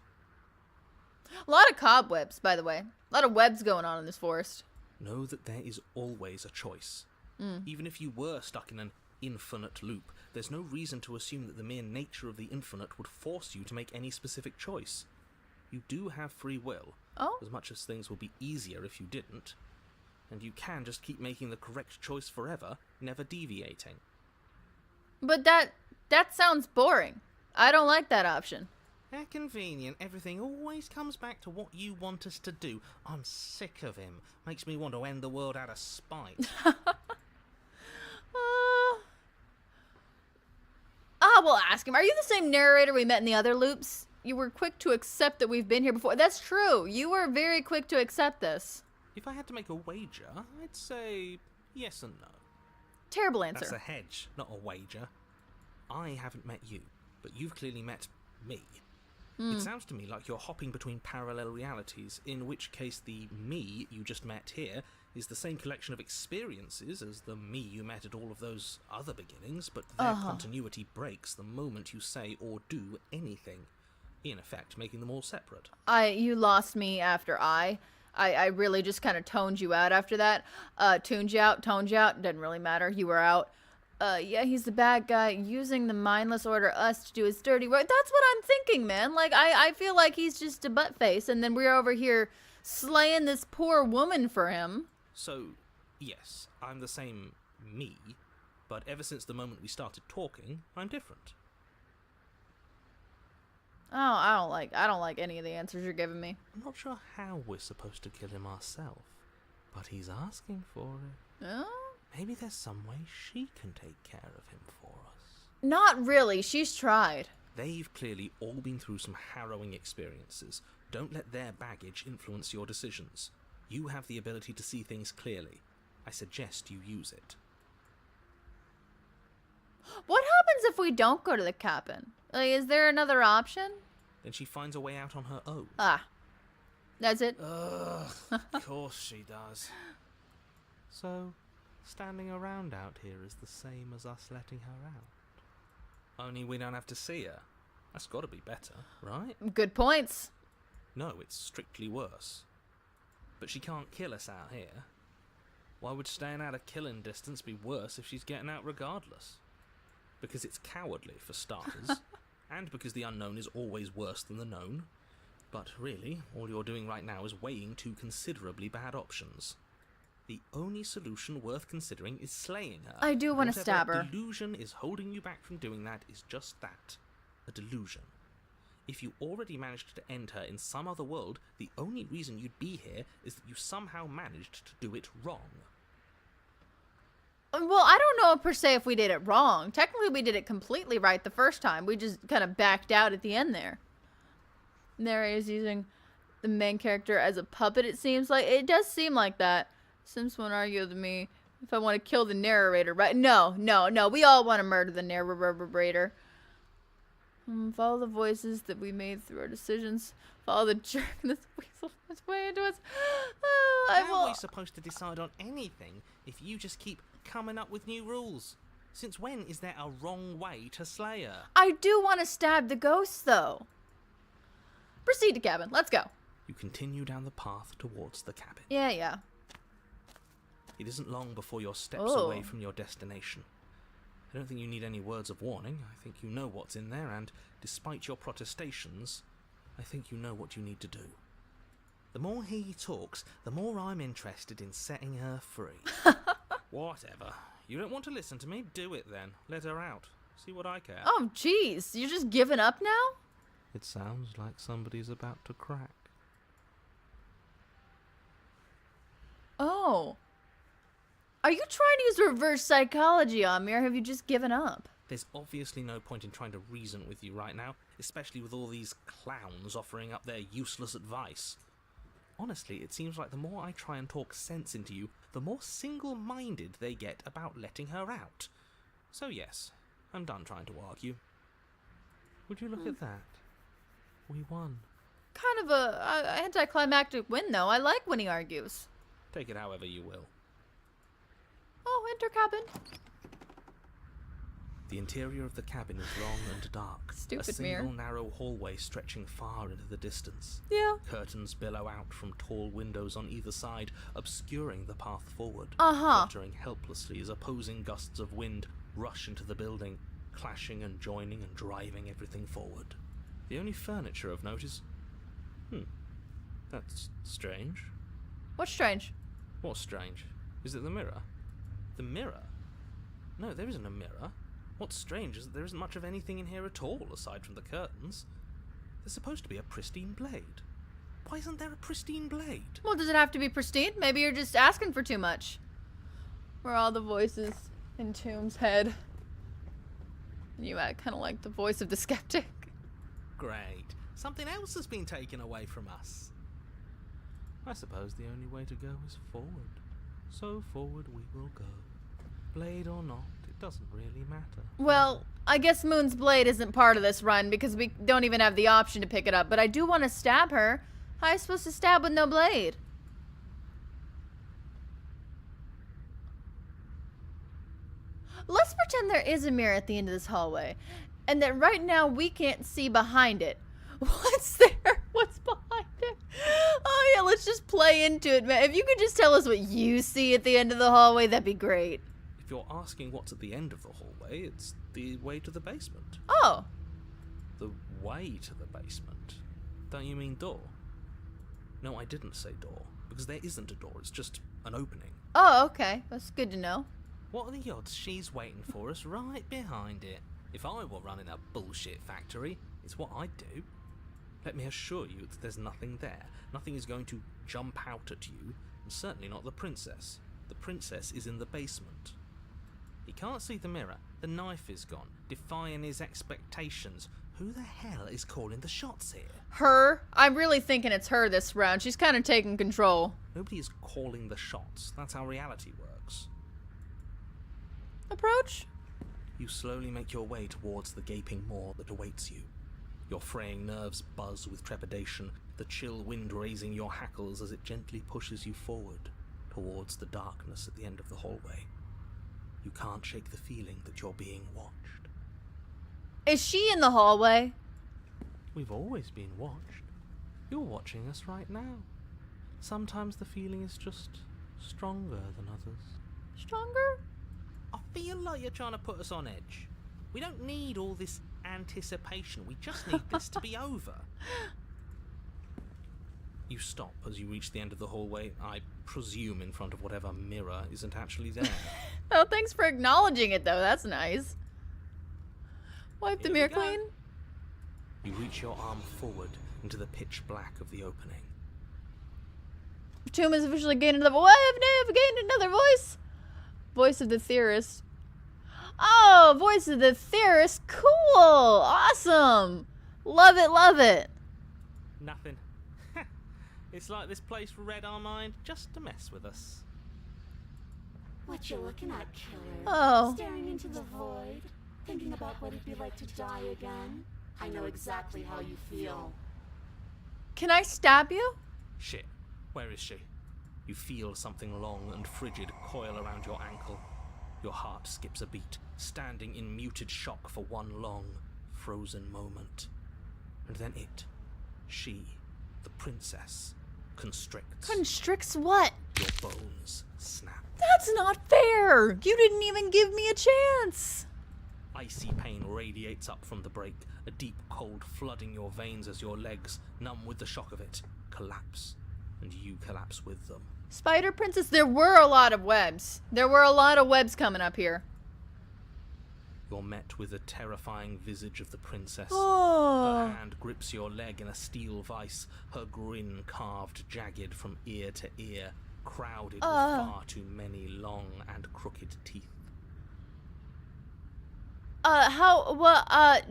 A lot of cobwebs, by the way. A lot of webs going on in this forest. Know that there is always a choice. Even if you were stuck in an infinite loop, there's no reason to assume that the mere nature of the infinite would force you to make any specific choice. You do have free will, as much as things will be easier if you didn't. And you can just keep making the correct choice forever, never deviating. But that sounds boring. I don't like that option. How convenient. Everything always comes back to what you want us to do. I'm sick of him. Makes me want to end the world out of spite. We'll ask him. Are you the same narrator we met in the other loops? You were quick to accept that we've been here before. That's true. You were very quick to accept this. If I had to make a wager, I'd say yes and no. Terrible answer. That's a hedge, not a wager. I haven't met you, but you've clearly met me. It sounds to me like you're hopping between parallel realities, in which case the me you just met here is the same collection of experiences as the me you met at all of those other beginnings, but their continuity breaks the moment you say or do anything, in effect making them all separate. You lost me after I really just kind of toned you out after that. Toned you out, doesn't really matter. You were out. Yeah, he's the bad guy using the mindless order us to do his dirty work. That's what I'm thinking, man. Like, I feel like he's just a butt face, and then we're over here slaying this poor woman for him. So, yes, I'm the same me, but ever since the moment we started talking, I'm different. Oh, I don't like any of the answers you're giving me. I'm not sure how we're supposed to kill him ourselves, but he's asking for it. Oh? Maybe there's some way she can take care of him for us. Not really. She's tried. They've clearly all been through some harrowing experiences. Don't let their baggage influence your decisions. You have the ability to see things clearly. I suggest you use it. What happens if we don't go to the cabin? Like, is there another option? Then she finds a way out on her own. Ah. That's it? Ugh, of course she does. So, standing around out here is the same as us letting her out. Only we don't have to see her. That's got to be better, right? Good points. No, it's strictly worse. But she can't kill us out here. Why would staying out of killing distance be worse if she's getting out regardless? Because it's cowardly, for starters, and because the unknown is always worse than the known. But really, all you're doing right now is weighing two considerably bad options. The only solution worth considering is slaying her. I do want to stab her. Whatever delusion is holding you back from doing that is just that. A delusion. If you already managed to end her in some other world, the only reason you'd be here is that you somehow managed to do it wrong. Well, I don't know per se if we did it wrong. Technically, we did it completely right the first time. We just kind of backed out at the end there. Narrator is using the main character as a puppet, it seems like. It does seem like that. Sims won't argue with me if I want to kill the narrator, right? No. We all want to murder the narrator. Follow the voices that we made through our decisions. Follow the jerk this weasel this way into us. How are we supposed to decide on anything if you just keep coming up with new rules? Since when is there a wrong way to slay her? I do want to stab the ghost, though. Proceed to cabin. Let's go. You continue down the path towards the cabin. Yeah. It isn't long before you're steps away from your destination. I don't think you need any words of warning. I think you know what's in there, and despite your protestations, I think you know what you need to do. The more he talks, the more I'm interested in setting her free. Whatever. You don't want to listen to me? Do it then. Let her out. See what I care. Oh, jeez. You're just giving up now? It sounds like somebody's about to crack. Oh. Are you trying to use reverse psychology on me, or have you just given up? There's obviously no point in trying to reason with you right now, especially with all these clowns offering up their useless advice. Honestly, it seems like the more I try and talk sense into you, the more single-minded they get about letting her out. So yes, I'm done trying to argue. Would you look at that? We won. Kind of a anticlimactic win, though. I like when he argues. Take it however you will. Oh, enter cabin. The interior of the cabin is long and dark. Stupid a single mirror. narrow hallway stretching far into the distance. Yeah. Curtains billow out from tall windows on either side, obscuring the path forward. Uh-huh. Fluttering helplessly as opposing gusts of wind rush into the building, clashing and joining and driving everything forward. The only furniture of note is... That's strange. What's strange? What's strange? Is it the mirror? The mirror? No, there isn't a mirror. What's strange is that there isn't much of anything in here at all, aside from the curtains. There's supposed to be a pristine blade. Why isn't there a pristine blade? Well, does it have to be pristine? Maybe you're just asking for too much. Where are all the voices in Tomb's head? You act kind of like the voice of the skeptic. Great. Something else has been taken away from us. I suppose the only way to go is forward. So forward we will go. Blade or not, it doesn't really matter. Well, I guess Moon's blade isn't part of this run because we don't even have the option to pick it up, but I do want to stab her. How am I supposed to stab with no blade? Let's pretend there is a mirror at the end of this hallway, and that right now we can't see behind it. What's there? What's behind it? Oh yeah, let's just play into it, man. If you could just tell us what you see at the end of the hallway, that'd be great. If you're asking what's at the end of the hallway, it's the way to the basement. Oh. The way to the basement? Don't you mean door? No, I didn't say door, because there isn't a door, it's just an opening. Oh, okay. That's good to know. What are the odds she's waiting for us right behind it? If I were running a bullshit factory, it's what I'd do. Let me assure you that there's nothing there. Nothing is going to jump out at you, and certainly not the princess. The princess is in the basement. He can't see the mirror. The knife is gone, defying his expectations. Who the hell is calling the shots here? Her? I'm really thinking it's her this round. She's kind of taking control. Nobody is calling the shots. That's how reality works. Approach? You slowly make your way towards the gaping maw that awaits you. Your fraying nerves buzz with trepidation, the chill wind raising your hackles as it gently pushes you forward towards the darkness at the end of the hallway. You can't shake the feeling that you're being watched. Is she in the hallway? We've always been watched. You're watching us right now. Sometimes the feeling is just stronger than others. Stronger? I feel like you're trying to put us on edge. We don't need all this anticipation. We just need this to be over. You stop as you reach the end of the hallway, I presume in front of whatever mirror isn't actually there. Oh, thanks for acknowledging it, though. That's nice. Wipe the mirror clean. You reach your arm forward into the pitch black of the opening. Tomb has officially gained another voice. I have gained another voice. Voice of the theorist. Oh, voice of the theorist. Cool. Awesome. Love it, love it. Nothing. It's like this place read our mind just to mess with us. What you looking at, killer? Oh. Staring into the void? Thinking about what it'd be like to die again? I know exactly how you feel. Can I stab you? Shit. Where is she? You feel something long and frigid coil around your ankle. Your heart skips a beat, standing in muted shock for one long, frozen moment. And then she, the princess, constricts. Constricts what? Your bones snap. That's not fair. You didn't even give me a chance. Icy pain radiates up from the break, a deep cold flooding your veins as your legs, numb with the shock of it, collapse, and you collapse with them. Spider Princess, there were a lot of webs. There were a lot of webs coming up here. You're met with the terrifying visage of the princess. Oh. Her hand grips your leg in a steel vice, her grin carved jagged from ear to ear, crowded with far too many long and crooked teeth.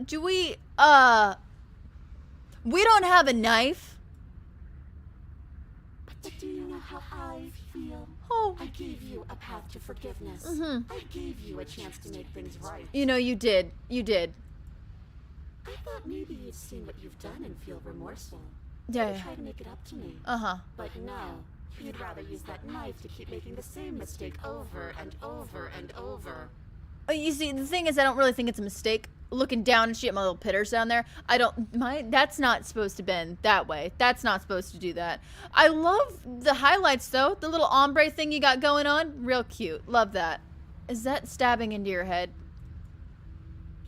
Do we don't have a knife. But do you know how I feel? Oh. I gave you a path to forgiveness. I gave you a chance to make things right. You know, you did. You did. I thought maybe you'd seen what you've done and feel remorseful. Yeah. You'd try to make it up to me. But no, you'd rather use that knife to keep making the same mistake over and over and over. You see, the thing is, I don't really think it's a mistake. Looking down and shit, my little pitters down there. That's not supposed to bend that way. That's not supposed to do that. I love the highlights, though. The little ombre thing you got going on. Real cute. Love that. Is that stabbing into your head?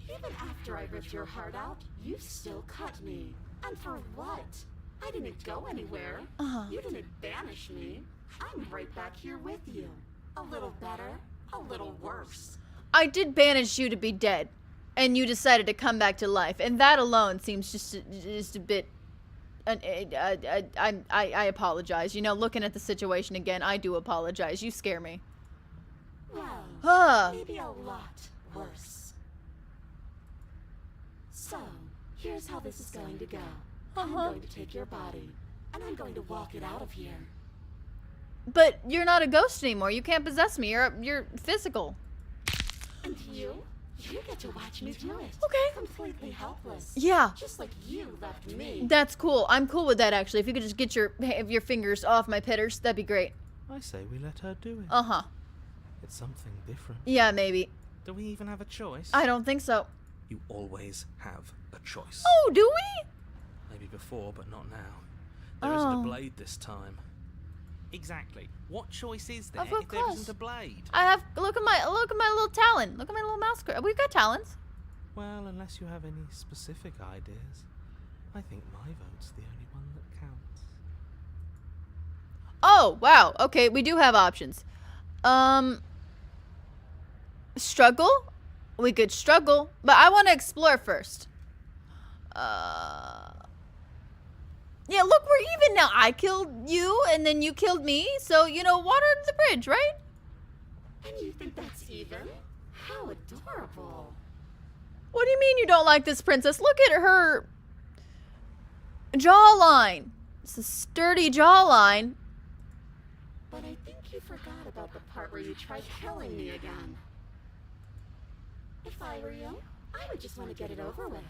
Even after I ripped your heart out, you still cut me. And for what? I didn't go anywhere. You didn't banish me. I'm right back here with you. A little better, a little worse. I did banish you to be dead, and you decided to come back to life, and that alone seems just a bit. I apologize. You know, looking at the situation again, I do apologize. You scare me. Well, maybe a lot worse. So, here's how this is going to go. I'm going to take your body, and I'm going to walk it out of here. But you're not a ghost anymore. You can't possess me. You're physical. And you get to watch me do it. Okay. Completely helpless. Yeah. Just like you left me. That's cool. I'm cool with that, actually. If you could just get your fingers off my pitters, that'd be great. I say we let her do it. It's something different. Yeah, maybe. Do we even have a choice? I don't think so. You always have a choice. Oh, do we? Maybe before, but not now. There isn't a blade this time. Exactly. What choice is there if there isn't a blade? I have. Look at my little talon. Look at my little mouse. We've got talons. Well, unless you have any specific ideas, I think my vote's the only one that counts. Oh, wow. Okay, we do have options. Struggle? We could struggle, but I want to explore first. Yeah, look, we're even now. I killed you, and then you killed me, so, you know, water under the bridge, right? And you think that's even? How adorable. What do you mean you don't like this princess? Look at her jawline. It's a sturdy jawline. But I think you forgot about the part where you tried killing me again. If I were you, I would just want to get it over with.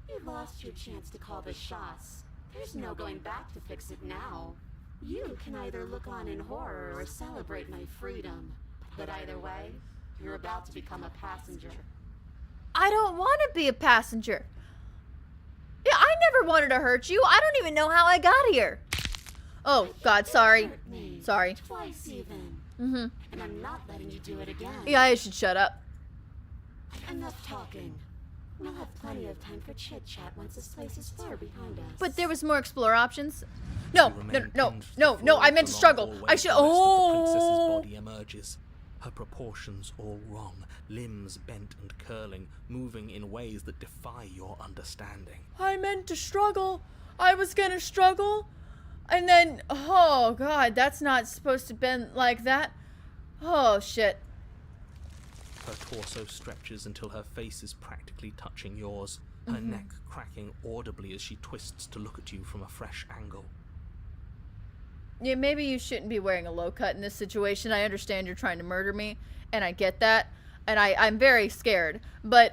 You lost your chance to call the shots. There's no going back to fix it now. You can either look on in horror or celebrate my freedom. But either way, you're about to become a passenger. I don't want to be a passenger. Yeah, I never wanted to hurt you. I don't even know how I got here. Oh, God, sorry. Sorry. Twice even. Mm-hmm. And I'm not letting you do it again. Yeah, I should shut up. Enough talking. We'll have plenty of time for chit-chat once this place is far behind us. But there was more explore options. No, I meant to struggle. I should. Oh. The princess's body emerges. Her proportions all wrong, limbs bent and curling, moving in ways that defy your understanding. I meant to struggle. I was gonna struggle. And then, oh God, that's not supposed to bend like that. Oh shit. Her torso stretches until her face is practically touching yours, her neck cracking audibly as she twists to look at you from a fresh angle. Yeah, maybe you shouldn't be wearing a low cut in this situation. I understand you're trying to murder me, and I get that. And I'm very scared. But,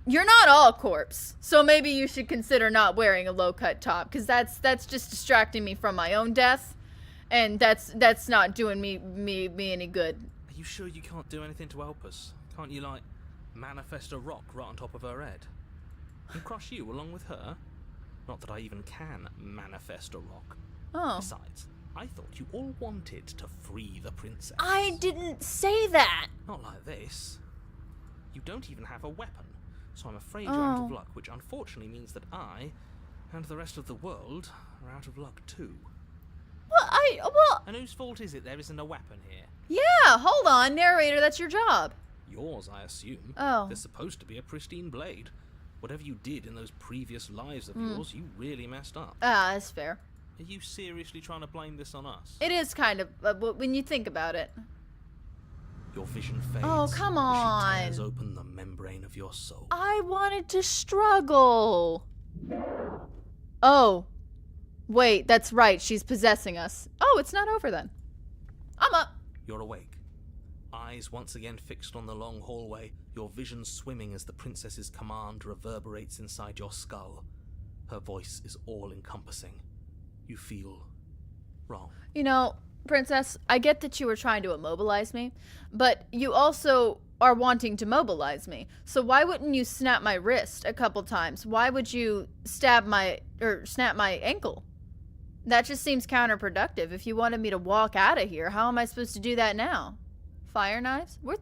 you're not all corpse. So maybe you should consider not wearing a low cut top, because that's just distracting me from my own death. And that's not doing me any good. Are you sure you can't do anything to help us? Can't you, like, manifest a rock right on top of her head? And crush you along with her? Not that I even can manifest a rock. Oh. Besides, I thought you all wanted to free the princess. I didn't say that. Not like this. You don't even have a weapon, so I'm afraid you're out of luck, which unfortunately means that I, and the rest of the world, are out of luck too. Well, And whose fault is it there isn't a weapon here? yeah, hold on, narrator, that's your job. Yours, I assume. Oh. There's supposed to be a pristine blade. Whatever you did in those previous lives of yours, you really messed up. Ah, that's fair. Are you seriously trying to blame this on us? It is kind of, when you think about it. Your vision fades. Oh, come as she tears on. open the membrane of your soul. I wanted to struggle. Oh. Wait, that's right. She's possessing us. Oh, it's not over then. I'm up. You're awake. Eyes once again fixed on the long hallway, your vision swimming as the princess's command reverberates inside your skull. Her voice is all-encompassing. You feel wrong. You know, Princess, I get that you were trying to immobilize me, but you also are wanting to mobilize me. So why wouldn't you snap my wrist a couple times? Why would you snap my ankle? That just seems counterproductive. If you wanted me to walk out of here, how am I supposed to do that now? Fire knives? Where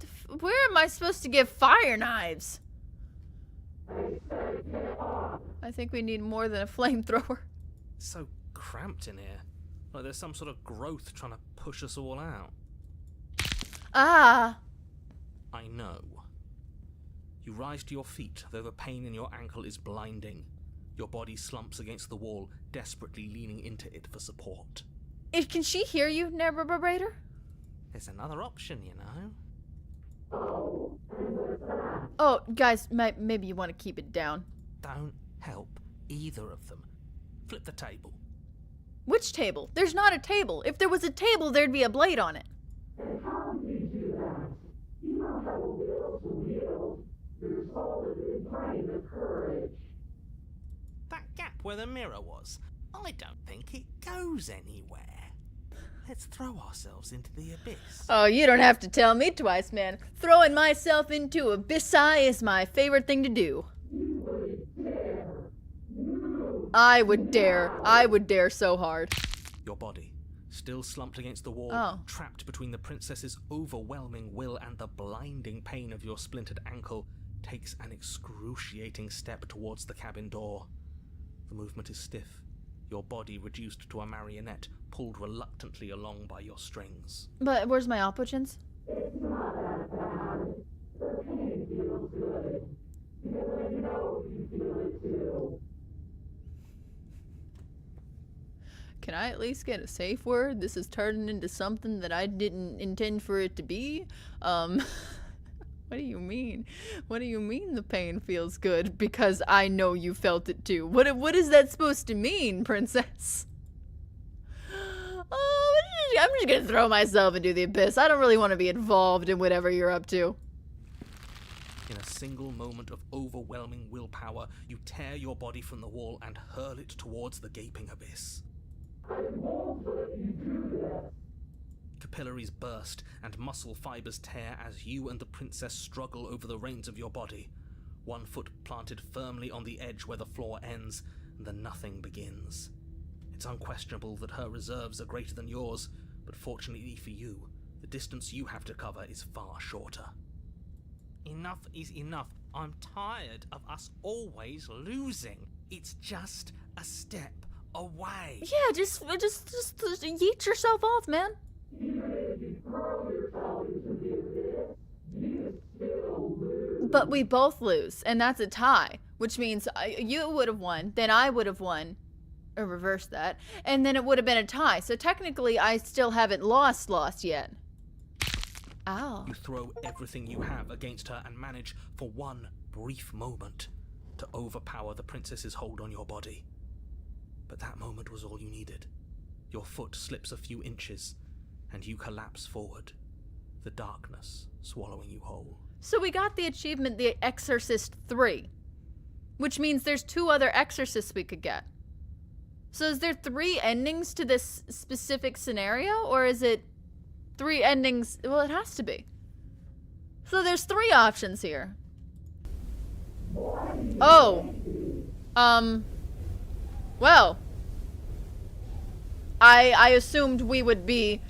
am I supposed to get fire knives? I think we need more than a flamethrower. It's so cramped in here. Like there's some sort of growth trying to push us all out. Ah. I know. You rise to your feet, though the pain in your ankle is blinding. Your body slumps against the wall, desperately leaning into it for support. Can she hear you, narrator? There's another option, you know. Oh, guys, maybe you want to keep it down. Don't help either of them. Flip the table. Which table? There's not a table. If there was a table, there'd be a blade on it. That gap where the mirror was, I don't think it goes anywhere. Let's throw ourselves into the abyss. Oh, you don't have to tell me twice, man. Throwing myself into abyssi is my favorite thing to do. I would dare so hard. Your body, still slumped against the wall, trapped between the princess's overwhelming will and the blinding pain of your splintered ankle, takes an excruciating step towards the cabin door. The movement is stiff, your body reduced to a marionette, pulled reluctantly along by your strings. But where's my oppogens? Can I at least get a safe word? This is turning into something that I didn't intend for it to be. What do you mean? What do you mean the pain feels good? Because I know you felt it too. What is that supposed to mean, princess? Oh, I'm just gonna throw myself into the abyss. I don't really want to be involved in whatever you're up to. In a single moment of overwhelming willpower, you tear your body from the wall and hurl it towards the gaping abyss. Capillaries burst and muscle fibers tear as you and the princess struggle over the reins of your body, one foot planted firmly on the edge where the floor ends and the nothing begins. It's unquestionable that her reserves are greater than yours, but fortunately for you, the distance you have to cover is far shorter. Enough is enough. I'm tired of us always losing. It's just a step away. Yeah, just yeet yourself off, man. But we both lose, and that's a tie, which means you would have won, then I would have won, or reverse that, and then it would have been a tie. So technically, I still haven't lost yet. Ow. You throw everything you have against her and manage, for one brief moment, to overpower the princess's hold on your body. But that moment was all you needed. Your foot slips a few inches, and you collapse forward, the darkness swallowing you whole. So we got the achievement, The Exorcist 3, which means there's 2 other Exorcists we could get. So is there 3 endings to this specific scenario, or is it 3 endings? Well, it has to be. So there's 3 options here. Oh. Well. I assumed we would be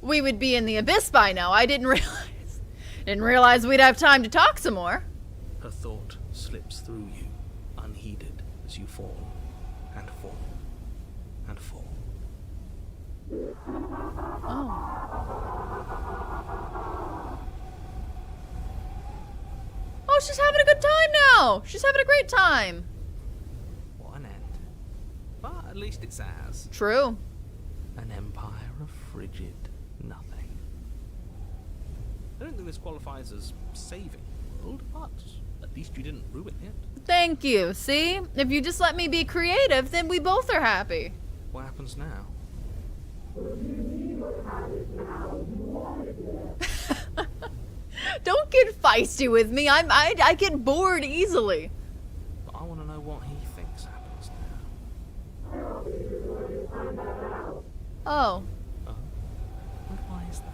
in the abyss by now. I didn't realize we'd have time to talk some more. Her thought slips through you, unheeded, as you fall, and fall, and fall. Oh, she's having a good time now. She's having a great time. What an end. But at least it's ours. True. An empire of frigid nothing. I don't think this qualifies as saving the world, but at least you didn't ruin it. Thank you. See? If you just let me be creative, then we both are happy. What happens now? Don't get feisty with me. I get bored easily. But I want to know what he thinks happens now. Oh. And why is that?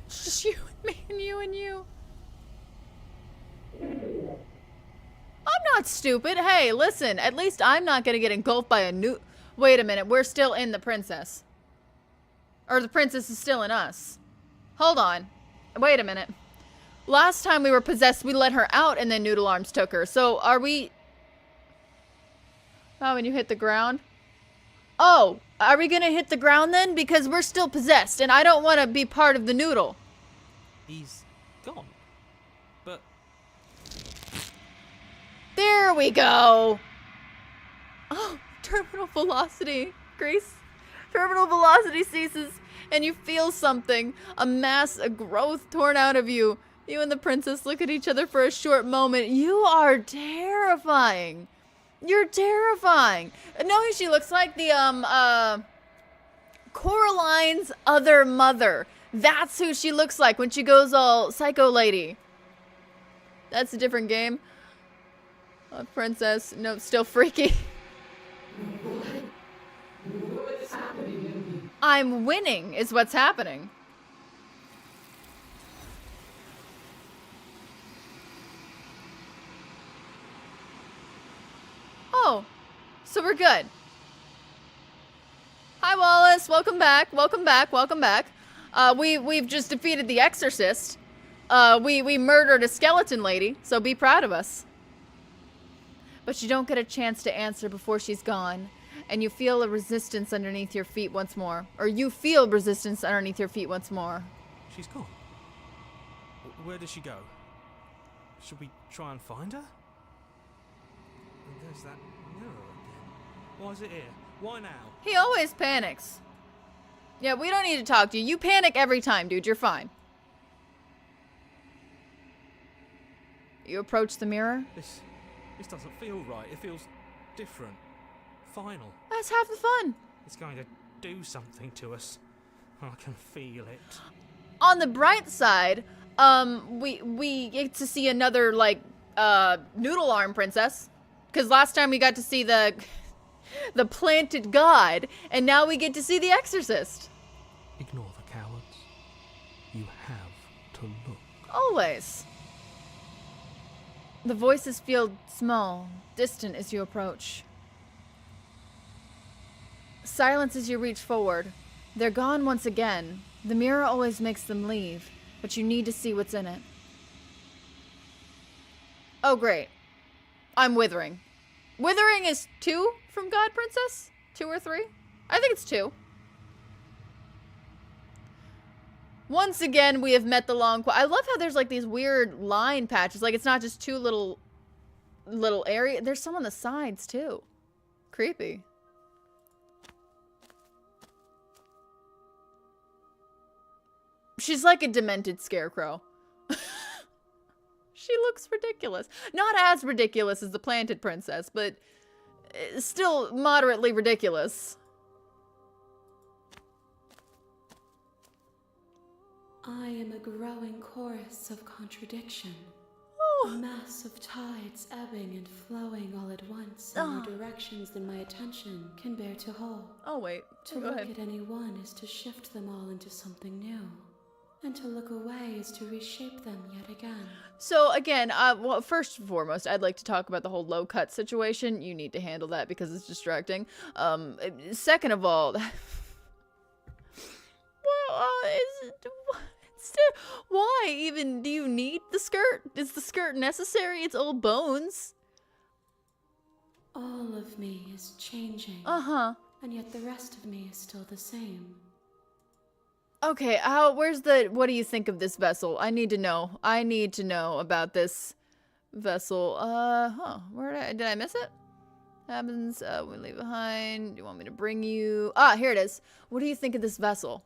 It's just you and me and you and you. I'm not stupid. Hey, listen. At least I'm not gonna get engulfed by a new... Wait a minute. We're still in the princess. Or the princess is still in us. Hold on. Wait a minute. Last time we were possessed, we let her out and then Noodle Arms took her. So are we... Oh, when you hit the ground? Oh, are we gonna hit the ground then? Because we're still possessed and I don't want to be part of the noodle. He's gone. But There we go. Oh, terminal velocity. Grace, terminal velocity ceases and you feel something. A mass, a growth torn out of you. You and the princess look at each other for a short moment. You are terrifying. You're terrifying. Know who she looks like? The, Coraline's other mother. That's who she looks like when she goes all psycho lady. That's a different game. Princess. Nope, still freaky. I'm winning is what's happening. Oh, so we're good. Hi, Wallace. Welcome back. Welcome back. Welcome back. We've just defeated the Exorcist. We murdered a skeleton lady, so be proud of us. But you don't get a chance to answer before she's gone, and you feel a resistance underneath your feet once more. Or you feel resistance underneath your feet once more. She's gone. Where did she go? Should we try and find her? There's that mirror again. Why is it here? Why now? He always panics. Yeah, we don't need to talk to you. You panic every time, dude. You're fine. You approach the mirror. This doesn't feel right. It feels different. Final. That's half the fun. It's going to do something to us. I can feel it. On the bright side, we get to see another, like, noodle arm princess. Because last time we got to see the planted god, and now we get to see the exorcist. Ignore the cowards. You have to look. Always. The voices feel small, distant as you approach. Silence as you reach forward. They're gone once again. The mirror always makes them leave, but you need to see what's in it. Oh, great. I'm withering. Withering is 2 from God Princess? 2 or 3? I think it's 2. Once again, we have met the long I love how there's like these weird line patches. Like it's not just 2 little area. There's some on the sides too. Creepy. She's like a demented scarecrow. She looks ridiculous. Not as ridiculous as the planted princess, but still moderately ridiculous. I am a growing chorus of contradiction. A mass of tides ebbing and flowing all at once in more directions than my attention can bear to hold. Oh, wait. To look at any one is to shift them all into something new. And to look away is to reshape them yet again. So again, well, first and foremost, I'd like to talk about the whole low cut situation. You need to handle that because it's distracting. Second of all, why even do you need the skirt? Is the skirt necessary? It's old bones. All of me is changing. Uh-huh. And yet the rest of me is still the same. Okay, what do you think of this vessel? I need to know. I need to know about this vessel. Did I miss it? Happens, we leave behind. Do you want me to bring you? Ah, here it is. What do you think of this vessel?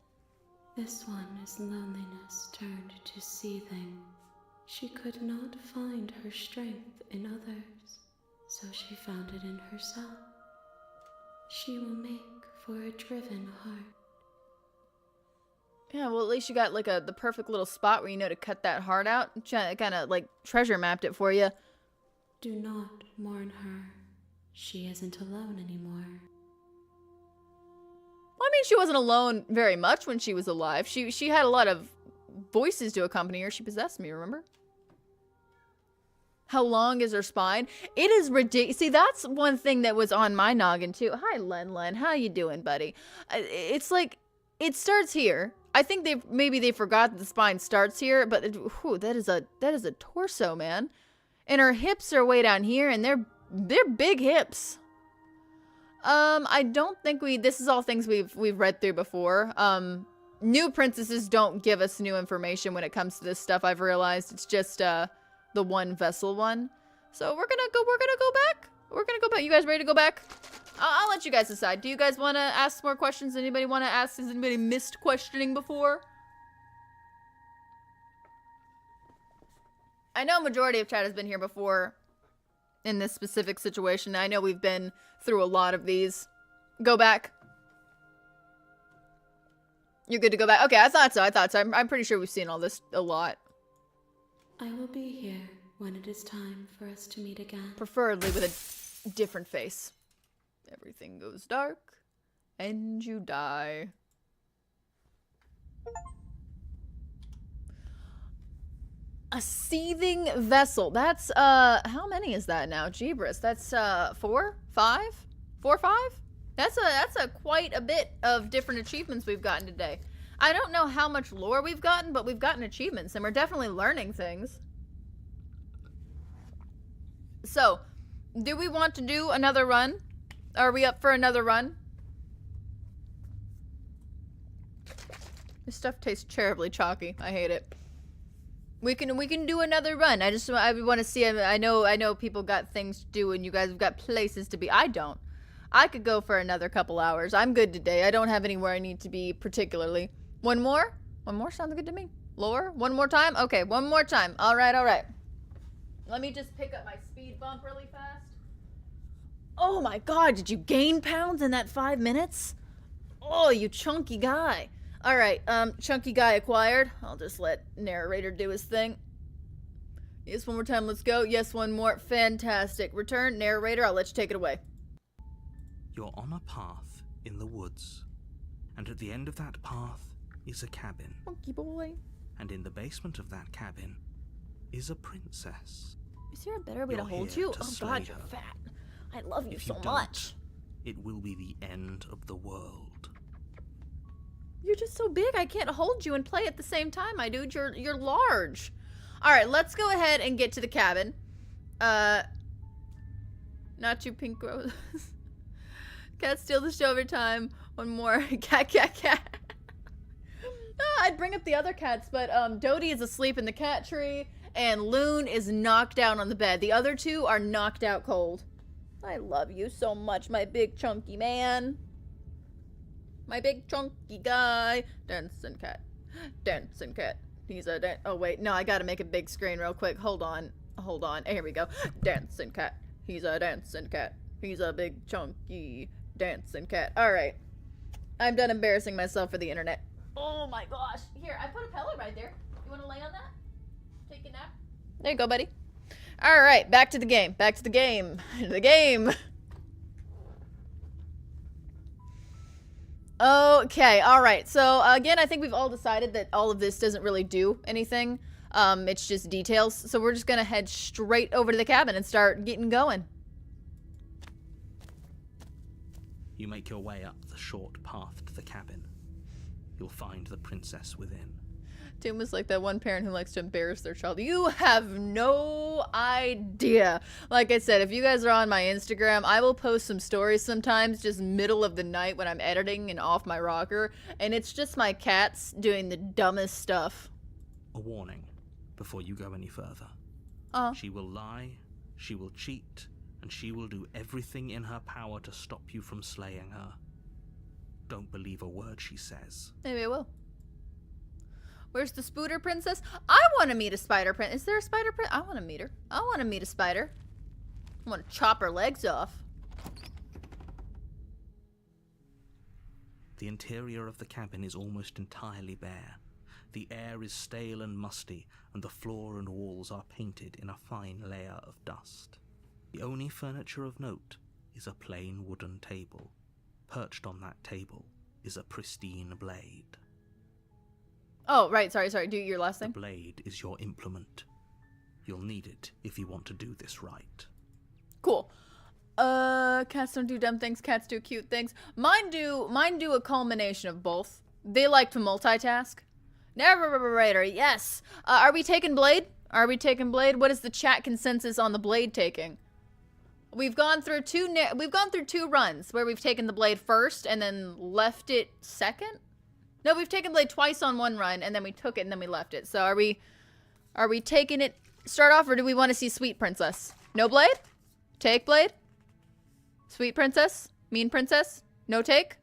This one is loneliness turned to seething. She could not find her strength in others, so she found it in herself. She will make for a driven heart. Yeah, well, at least you got like the perfect little spot where you know to cut that heart out. Kind of like treasure mapped it for you. Do not mourn her. She isn't alone anymore. Well, I mean, she wasn't alone very much when she was alive. She had a lot of voices to accompany her. She possessed me, remember? How long is her spine? It is ridiculous. See, that's one thing that was on my noggin too. Hi, Len. How you doing, buddy? It's like, it starts here. I think they forgot that the spine starts here, but that is a torso, man. And her hips are way down here, and they're big hips. I don't think this is all things we've read through before. New princesses don't give us new information when it comes to this stuff. I've realized it's just the one vessel one. So we're gonna go back. We're gonna go back. You guys ready to go back? I'll let you guys decide. Do you guys want to ask more questions? Anybody want to ask? Has anybody missed questioning before? I know a majority of chat has been here before in this specific situation. I know we've been through a lot of these. Go back. You're good to go back? Okay, I thought so. I'm pretty sure we've seen all this a lot. I will be here when it is time for us to meet again. Preferably with a different face. Everything goes dark, and you die. A seething vessel. That's, how many is that now? Jeebris. That's, 4? 5? 4 or 5? That's a quite a bit of different achievements we've gotten today. I don't know how much lore we've gotten, but we've gotten achievements, and we're definitely learning things. So, do we want to do another run? Are we up for another run? This stuff tastes terribly chalky. I hate it. We can do another run. I want to see. I know people got things to do and you guys have got places to be. I don't. I could go for another couple hours. I'm good today. I don't have anywhere I need to be particularly. One more? One more sounds good to me. Lower? One more time? Okay, one more time. All right. Let me just pick up my speed bump really fast. Oh my god, did you gain pounds in that 5 minutes? Oh, you chunky guy. All right, chunky guy acquired. I'll just let narrator do his thing. Yes, one more time, let's go. Yes, one more. Fantastic. Return, narrator, I'll let you take it away. You're on a path in the woods, and at the end of that path is a cabin. Monkey boy. And in the basement of that cabin is a princess. Is there a better way to You're hold here you? to Oh slay god, you're her. fat. I love you If so you much. don't, it will be the end of the world. You're just so big, I can't hold you and play at the same time, my dude. You're large. All right, let's go ahead and get to the cabin. Not you, pink rose. Cat steal the show every time. One more. Cat. I'd bring up the other cats, but Dodie is asleep in the cat tree, and Loon is knocked down on the bed. The other two are knocked out cold. I love you so much, my big chunky man. My big chunky guy. Dancing cat. Dancing cat. He's a oh wait, no, I gotta make a big screen real quick. Hold on. Here we go. Dancing cat. He's a dancing cat. He's a big chunky dancing cat. Alright. I'm done embarrassing myself for the internet. Oh my gosh. Here, I put a pillow right there. You wanna lay on that? Take a nap? There you go, buddy. Alright, back to the game. The game. Okay, alright. So, again, I think we've all decided that all of this doesn't really do anything. It's just details. So we're just gonna head straight over to the cabin and start getting going. You make your way up the short path to the cabin. You'll find the princess within. Tim was like that one parent who likes to embarrass their child. You have no idea. Like I said, if you guys are on my Instagram, I will post some stories sometimes just middle of the night when I'm editing and off my rocker. And it's just my cats doing the dumbest stuff. A warning before you go any further. She will lie, she will cheat, and she will do everything in her power to stop you from slaying her. Don't believe a word she says. Maybe I will. Where's the Spooter princess? I want to meet a spider princess. Is there a spider princess? I want to meet her. I want to meet a spider. I want to chop her legs off. The interior of the cabin is almost entirely bare. The air is stale and musty, and the floor and walls are painted in a fine layer of dust. The only furniture of note is a plain wooden table. Perched on that table is a pristine blade. Oh, right. Sorry. Do your last thing. The blade is your implement. You'll need it if you want to do this right. Cool. Cats don't do dumb things. Cats do cute things. Mine do a culmination of both. They like to multitask. Narrator, yes. Are we taking blade? What is the chat consensus on the blade taking? We've gone through two runs where we've taken the blade first and then left it second. No, we've taken blade twice on one run and then we took it and then we left it. So are we taking it start off, or do we want to see Sweet Princess? No blade? Take blade? Sweet Princess? Mean Princess? No take?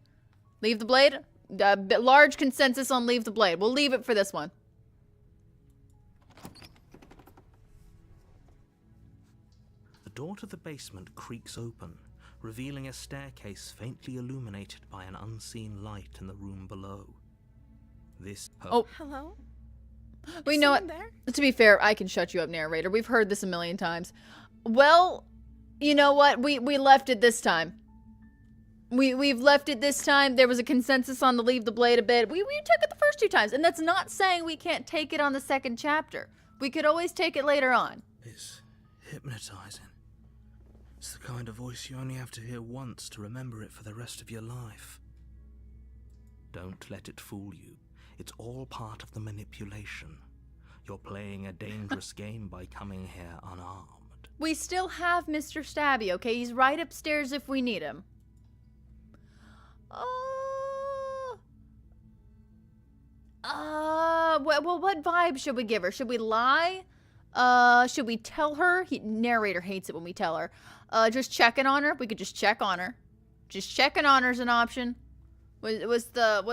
Leave the blade? Large consensus on leave the blade. We'll leave it for this one. The door to the basement creaks open, revealing a staircase faintly illuminated by an unseen light in the room below. Hello? We know what? There? To be fair, I can shut you up, narrator. We've heard this a million times. Well, you know what? We left it this time. We've left it this time. There was a consensus on the leave the blade a bit. We took it the first two times, and that's not saying we can't take it on the second chapter. We could always take it later on. It's hypnotizing. It's the kind of voice you only have to hear once to remember it for the rest of your life. Don't let it fool you. It's all part of the manipulation. You're playing a dangerous game by coming here unarmed. We still have Mr. Stabby, okay? He's right upstairs if we need him. Well, what vibe should we give her? Should we lie? Should we tell her? Narrator hates it when we tell her. Just checking on her. We could just check on her. Just checking on her is an option. What's the,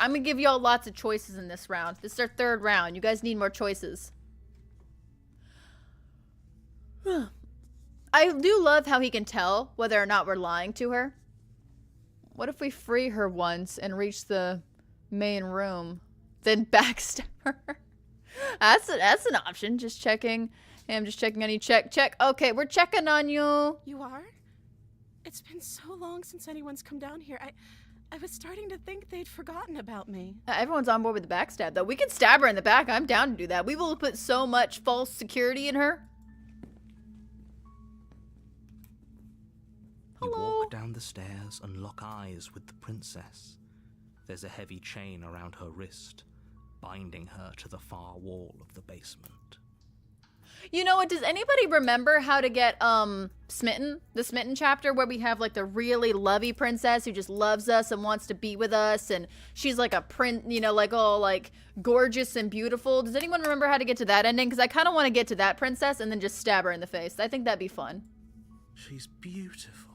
I'm gonna give y'all lots of choices in this round. This is our third round. You guys need more choices. I do love how he can tell whether or not we're lying to her. What if we free her once and reach the main room, then backstab her? That's an option. Just checking. Hey, I'm just checking on you. Check. Okay, we're checking on you. You are? It's been so long since anyone's come down here. I was starting to think they'd forgotten about me. Everyone's on board with the backstab, though. We can stab her in the back. I'm down to do that. We will put so much false security in her. You Hello. walk down the stairs and lock eyes with the princess. There's a heavy chain around her wrist, binding her to the far wall of the basement. You know what? Does anybody remember how to get Smitten? The Smitten chapter where we have like the really lovey princess who just loves us and wants to be with us, and she's like a prince, you know, like all like gorgeous and beautiful. Does anyone remember how to get to that ending? Because I kind of want to get to that princess and then just stab her in the face. I think that'd be fun. She's beautiful.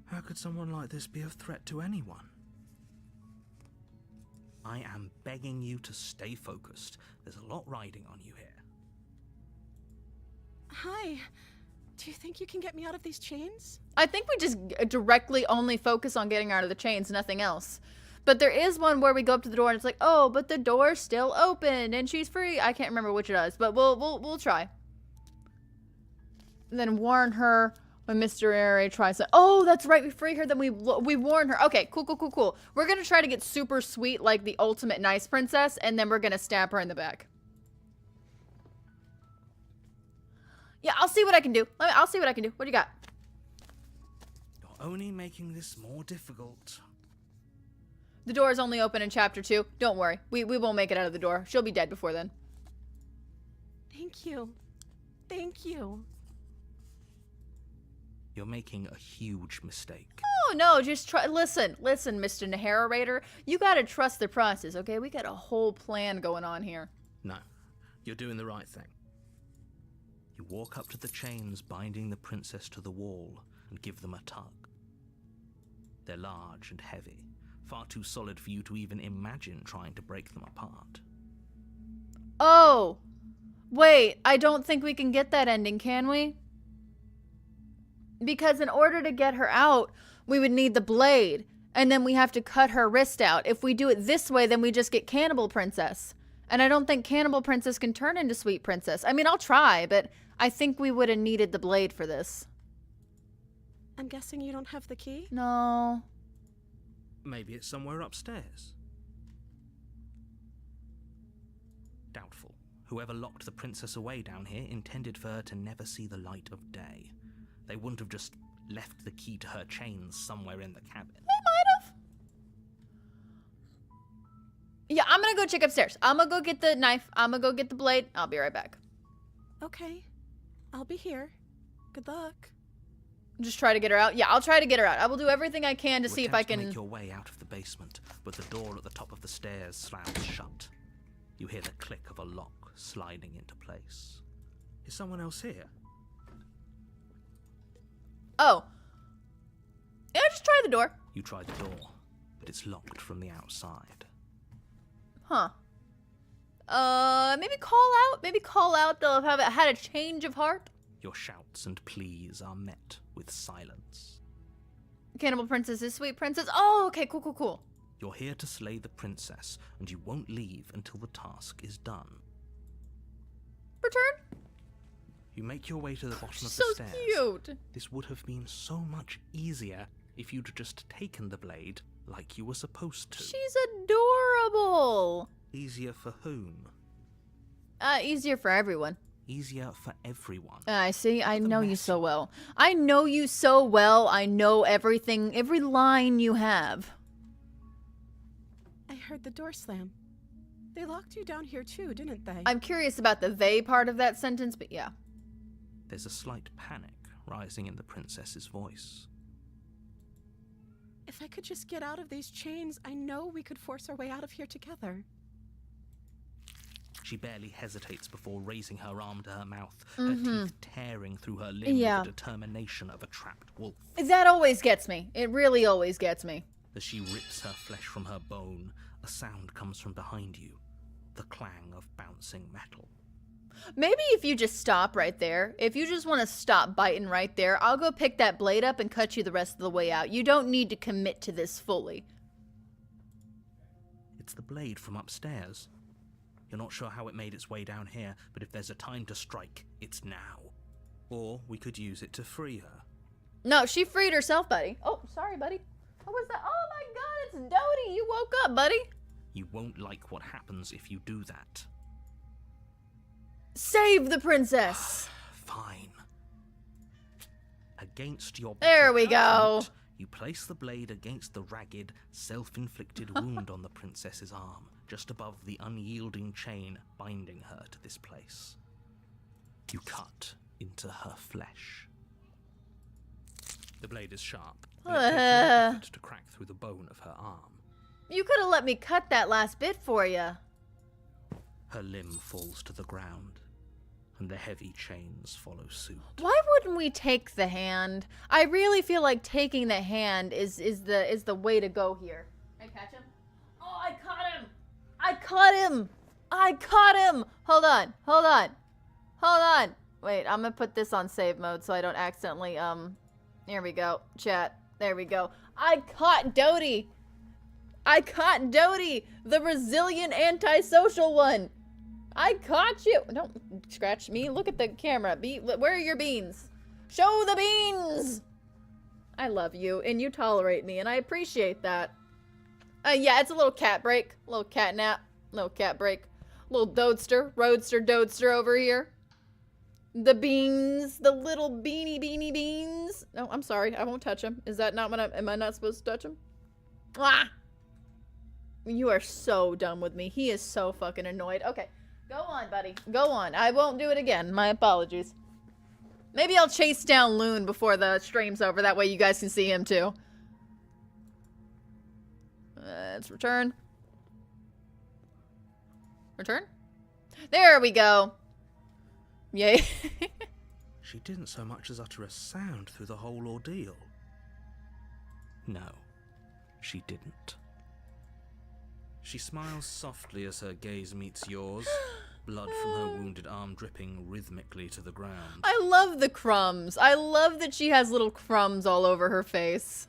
How could someone like this be a threat to anyone? I am begging you to stay focused. There's a lot riding on you here. Hi. Do you think you can get me out of these chains? I think we just directly only focus on getting her out of the chains, nothing else. But there is one where we go up to the door and it's like, oh, but the door's still open and she's free. I can't remember which it is, but we'll try. And then warn her when Mr. Airy tries to. Oh, that's right. We free her, then we warn her. Okay, cool. We're gonna try to get super sweet, like the ultimate nice princess, and then we're gonna stab her in the back. Yeah, I'll see what I can do. I'll see what I can do. What do you got? You're only making this more difficult. The door is only open in chapter 2. Don't worry. We won't make it out of the door. She'll be dead before then. Thank you. Thank you. You're making a huge mistake. Oh, no, just try. Listen, Mr. Narrator. You gotta trust the process, okay? We got a whole plan going on here. No, you're doing the right thing. You walk up to the chains binding the princess to the wall and give them a tug. They're large and heavy, far too solid for you to even imagine trying to break them apart. Oh, wait, I don't think we can get that ending, can we? Because in order to get her out, we would need the blade, and then we have to cut her wrist out. If we do it this way, then we just get Cannibal Princess. And I don't think Cannibal Princess can turn into Sweet Princess. I mean, I'll try, but I think we would have needed the blade for this. I'm guessing you don't have the key? No. Maybe it's somewhere upstairs. Doubtful. Whoever locked the princess away down here intended for her to never see the light of day. They wouldn't have just left the key to her chains somewhere in the cabin. They might have. Yeah, I'm gonna go check upstairs. I'm gonna go get the knife. I'm gonna go get the blade. I'll be right back. Okay. I'll be here. Good luck. Just try to get her out. Yeah, I'll try to get her out. I will do everything I can to see if I can. You make your way out of the basement, but the door at the top of the stairs slams shut. You hear the click of a lock sliding into place. Is someone else here? Oh. Yeah, just try the door. You try the door, but it's locked from the outside. Huh. Maybe call out. They'll have had a change of heart. Your shouts and pleas are met with silence. Cannibal Princess is Sweet Princess. Oh, okay, cool. You're here to slay the princess, and you won't leave until the task is done. Return. You make your way to the bottom of So the stairs. cute. This would have been so much easier if you'd just taken the blade like you were supposed to. She's adorable. Easier for whom? Easier for everyone. Easier for everyone. I see. I The know you mess. so well. I know you so well. I know everything, every line you have. I heard the door slam. They locked you down here too, didn't they? I'm curious about the they part of that sentence, but yeah. There's a slight panic rising in the princess's voice. If I could just get out of these chains, I know we could force our way out of here together. She barely hesitates before raising her arm to her mouth, her teeth tearing through her limb with the determination of a trapped wolf. That always gets me. It really always gets me. As she rips her flesh from her bone, a sound comes from behind you, the clang of bouncing metal. Maybe if you just stop right there, if you just want to stop biting right there, I'll go pick that blade up and cut you the rest of the way out. You don't need to commit to this fully. It's the blade from upstairs. You're not sure how it made its way down here, but if there's a time to strike, it's now. Or we could use it to free her. No, she freed herself, buddy. Oh, sorry, buddy. What was that? Oh my god, it's Dodie. You woke up, buddy. You won't like what happens if you do that. Save the princess. Fine. Against your There we go. judgment, you place the blade against the ragged, self-inflicted wound on the princess's arm, just above the unyielding chain binding her to this place. You cut into her flesh. The blade is sharp, but it takes no effort to crack through the bone of her arm. You could have let me cut that last bit for you. Her limb falls to the ground, and the heavy chains follow suit. Why wouldn't we take the hand? I really feel like taking the hand is the way to go here. I catch him? Oh, I caught him! I caught him! I caught him! Hold on, hold on. Hold on. Wait, I'm gonna put this on save mode so I don't accidentally, here we go. Chat. There we go. I caught Dodie! I caught Dodie! The resilient antisocial one! I caught you! Don't scratch me. Look at the camera. Where are your beans? Show the beans! I love you, and you tolerate me, and I appreciate that. Yeah, it's a little cat break. A little cat nap. Little cat break. Little roadster over here. The beans. The little beanie beans. No, I'm sorry. I won't touch him. Is that not what am I not supposed to touch him? Ah! You are so done with me. He is so fucking annoyed. Okay. Go on, buddy. Go on. I won't do it again. My apologies. Maybe I'll chase down Loon before the stream's over. That way you guys can see him too. Let's return. Return? There we go. Yay. She didn't so much as utter a sound through the whole ordeal. No, she didn't. She smiles softly as her gaze meets yours, blood from her wounded arm dripping rhythmically to the ground. I love the crumbs. I love that she has little crumbs all over her face.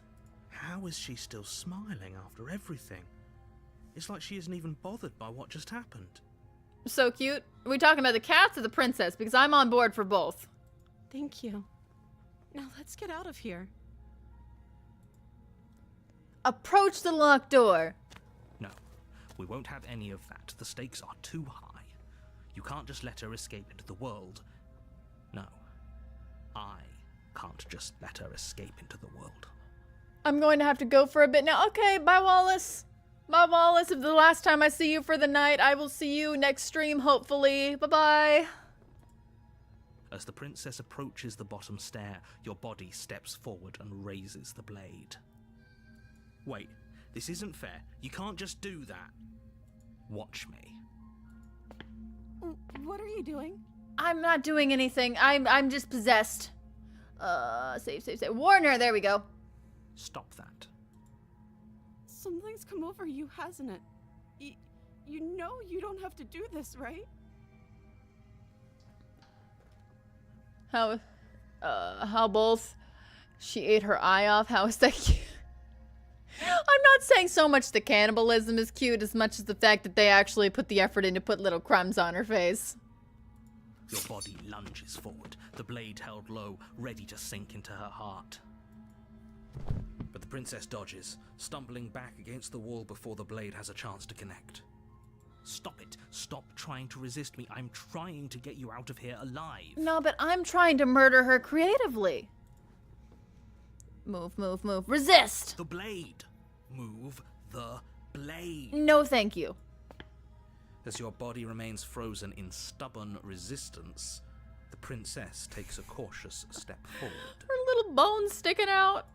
How is she still smiling after everything? It's like she isn't even bothered by what just happened. So cute. Are we talking about the cats or the princess? Because I'm on board for both. Thank you. Now let's get out of here. Approach the locked door. No, we won't have any of that. The stakes are too high. You can't just let her escape into the world. No, I can't just let her escape into the world. I'm going to have to go for a bit now. Okay, bye, Wallace. Bye, Wallace. If the last time I see you for the night, I will see you next stream, hopefully. Bye-bye. As the princess approaches the bottom stair, your body steps forward and raises the blade. Wait, this isn't fair. You can't just do that. Watch me. What are you doing? I'm not doing anything. I'm just possessed. Save. Warner, there we go. Stop that. Something's come over you, hasn't it? You know you don't have to do this, right? How both? She ate her eye off. How is that cute? I'm not saying so much the cannibalism is cute as much as the fact that they actually put the effort in to put little crumbs on her face. Your body lunges forward, the blade held low, ready to sink into her heart. But the princess dodges, stumbling back against the wall before the blade has a chance to connect. Stop it. Stop trying to resist me. I'm trying to get you out of here alive. No, but I'm trying to murder her creatively. Move. Resist! The blade. Move the blade. No, thank you. As your body remains frozen in stubborn resistance, the princess takes a cautious step forward. Her little bones sticking out.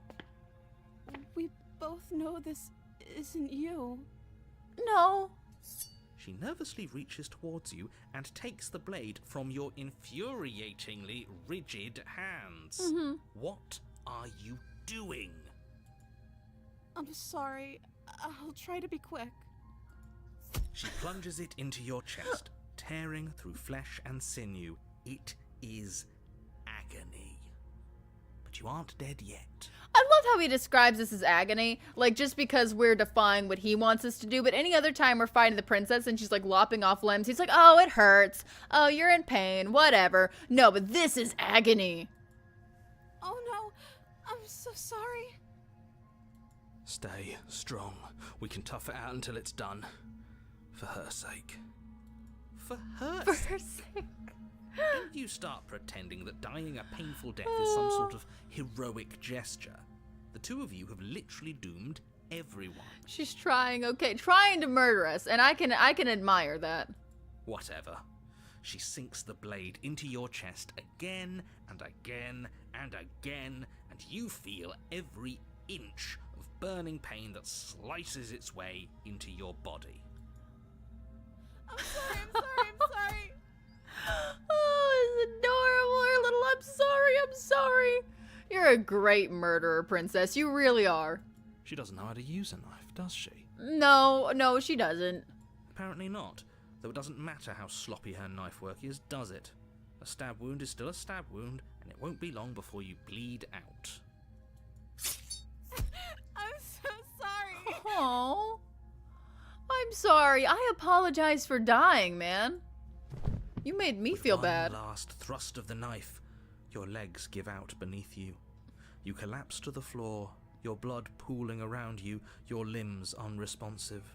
We both know this isn't you. No. She nervously reaches towards you and takes the blade from your infuriatingly rigid hands. What are you doing? I'm sorry. I'll try to be quick. She plunges it into your chest, tearing through flesh and sinew. It is agony. But you aren't dead yet. I love how he describes this as agony, like just because we're defying what he wants us to do, but any other time we're fighting the princess and she's like lopping off limbs, he's like, oh, it hurts. Oh, you're in pain, whatever. No, but this is agony. Oh no, I'm so sorry. Stay strong. We can tough it out until it's done. For her sake. For her For sake. her sake. Don't you start pretending that dying a painful death is some sort of heroic gesture. The two of you have literally doomed everyone. She's trying, okay, trying to murder us, and I can admire that. Whatever. She sinks the blade into your chest again and again and again, and you feel every inch of burning pain that slices its way into your body. I'm sorry. Oh, it's adorable. Her little, I'm sorry. You're a great murderer, princess. You really are. She doesn't know how to use a knife, does she? No, she doesn't. Apparently not, though it doesn't matter how sloppy her knife work is, does it? A stab wound is still a stab wound, and it won't be long before you bleed out. I'm so sorry. Oh, I'm sorry. I apologize for dying, man. You made me feel bad. One last thrust of the knife, your legs give out beneath you. You collapse to the floor, your blood pooling around you, your limbs unresponsive.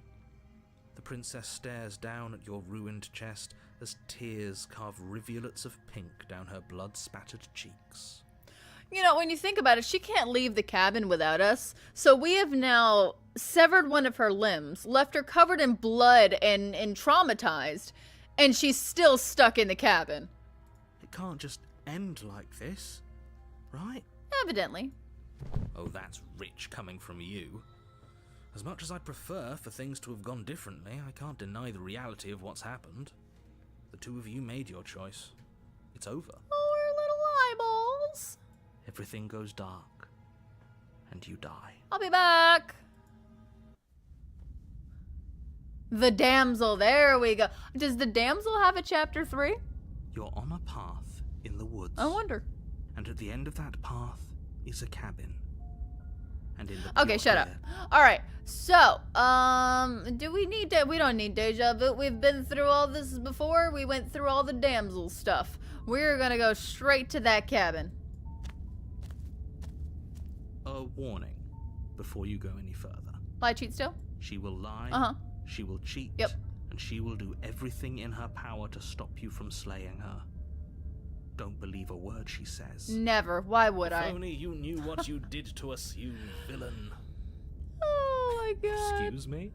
The princess stares down at your ruined chest as tears carve rivulets of pink down her blood-spattered cheeks. You know, when you think about it, she can't leave the cabin without us. So we have now severed one of her limbs, left her covered in blood and traumatized, and she's still stuck in the cabin. It can't just end like this, right? Evidently. Oh, that's rich coming from you. As much as I'd prefer for things to have gone differently, I can't deny the reality of what's happened. The two of you made your choice. It's over. Oh, her little eyeballs. Everything goes dark, and you die. I'll be back. The damsel, there we go. Does the damsel have a chapter 3? You're on a path in the woods. I wonder. And at the end of that path is a cabin. And in the Okay, pure shut up. air- All right. So, do we need to? We don't need deja vu. We've been through all this before. We went through all the damsel stuff. We're gonna go straight to that cabin. A warning before you go any further. Lie, cheat, still? She will lie. Uh-huh. She will cheat. Yep. And she will do everything in her power to stop you from slaying her. Don't believe a word she says. Never. Why would If I? only you knew what you did to us, you villain. Oh my god. Excuse me?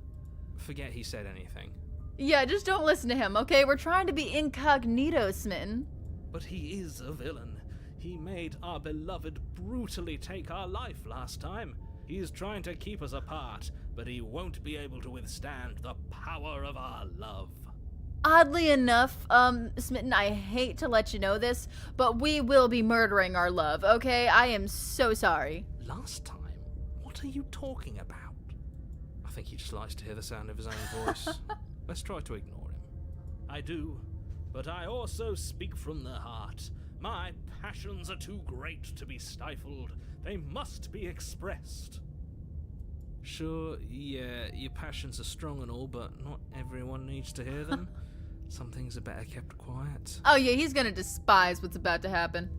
Forget he said anything. Yeah, just don't listen to him, okay? We're trying to be incognito, Smitten. But he is a villain. He made our beloved brutally take our life last time. He's trying to keep us apart, but he won't be able to withstand the power of our love. Oddly enough, Smitten, I hate to let you know this, but we will be murdering our love, okay? I am so sorry. Last time? What are you talking about? I think he just likes to hear the sound of his own voice. Let's try to ignore him. I do, but I also speak from the heart. My passions are too great to be stifled. They must be expressed. Sure, yeah, your passions are strong and all, but not everyone needs to hear them. Some things are better kept quiet. Oh yeah, he's gonna despise what's about to happen.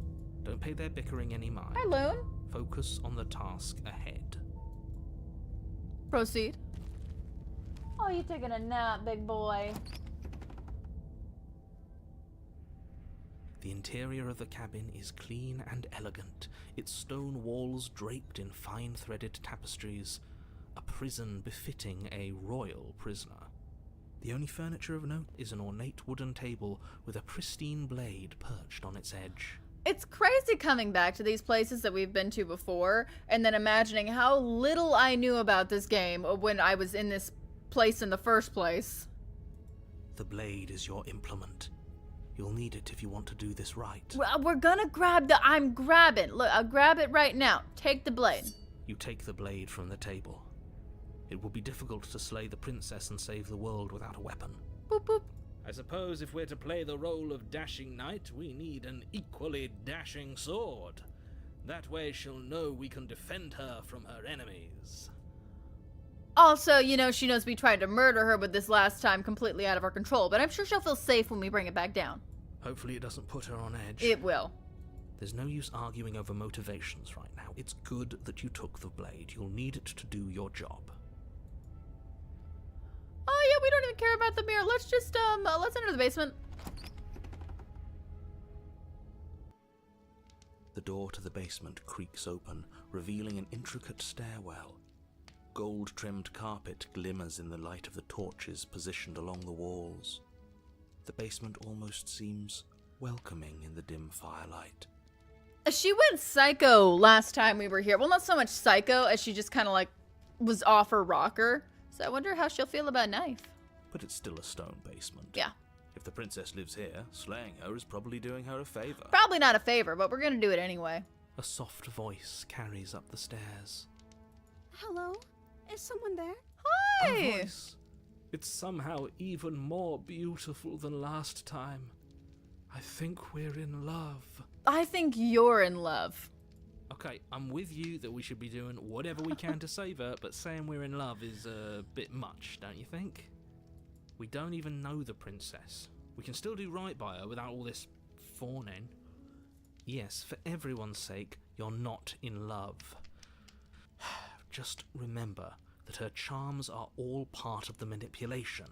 Don't pay their bickering any mind. Hi, Loon. Focus on the task ahead. Proceed. Oh, you taking a nap, big boy. The interior of the cabin is clean and elegant, its stone walls draped in fine threaded tapestries, a prison befitting a royal prisoner. The only furniture of note is an ornate wooden table with a pristine blade perched on its edge. It's crazy coming back to these places that we've been to before and then imagining how little I knew about this game when I was in this place in the first place. The blade is your implement. You'll need it if you want to do this right. Well, we're gonna grab the... I'm grabbing. Look, I'll grab it right now. Take the blade. You take the blade from the table. It will be difficult to slay the princess and save the world without a weapon. Boop, boop. I suppose if we're to play the role of dashing knight, we need an equally dashing sword. That way she'll know we can defend her from her enemies. Also, you know, she knows we tried to murder her with this last time completely out of our control, but I'm sure she'll feel safe when we bring it back down. Hopefully it doesn't put her on edge. It will. There's no use arguing over motivations right now. It's good that you took the blade. You'll need it to do your job. Oh yeah, we don't even care about the mirror. Let's just, let's enter the basement. The door to the basement creaks open, revealing an intricate stairwell. Gold-trimmed carpet glimmers in the light of the torches positioned along the walls. The basement almost seems welcoming in the dim firelight. She went psycho last time we were here. Well, not so much psycho as she just kind of like was off her rocker. So I wonder how she'll feel about knife. But it's still a stone basement. Yeah. If the princess lives here, slaying her is probably doing her a favor. Probably not a favor, but we're gonna do it anyway. A soft voice carries up the stairs. Hello? Is someone there? A Hi! voice. It's somehow even more beautiful than last time. I think we're in love. I think you're in love. Okay, I'm with you that we should be doing whatever we can to save her, but saying we're in love is a bit much, don't you think? We don't even know the princess. We can still do right by her without all this fawning. Yes, for everyone's sake, you're not in love. Just remember that her charms are all part of the manipulation.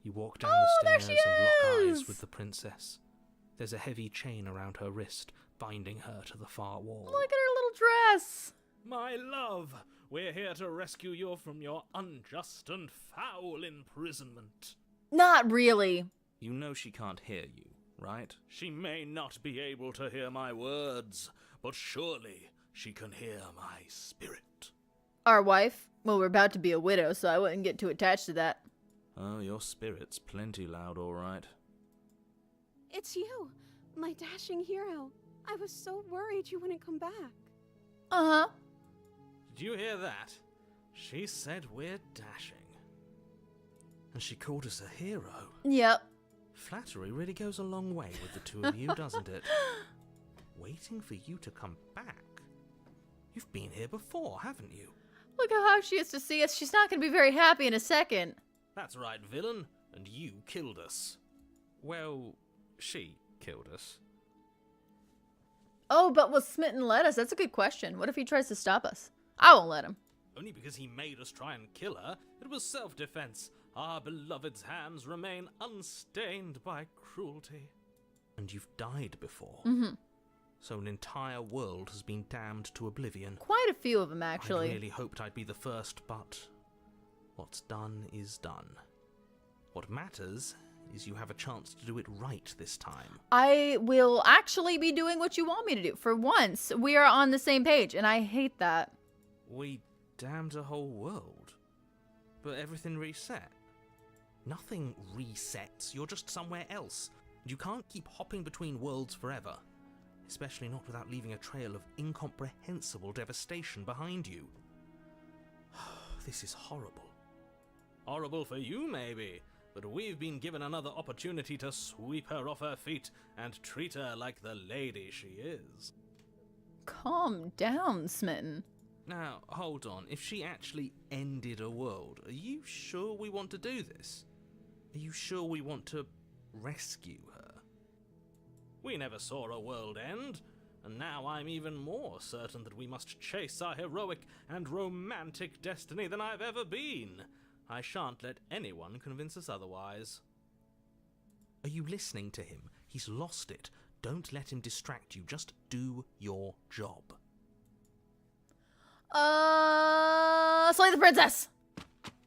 You walk down the stairs and lock eyes with the princess. There's a heavy chain around her wrist, binding her to the far wall. Look at her little dress. My love, we're here to rescue you from your unjust and foul imprisonment. Not really. You know she can't hear you, right? She may not be able to hear my words, but surely she can hear my spirit. Our wife? Well, we're about to be a widow, so I wouldn't get too attached to that. Oh, your spirit's plenty loud, all right. It's you, my dashing hero. I was so worried you wouldn't come back. Uh-huh. Did you hear that? She said we're dashing. And she called us a hero. Yep. Flattery really goes a long way with the two of you, doesn't it? Waiting for you to come back. You've been here before, haven't you? Look how hard she is to see us. She's not going to be very happy in a second. That's right, villain, and you killed us. Well, she killed us. Oh, but will Smitten let us? That's a good question. What if he tries to stop us? I won't let him. Only because he made us try and kill her. It was self-defense. Our beloved's hands remain unstained by cruelty. And you've died before. Mm-hmm. So an entire world has been damned to oblivion. Quite a few of them, actually. I really hoped I'd be the first, but what's done is done. What matters is you have a chance to do it right this time. I will actually be doing what you want me to do. For once, we are on the same page, and I hate that. We damned a whole world, but everything reset. Nothing resets, you're just somewhere else. You can't keep hopping between worlds forever. Especially not without leaving a trail of incomprehensible devastation behind you. This is horrible. Horrible for you, maybe, but we've been given another opportunity to sweep her off her feet and treat her like the lady she is. Calm down, Smitten. Now, hold on. If she actually ended a world, are you sure we want to do this? Are you sure we want to rescue her? We never saw a world end, and now I'm even more certain that we must chase our heroic and romantic destiny than I've ever been. I shan't let anyone convince us otherwise. Are you listening to him? He's lost it. Don't let him distract you. Just do your job. Slay the princess!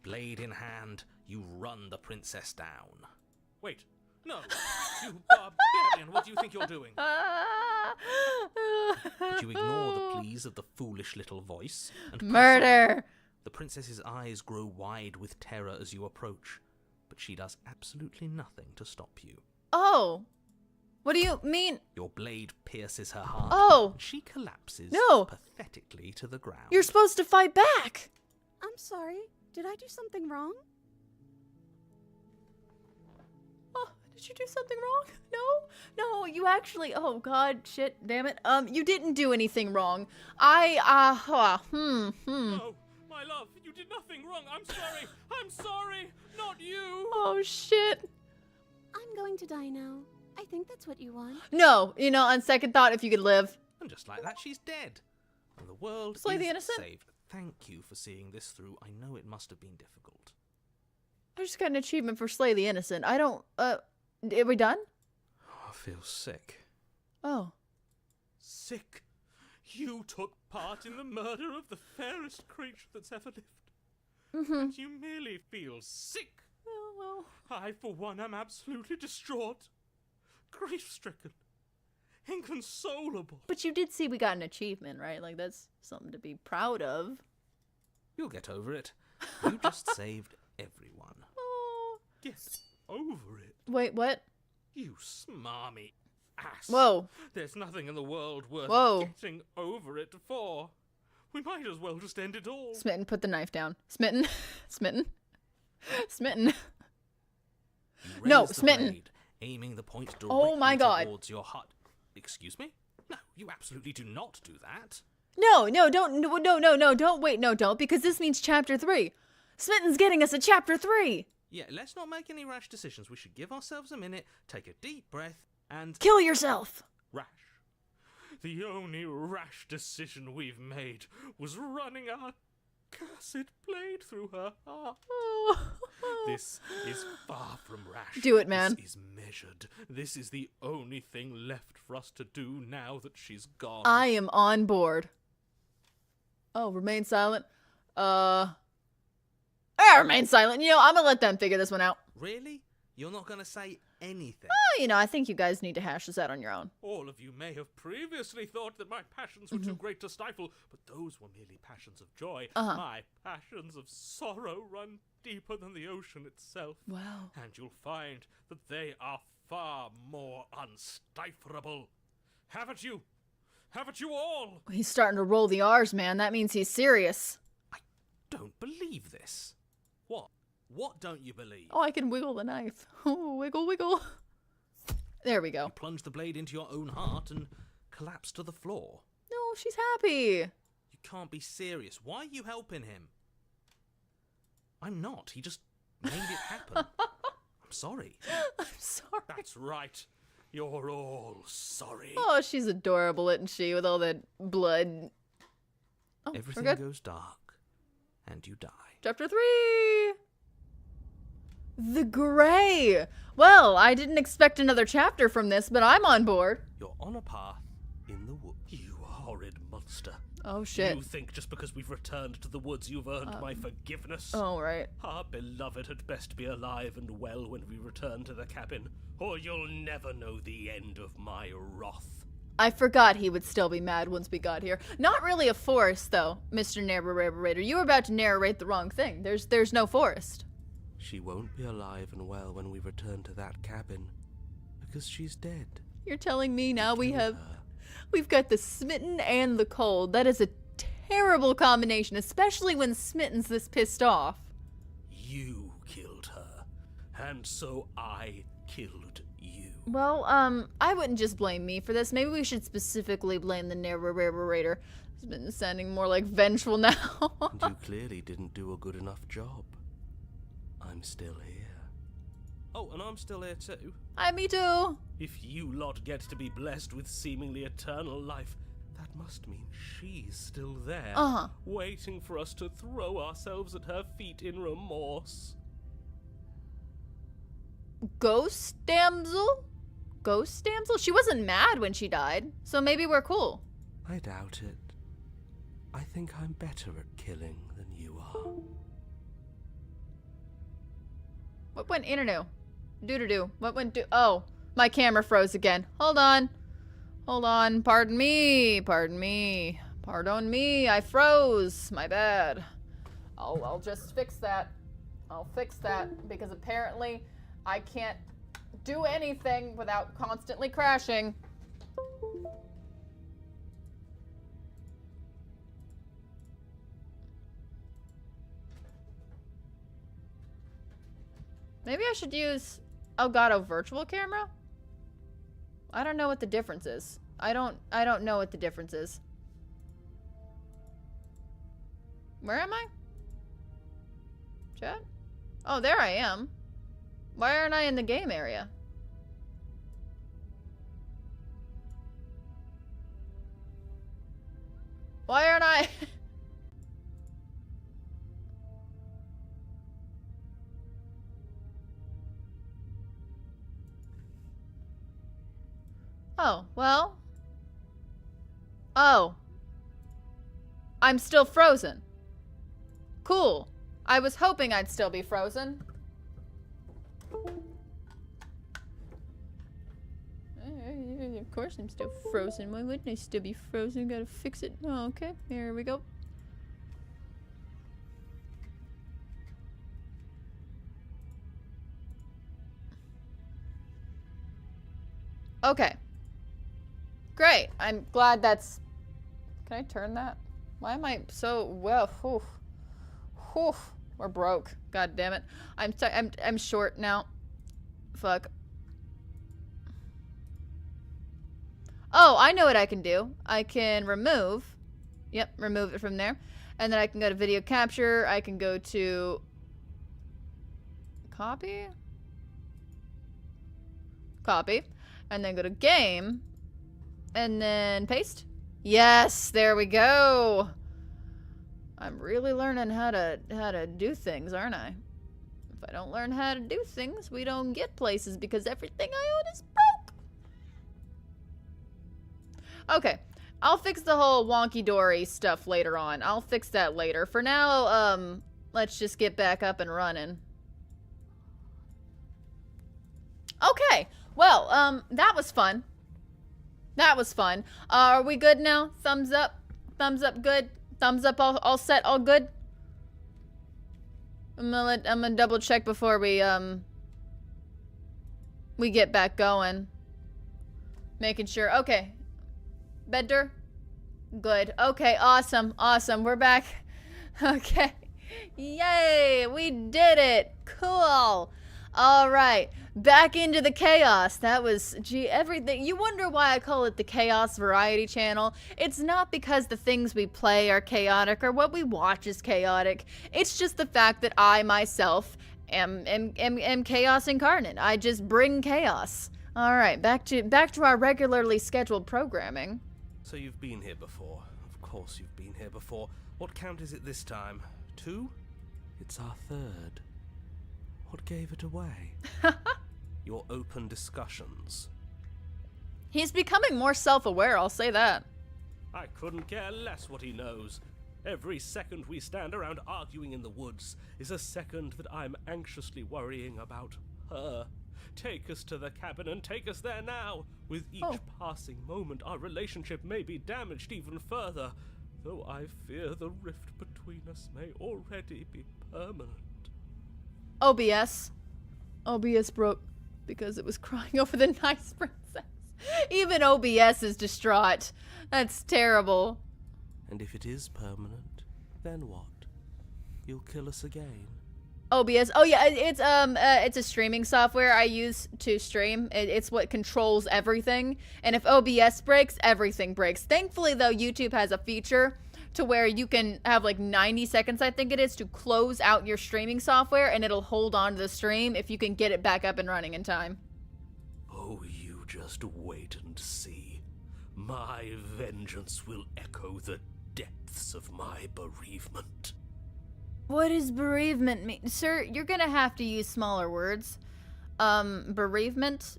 Blade in hand, you run the princess down. Wait, No, you barbarian, what do you think you're doing? But you ignore the pleas of the foolish little voice and pass on. Murder! The princess's eyes grow wide with terror as you approach, but she does absolutely nothing to stop you. Oh. What do you mean? Your blade pierces her heart. Oh. And she collapses No. pathetically to the ground. You're supposed to fight back. I'm sorry. Did I do something wrong? Oh, did you do something wrong? No, you actually, oh god, shit, damn it. You didn't do anything wrong. No, my love, you did nothing wrong. I'm sorry, not you. Oh shit. I'm going to die now. I think that's what you want. No, on second thought, if you could live. And just like that, she's dead. And the world Slay the is innocent? saved. Thank you for seeing this through. I know it must have been difficult. I just got an achievement for Slay the Innocent. I don't, are we done? Oh, I feel sick. Oh. Sick. You took part in the murder of the fairest creature that's ever lived. And you merely feel sick. Oh, well. I, for one, am absolutely distraught. Grief-stricken. Inconsolable. But you did see we got an achievement, right? Like, that's something to be proud of. You'll get over it. You just saved everyone. Oh. Get over it. Wait, what? You smarmy ass. Whoa. There's nothing in the world worth Whoa. getting over it for. We might as well just end it all. Smitten, put the knife down. Smitten. Smitten. Smitten. You No, raise the smitten. blade, aiming the point directly Oh my God. towards your heart. Excuse me? No, you absolutely do not do that. No, don't wait, no, don't, because this means chapter 3. Smitten's getting us a chapter 3. Yeah, let's not make any rash decisions. We should give ourselves a minute, take a deep breath, and... Kill yourself. Rash. The only rash decision we've made was running our cursed blade through her heart. This is far from rash. Do it, man. This is measured. This is the only thing left for us to do now that she's gone. I am on board. Oh, remain silent. Remain silent. I'm gonna let them figure this one out. Really? You're not going to say anything? I think you guys need to hash this out on your own. All of you may have previously thought that my passions were too great to stifle, but those were merely passions of joy. My passions of sorrow run deeper than the ocean itself. Wow. And you'll find that they are far more unstiflable. Haven't you? Haven't you all? He's starting to roll the R's, man. That means he's serious. I don't believe this. What? What don't you believe? Oh, I can wiggle the knife. Oh, wiggle, wiggle. There we go. You plunge the blade into your own heart and collapse to the floor. No, she's happy. You can't be serious. Why are you helping him? I'm not. He just made it happen. I'm sorry. I'm sorry. That's right. You're all sorry. Oh, she's adorable, isn't she, with all that blood. Oh, Everything we're good. goes dark, and you die. Chapter 3. The Grey. Well, I didn't expect another chapter from this, but I'm on board. You're on a path in the woods. You horrid monster. Oh, shit. You think just because we've returned to the woods you've earned my forgiveness? Oh, right. Our beloved had best be alive and well when we return to the cabin, or you'll never know the end of my wrath. I forgot he would still be mad once we got here. Not really a forest, though, Mr. Narrator. You were about to narrate the wrong thing. There's no forest. She won't be alive and well when we return to that cabin, because she's dead. You're telling me now we've Her. got the smitten and the cold. That is a terrible combination, especially when Smitten's this pissed off. You killed her, and so I killed you. Well, I wouldn't just blame me for this. Maybe we should specifically blame the narrator. It's been sounding more like vengeful now. And you clearly didn't do a good enough job. I'm still here. Oh, and I'm still here too. Hi, me too. If you lot get to be blessed with seemingly eternal life, that must mean she's still there, waiting for us to throw ourselves at her feet in remorse. Ghost damsel? Ghost damsel? She wasn't mad when she died, so maybe we're cool. I doubt it. I think I'm better at killing than you are. What went in or no? Do-do-do. What went do? Oh, my camera froze again. Hold on. Hold on. Pardon me. Pardon me. Pardon me. I froze. My bad. I'll just fix that. I'll fix that because apparently I can't do anything without constantly crashing. Maybe I should use Elgato virtual camera? I don't know what the difference is. I don't know what the difference is. Where am I? Chat? Oh, there I am. Why aren't I in the game area? Why aren't I? Oh, well. Oh. I'm still frozen. Cool. I was hoping I'd still be frozen. Of course I'm still frozen. Why wouldn't I still be frozen? Gotta fix it. Oh, okay. Here we go. Okay. Great. I'm glad that's... Can I turn that? Why am I so... Well, whew. Whew. We're broke. God damn it. I'm short now. Fuck. Oh, I know what I can do. I can remove. Yep, remove it from there. And then I can go to video capture. I can go to... Copy? Copy. And then go to game. And then paste. Yes, there we go. I'm really learning how to do things, aren't I? If I don't learn how to do things, we don't get places because everything I own is broke. Okay, I'll fix the whole wonky-dory stuff later on. I'll fix that later. For now, let's just get back up and running. Okay, well, that was fun. That was fun. Are we good now? Thumbs up? Thumbs up good? Thumbs up all set, all good? I'm gonna double check before we get back going. Making sure. Okay. Better? Good. Okay, awesome. Awesome. We're back. Okay. Yay! We did it! Cool! Alright. Back into the chaos. That was, gee, everything. You wonder why I call it the Chaos Variety Channel. It's not because the things we play are chaotic or what we watch is chaotic. It's just the fact that I, myself, am chaos incarnate. I just bring chaos. Alright, back to our regularly scheduled programming. So you've been here before. Of course you've been here before. What count is it this time? 2? It's our 3rd. What gave it away? Your open discussions. He's becoming more self-aware, I'll say that. I couldn't care less what he knows. Every second we stand around arguing in the woods is a second that I'm anxiously worrying about her. Take us to the cabin and take us there now. With each passing moment, our relationship may be damaged even further, though I fear the rift between us may already be permanent. OBS. OBS broke because it was crying over the nice princess. Even OBS is distraught. That's terrible. And if it is permanent, then what? You'll kill us again? OBS. Oh yeah, it's a streaming software I use to stream. It's what controls everything. And if OBS breaks, everything breaks. Thankfully though, YouTube has a feature to where you can have like 90 seconds, I think it is, to close out your streaming software and it'll hold on to the stream if you can get it back up and running in time. Oh, you just wait and see. My vengeance will echo the depths of my bereavement. What does bereavement mean? Sir, you're gonna have to use smaller words. Bereavement?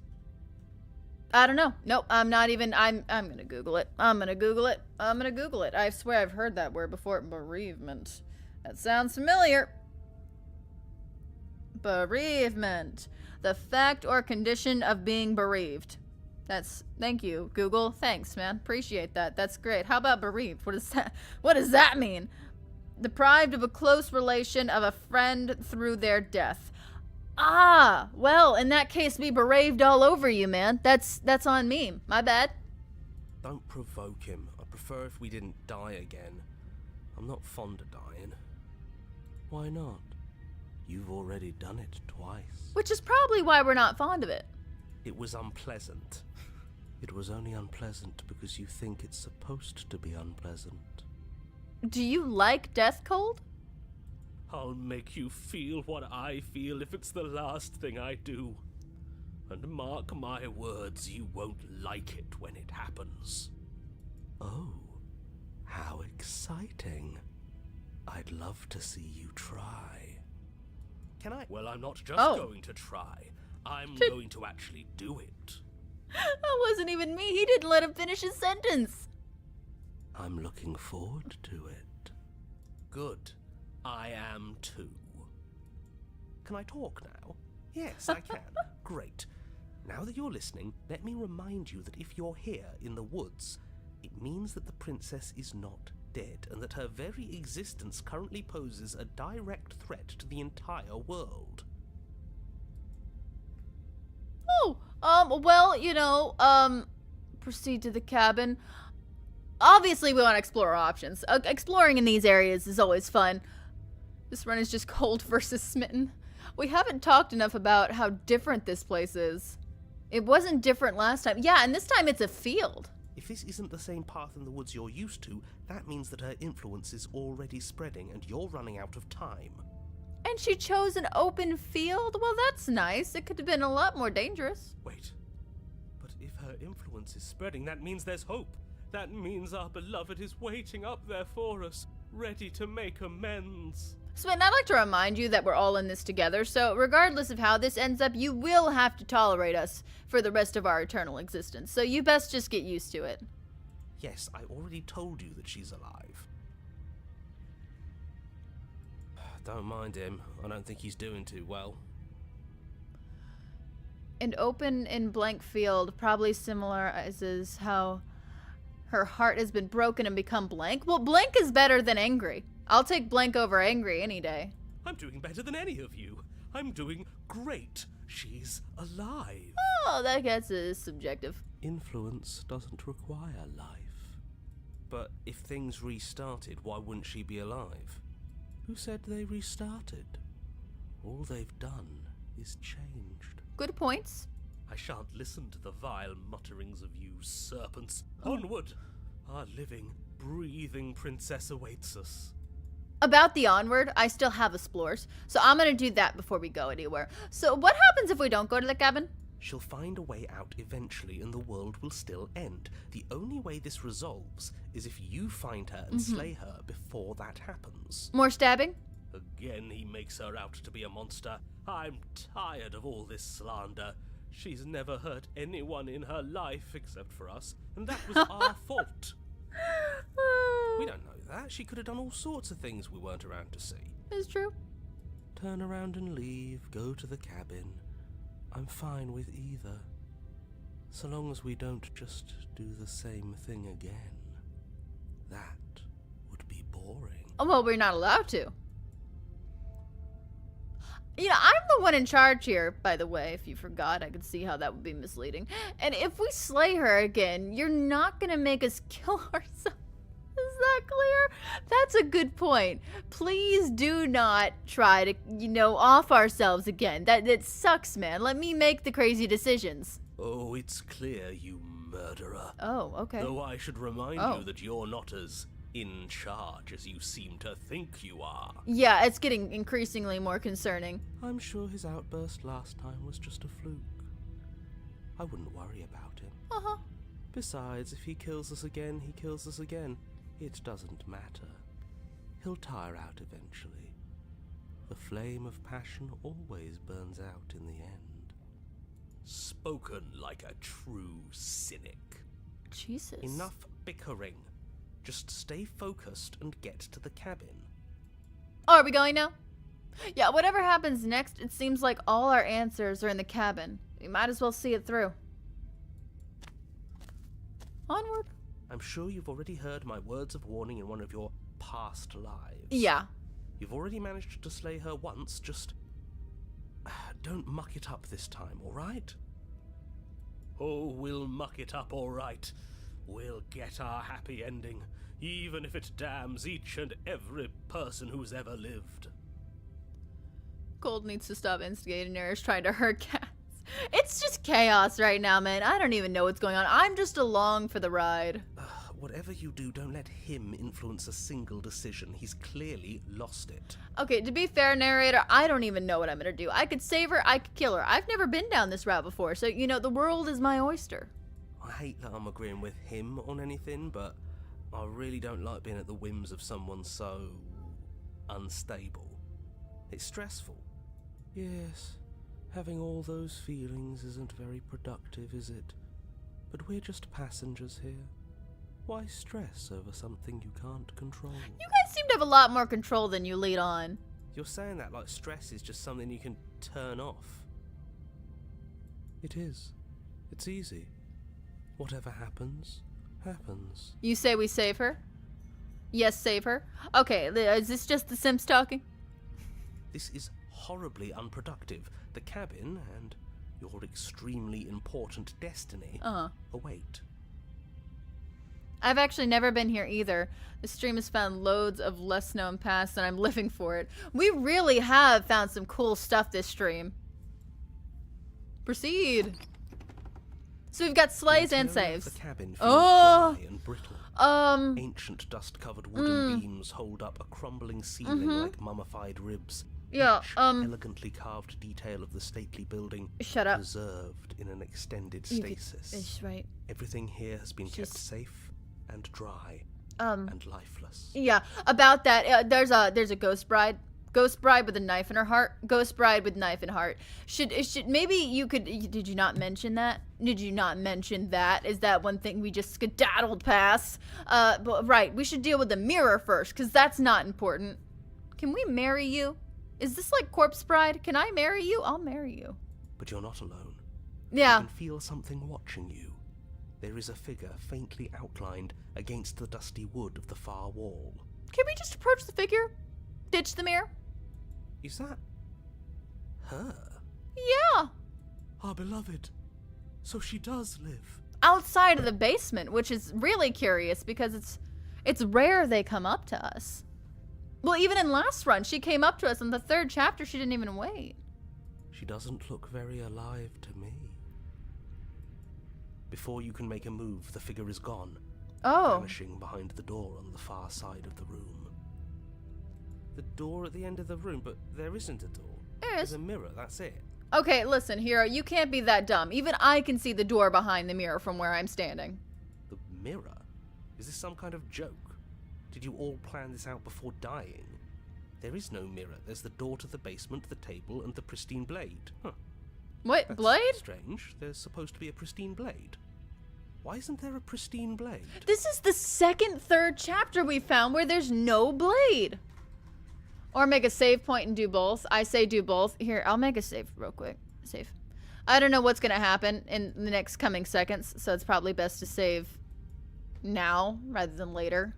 I don't know. Nope, I'm not even, I'm gonna Google it. I'm gonna Google it. I swear I've heard that word before. Bereavement. That sounds familiar. Bereavement. The fact or condition of being bereaved. Thank you, Google. Thanks, man. Appreciate that. That's great. How about bereaved? What does that mean? Deprived of a close relation of a friend through their death. Ah, well, in that case, be bereaved all over you, man. That's on me. My bad. Don't provoke him. I prefer if we didn't die again. I'm not fond of dying. Why not? You've already done it twice. Which is probably why we're not fond of it. It was unpleasant. It was only unpleasant because you think it's supposed to be unpleasant. Do you like death cold? I'll make you feel what I feel if it's the last thing I do. And mark my words, you won't like it when it happens. Oh, how exciting. I'd love to see you try. Can I? Well, I'm not just Oh. going to try. I'm going to actually do it. That wasn't even me. He didn't let him finish his sentence. I'm looking forward to it. Good. I am too. Can I talk now? Yes, I can. Great. Now that you're listening, let me remind you that if you're here in the woods, it means that the princess is not dead, and that her very existence currently poses a direct threat to the entire world. Oh, well, proceed to the cabin. Obviously, we want to explore our options. Exploring in these areas is always fun. This run is just cold versus smitten. We haven't talked enough about how different this place is. It wasn't different last time. Yeah, and this time it's a field. If this isn't the same path in the woods you're used to, that means that her influence is already spreading and you're running out of time. And she chose an open field? Well, that's nice. It could have been a lot more dangerous. Wait. But if her influence is spreading, that means there's hope. That means our beloved is waiting up there for us, ready to make amends. Smitten, I'd like to remind you that we're all in this together, so regardless of how this ends up, you will have to tolerate us for the rest of our eternal existence, so you best just get used to it. Yes, I already told you that she's alive. Don't mind him. I don't think he's doing too well. An open and blank field, probably similar as is how her heart has been broken and become blank. Well, blank is better than angry. I'll take blank over angry any day. I'm doing better than any of you. I'm doing great. She's alive. Oh, that gets subjective. Influence doesn't require life. But if things restarted, why wouldn't she be alive? Who said they restarted? All they've done is changed. Good points. I shan't listen to the vile mutterings of you serpents. Onward! Our living, breathing princess awaits us. About the onward, I still have explores, so I'm gonna do that before we go anywhere. So what happens if we don't go to the cabin? She'll find a way out eventually and the world will still end. The only way this resolves is if you find her and slay her before that happens. More stabbing? Again, he makes her out to be a monster. I'm tired of all this slander. She's never hurt anyone in her life except for us, and that was our fault. We don't know that. She could have done all sorts of things we weren't around to see. It's true. Turn around and leave, go to the cabin. I'm fine with either. So long as we don't just do the same thing again. That would be boring. Oh, well, we're not allowed to. You know, I'm the one in charge here, by the way. If you forgot, I could see how that would be misleading. And if we slay her again, you're not gonna make us kill ourselves. Is that clear? That's a good point. Please do not try to, off ourselves again. That sucks, man. Let me make the crazy decisions. Oh, it's clear, you murderer. Oh, okay. Though I should remind you that you're not as in charge as you seem to think you are. Yeah, it's getting increasingly more concerning. I'm sure his outburst last time was just a fluke. I wouldn't worry about him. Uh-huh. Besides, if he kills us again, he kills us again. It doesn't matter. He'll tire out eventually. The flame of passion always burns out in the end. Spoken like a true cynic. Jesus. Enough bickering. Just stay focused and get to the cabin. Oh, are we going now? Yeah, whatever happens next, it seems like all our answers are in the cabin. We might as well see it through. Onward. I'm sure you've already heard my words of warning in one of your past lives. Yeah. You've already managed to slay her once, just don't muck it up this time, alright? Oh, we'll muck it up all right. We'll get our happy ending, even if it damns each and every person who's ever lived. Cold needs to stop instigating errors trying to hurt cats. It's just chaos right now, man. I don't even know what's going on. I'm just along for the ride. Whatever you do, don't let him influence a single decision. He's clearly lost it. Okay, to be fair, narrator, I don't even know what I'm gonna do. I could save her, I could kill her. I've never been down this route before, so, you know, the world is my oyster. I hate that I'm agreeing with him on anything, but I really don't like being at the whims of someone so unstable. It's stressful. Yes, having all those feelings isn't very productive, is it? But we're just passengers here. Why stress over something you can't control? You guys seem to have a lot more control than you lead on. You're saying that like stress is just something you can turn off. It is. It's easy. Whatever happens, happens. You say we save her? Yes, save her. Okay, is this just the Sims talking? This is horribly unproductive. The cabin and your extremely important destiny await. I've actually never been here either. The stream has found loads of less known paths and I'm living for it. We really have found some cool stuff this stream. Proceed. So we've got slays and saves. The cabin feels dry and brittle. Ancient dust-covered wooden beams hold up a crumbling ceiling like mummified ribs. Yeah, Each elegantly carved detail of the stately building shut up. preserved in an extended stasis. It's right. Everything here has been kept safe and dry and lifeless. Yeah, about that, there's a ghost bride with a knife in her heart. Ghost bride with knife in heart. Should maybe you could? Did you not mention that? Did you not mention that? Is that one thing we just skedaddled past? But right, we should deal with the mirror first, because that's not important. Can we marry you? Is this like Corpse Bride? Can I marry you? I'll marry you. But you're not alone. Yeah. You can feel something watching you. There is a figure faintly outlined against the dusty wood of the far wall. Can we just approach the figure? Ditch the mirror? Is that her? Yeah. Our beloved. So she does live. Outside of the basement, which is really curious because it's rare they come up to us. Well, even in last run, she came up to us in the 3rd chapter. She didn't even wait. She doesn't look very alive to me. Before you can make a move, the figure is gone. Vanishing behind the door on the far side of the room. The door at the end of the room, but there isn't a door. There's a mirror, that's it. Okay, listen, Hero, you can't be that dumb. Even I can see the door behind the mirror from where I'm standing. The mirror? Is this some kind of joke? Did you all plan this out before dying? There is no mirror. There's the door to the basement, the table, and the pristine blade. Huh. What, That's blade? strange. There's supposed to be a pristine blade. Why isn't there a pristine blade? This is the 2nd, 3rd chapter we found where there's no blade. Or make a save point and do both. I say do both. Here, I'll make a save real quick. Save. I don't know what's going to happen in the next coming seconds, so it's probably best to save now rather than later.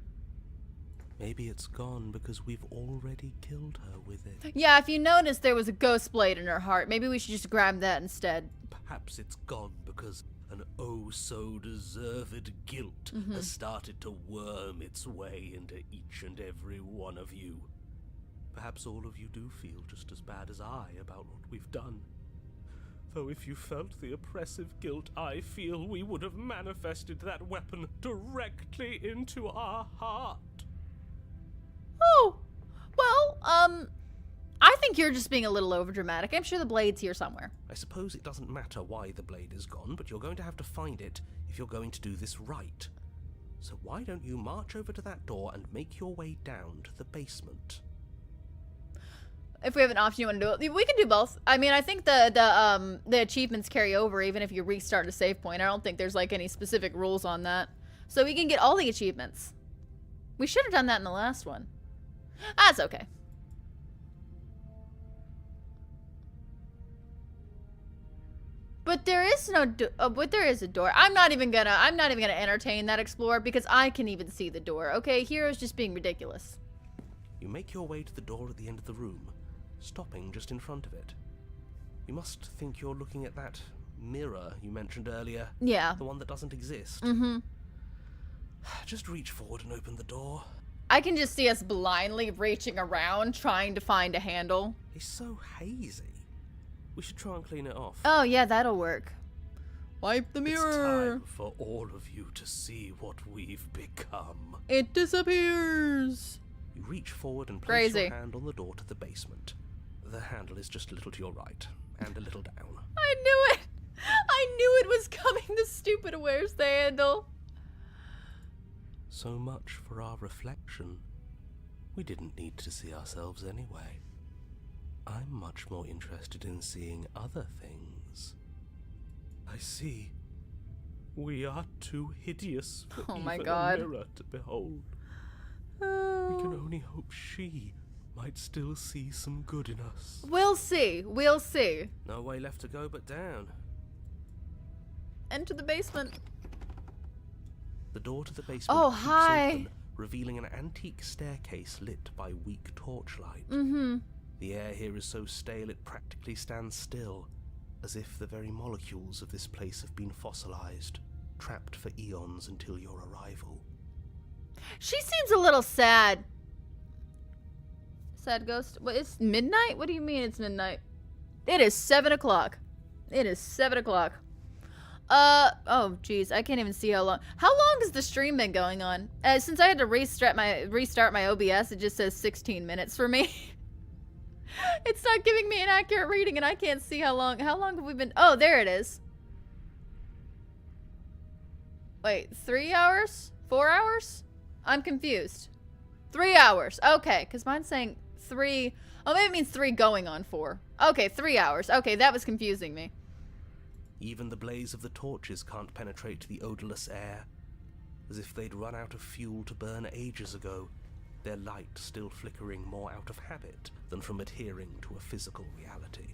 Maybe it's gone because we've already killed her with it. Yeah, if you notice there was a ghost blade in her heart, maybe we should just grab that instead. Perhaps it's gone because an oh-so-deserved guilt has started to worm its way into each and every one of you. Perhaps all of you do feel just as bad as I about what we've done. Though if you felt the oppressive guilt I feel, we would have manifested that weapon directly into our heart. Oh, well, I think you're just being a little overdramatic. I'm sure the blade's here somewhere. I suppose it doesn't matter why the blade is gone, but you're going to have to find it if you're going to do this right. So why don't you march over to that door and make your way down to the basement? If we have an option you want to do it, we can do both. I mean, I think the achievements carry over even if you restart a save point. I don't think there's like any specific rules on that. So we can get all the achievements. We should have done that in the last one. That's okay. But there is no but there is a door. I'm not even gonna entertain that explore because I can even see the door. Okay, Hero's just being ridiculous. You make your way to the door at the end of the room, stopping just in front of it. You must think you're looking at that mirror you mentioned earlier. Yeah. The one that doesn't exist. Mm-hmm. Just reach forward and open the door. I can just see us blindly reaching around trying to find a handle. It's so hazy. We should try and clean it off. Oh yeah, that'll work. Wipe the It's mirror. time for all of you to see what we've become. It disappears. You reach forward and place Crazy. your hand on the door to the basement. The handle is just a little to your right, and a little down. I knew it. I knew it was coming. The stupid where's the handle? So much for our reflection. We didn't need to see ourselves anyway. I'm much more interested in seeing other things. I see. We are too hideous for Oh my even God. a mirror to behold. We can only hope she might still see some good in us. We'll see. We'll see. No way left to go but down. Enter the basement. The door to the basement Oh, peeks hi. open, revealing an antique staircase lit by weak torchlight. Mm-hmm. The air here is so stale it practically stands still, as if the very molecules of this place have been fossilized, trapped for eons until your arrival. She seems a little sad. Sad ghost? What, it's midnight? What do you mean it's midnight? It is 7 o'clock. It is 7 o'clock. Oh, geez. I can't even see how long. How long has the stream been going on? Since I had to restart my OBS, it just says 16 minutes for me. It's not giving me an accurate reading, and I can't see how long. How long have we been? Oh, there it is. Wait, 3 hours? 4 hours? I'm confused. 3 hours. Okay, because mine's saying 3. Oh, maybe it means 3 going on 4. Okay, 3 hours. Okay, that was confusing me. Even the blaze of the torches can't penetrate the odorless air, as if they'd run out of fuel to burn ages ago, their light still flickering more out of habit than from adhering to a physical reality.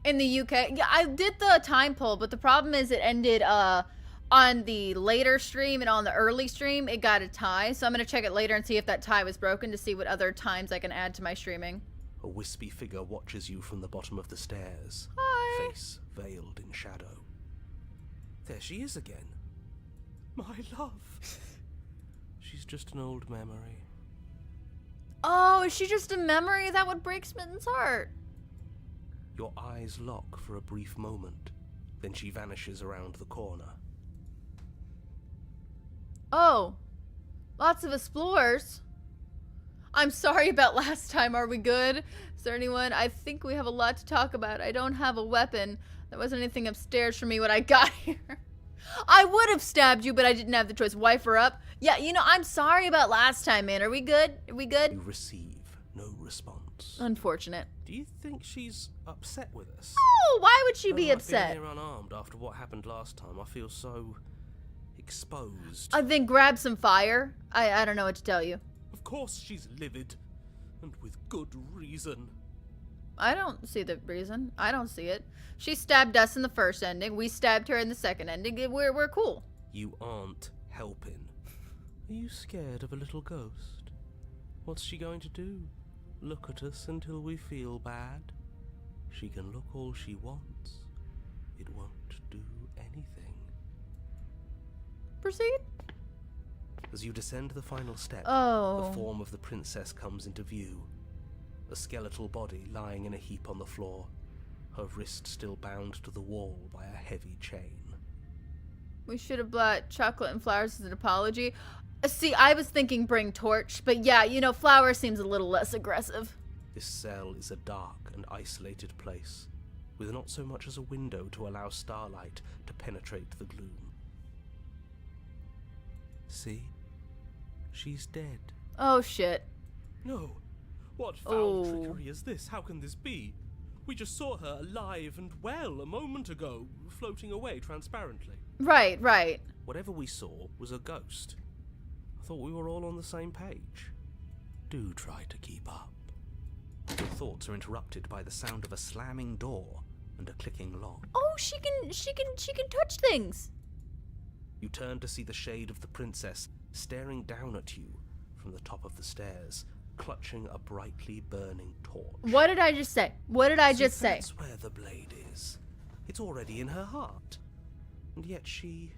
In the UK, yeah, I did the time poll, but the problem is it ended on the later stream, and on the early stream it got a tie. So I'm gonna check it later and see if that tie was broken to see what other times I can add to my streaming. A wispy figure watches you from the bottom of the stairs, Hi. face veiled in shadow. There she is again. My love. She's just an old memory. Oh, is she just a memory? Is that what breaks Mitten's heart? Your eyes lock for a brief moment, then she vanishes around the corner. Oh, lots of explorers. I'm sorry about last time. Are we good? Is there anyone? I think we have a lot to talk about. I don't have a weapon. There wasn't anything upstairs for me when I got here. I would have stabbed you, but I didn't have the choice. Wife her up. Yeah, you know, I'm sorry about last time, man. Are we good? Are we good? You receive no response. Unfortunate. Do you think she's upset with us? Oh, why would she be I've been upset? here unarmed after what happened last time. I feel so exposed. Then grab some fire. I don't know what to tell you. Of course she's livid, and with good reason. I don't see the reason. I don't see it. She stabbed us in the first ending. We stabbed her in the second ending. We're cool. You aren't helping. Are you scared of a little ghost? What's she going to do? Look at us until we feel bad? She can look all she wants. It won't do anything. Proceed. As you descend the final step, Oh. the form of the princess comes into view. A skeletal body lying in a heap on the floor, her wrist still bound to the wall by a heavy chain. We should have brought chocolate and flowers as an apology. See, I was thinking bring torch, but yeah, you know, flower seems a little less aggressive. This cell is a dark and isolated place, with not so much as a window to allow starlight to penetrate the gloom. See? She's dead. Oh, shit. No. What foul Oh. trickery is this? How can this be? We just saw her alive and well a moment ago, floating away transparently. Right, right. Whatever we saw was a ghost. I thought we were all on the same page. Do try to keep up. Your thoughts are interrupted by the sound of a slamming door and a clicking lock. Oh, she can touch things. You turn to see the shade of the princess staring down at you from the top of the stairs, clutching a brightly burning torch. What did I just say? What did I just say? That's where the blade is. It's already in her heart. And yet she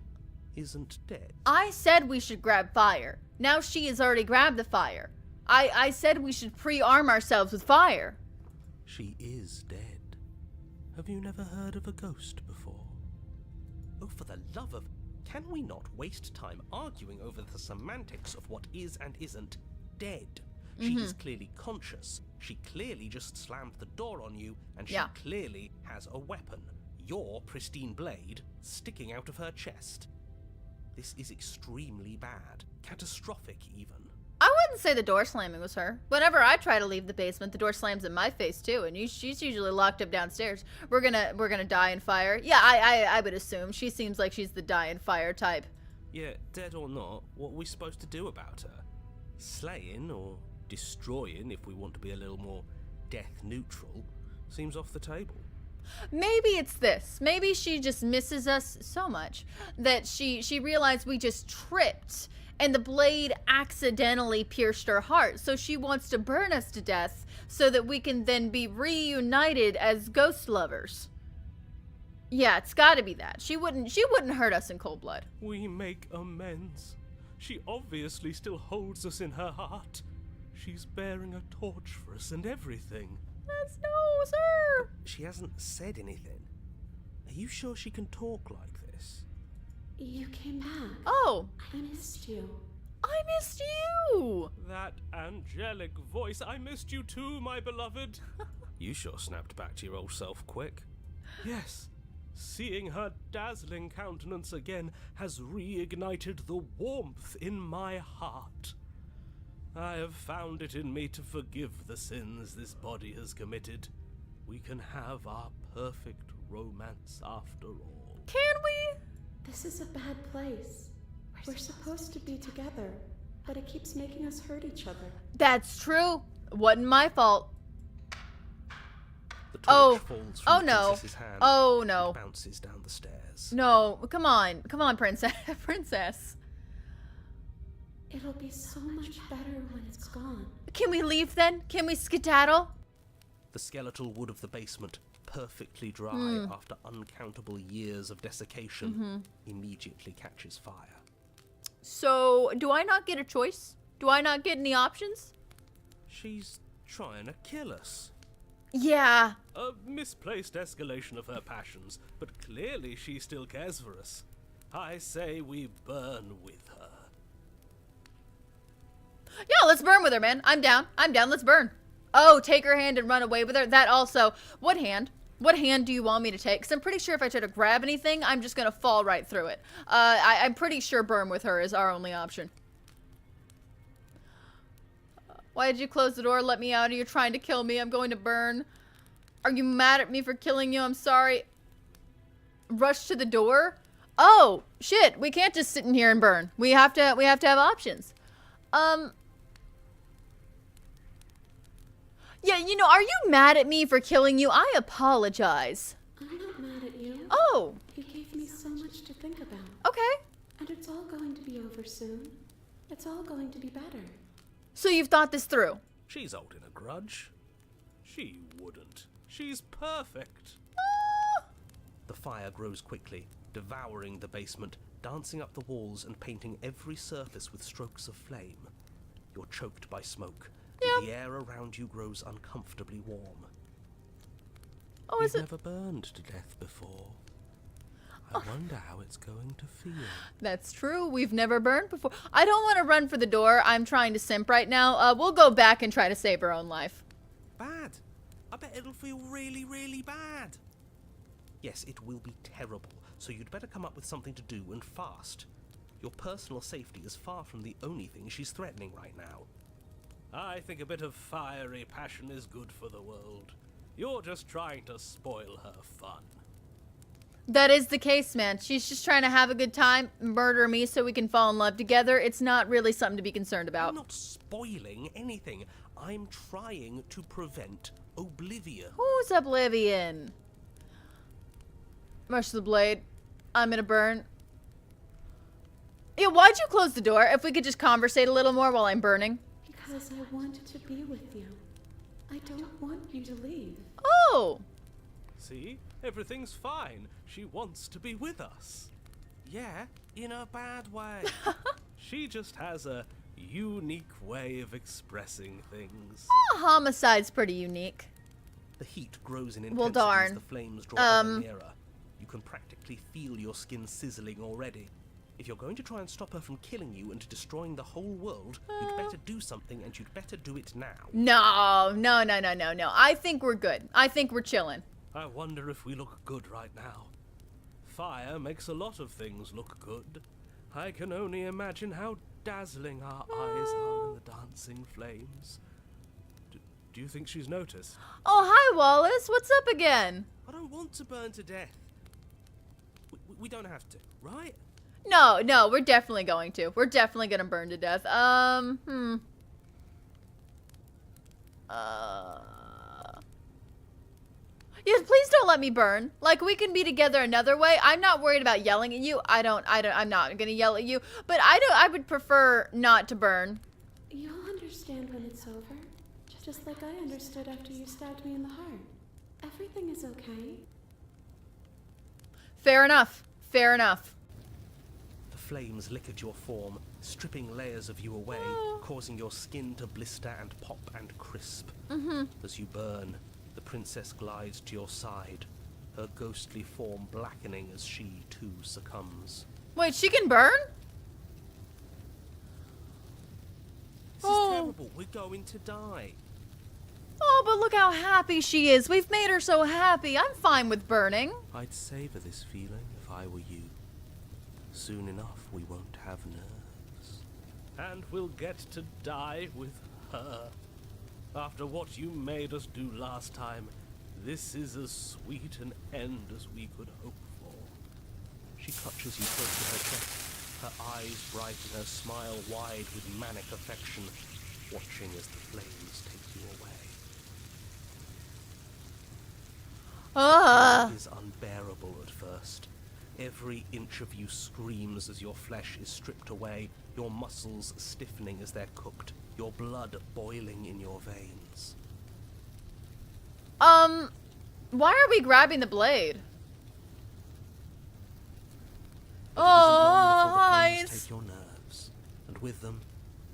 isn't dead. I said we should grab fire. Now she has already grabbed the fire. I said we should pre-arm ourselves with fire. She is dead. Have you never heard of a ghost before? Oh, for the love of... Can we not waste time arguing over the semantics of what is and isn't dead? She is clearly conscious. She clearly just slammed the door on you, and she clearly has a weapon. Your pristine blade sticking out of her chest. This is extremely bad. Catastrophic, even. I wouldn't say the door slamming was her. Whenever I try to leave the basement, the door slams in my face too, and she's usually locked up downstairs. We're gonna die in fire. Yeah, I would assume. She seems like she's the die in fire type. Yeah, dead or not, what are we supposed to do about her? Slaying or destroying, if we want to be a little more death neutral, seems off the table. Maybe it's this. Maybe she just misses us so much that she realized we just tripped and the blade accidentally pierced her heart. So she wants to burn us to death so that we can then be reunited as ghost lovers. Yeah, it's gotta be that. She wouldn't hurt us in cold blood. We make amends. She obviously still holds us in her heart. She's bearing a torch for us and everything. That's no, sir. She hasn't said anything. Are you sure she can talk like this? You came back. Oh. I missed you. I missed you. That angelic voice. I missed you too, my beloved. You sure snapped back to your old self quick. Yes. Seeing her dazzling countenance again has reignited the warmth in my heart. I have found it in me to forgive the sins this body has committed. We can have our perfect romance after all. Can we? This is a bad place. We're supposed to be together, but it keeps making us hurt each other. That's true. Wasn't my fault. The torch falls from the princess's hand. Oh no. And bounces down the stairs. No, come on, princess. Princess. It'll be so much better when it's gone. Can we leave then? Can we skedaddle? The skeletal wood of the basement, perfectly dry after uncountable years of desiccation, immediately catches fire. So, do I not get a choice? Do I not get any options? She's trying to kill us. Yeah. A misplaced escalation of her passions, but clearly she still cares for us. I say we burn with her. Yeah, let's burn with her, man. I'm down. Let's burn. Oh, take her hand and run away with her. That also. What hand? What hand do you want me to take? Because I'm pretty sure if I try to grab anything, I'm just going to fall right through it. I'm pretty sure burn with her is our only option. Why did you close the door? Let me out. Are you trying to kill me? I'm going to burn. Are you mad at me for killing you? I'm sorry. Rush to the door? Oh, shit. We can't just sit in here and burn. We have to have options. Yeah, you know, are you mad at me for killing you? I apologize. I'm not mad at you. Oh. You gave me so much to think about. Okay. And it's all going to be over soon. It's all going to be better. So you've thought this through? She's holding a grudge. She wouldn't. She's perfect. The fire grows quickly, devouring the basement, dancing up the walls and painting every surface with strokes of flame. You're choked by smoke. Yeah. The air around you grows uncomfortably warm. Oh, is You've it? never burned to death before. I wonder how it's going to feel. That's true. We've never burned before. I don't want to run for the door. I'm trying to simp right now. We'll go back and try to save our own life. Bad. I bet it'll feel really, really bad. Yes, it will be terrible, so you'd better come up with something to do and fast. Your personal safety is far from the only thing she's threatening right now. I think a bit of fiery passion is good for the world. You're just trying to spoil her fun. That is the case, man. She's just trying to have a good time, murder me so we can fall in love together. It's not really something to be concerned about. I'm not spoiling anything. I'm trying to prevent oblivion. Who's Oblivion? Rush the blade. I'm gonna burn. Yeah, why'd you close the door? If we could just conversate a little more while I'm burning. Because I want to be with you. I don't want you to leave. Oh! See? Everything's fine. She wants to be with us. Yeah, in a bad way. She just has a unique way of expressing things. Homicide's pretty unique. The heat grows in intensity Well, darn. as the flames draw ever nearer. You can practically feel your skin sizzling already. If you're going to try and stop her from killing you and destroying the whole world, you'd better do something, and you'd better do it now. No. I think we're good. I think we're chilling. I wonder if we look good right now. Fire makes a lot of things look good. I can only imagine how dazzling our eyes are in the dancing flames. Do you think she's noticed? Oh, hi, Wallace. What's up again? I don't want to burn to death. We don't have to, right? No, we're definitely going to. We're definitely gonna burn to death. Yes, please don't let me burn. Like, we can be together another way. I'm not worried about yelling at you. I'm not gonna yell at you. But I would prefer not to burn. You'll understand when it's over. Just like I understood after you stabbed me in the heart. Everything is okay. Fair enough. Fair enough. The flames lick at your form, stripping layers of you away, causing your skin to blister and pop and crisp. As you burn, the princess glides to your side, her ghostly form blackening as she too succumbs. Wait, she can burn? This is terrible. We're going to die. Oh, but look how happy she is. We've made her so happy. I'm fine with burning. I'd savor this feeling if I were you. Soon enough, we won't have nerves. And we'll get to die with her. After what you made us do last time, this is as sweet an end as we could hope for. She clutches you close to her chest, her eyes bright and her smile wide with manic affection, watching as the flames take you away. It is unbearable at first. Every inch of you screams as your flesh is stripped away, your muscles stiffening as they're cooked, your blood boiling in your veins. Why are we grabbing the blade? But it isn't long before the Eyes. flames take your nerves, and with them,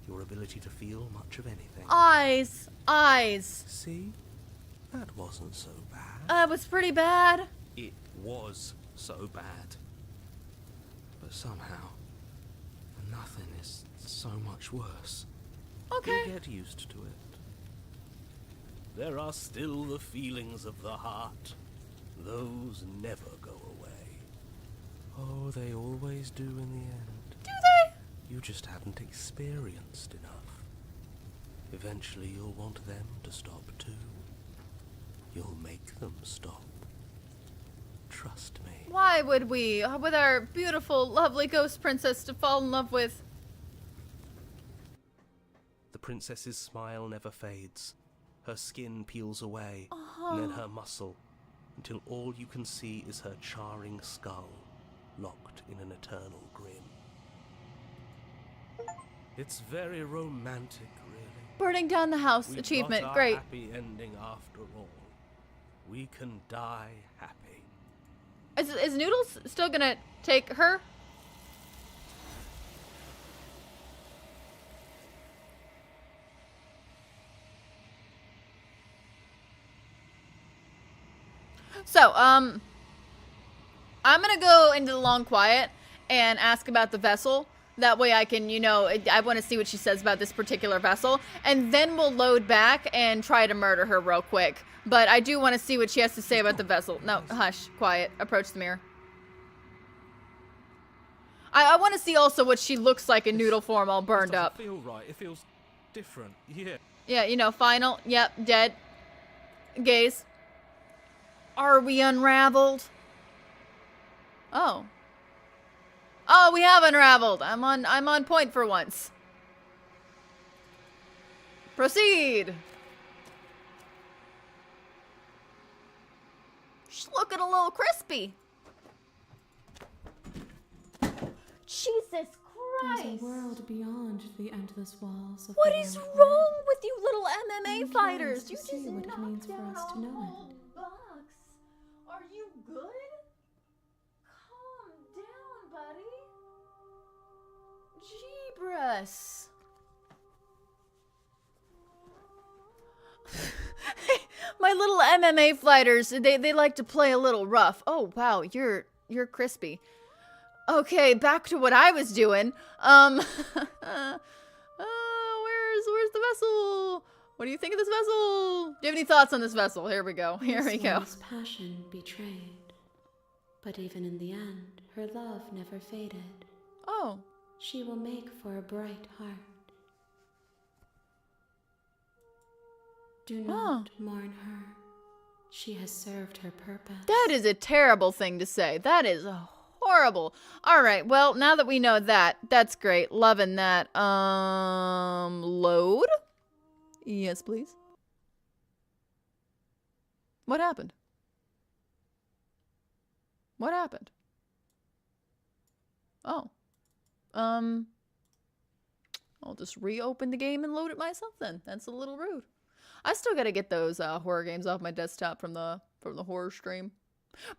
your ability to feel much of anything. Eyes. See? That wasn't so bad. That was pretty bad. It was so bad. But somehow, nothing is so much worse. Okay. You get used to it. There are still the feelings of the heart. Those never go away. Oh, they always do in the end. Do they? You just haven't experienced enough. Eventually you'll want them to stop too. You'll make them stop. Trust me. Why would we, with our beautiful, lovely ghost princess to fall in love with? The princess's smile never fades. Her skin peels away, and then her muscle, until all you can see is her charring skull, locked in an eternal grin. It's very romantic, really. Burning down the house. We Achievement. got our Great. happy ending after all. We can die happy. Is Noodles still gonna take her? So, I'm gonna go into the long quiet and ask about the vessel. That way I can, I want to see what she says about this particular vessel. And then we'll load back and try to murder her real quick. But I do want to see what she has to say about the vessel. No, hush, quiet. Approach the mirror. I want to see also what she looks like in noodle form all burned This doesn't up. feel right. It feels different. Yeah. Yeah, final. Yep, dead. Gaze. Are we unraveled? Oh. Oh, we have unraveled. I'm on point for once. Proceed. She's looking a little crispy. Jesus There's Christ! a world beyond the endless walls of What the is world. wrong with you little MMA I'm fighters? curious You to just see what it knocked means for down us to a know it. whole box. Are you good? Calm down, buddy. Jeebus. My little MMA fighters, they like to play a little rough. Oh wow, you're crispy. Okay, back to what I was doing. Where's the vessel? What do you think of this vessel? Do you have any thoughts on this vessel? Here we go. Here we go. This passion betrayed. But even in the end, her love never faded. Oh. She will make for a bright heart. Do not mourn her. She has served her purpose. That is a terrible thing to say. That is horrible. All right. Well, now that we know that, that's great. Loving that. Load? Yes, please. What happened? What happened? Oh. I'll just reopen the game and load it myself then. That's a little rude. I still gotta get those horror games off my desktop from the horror stream.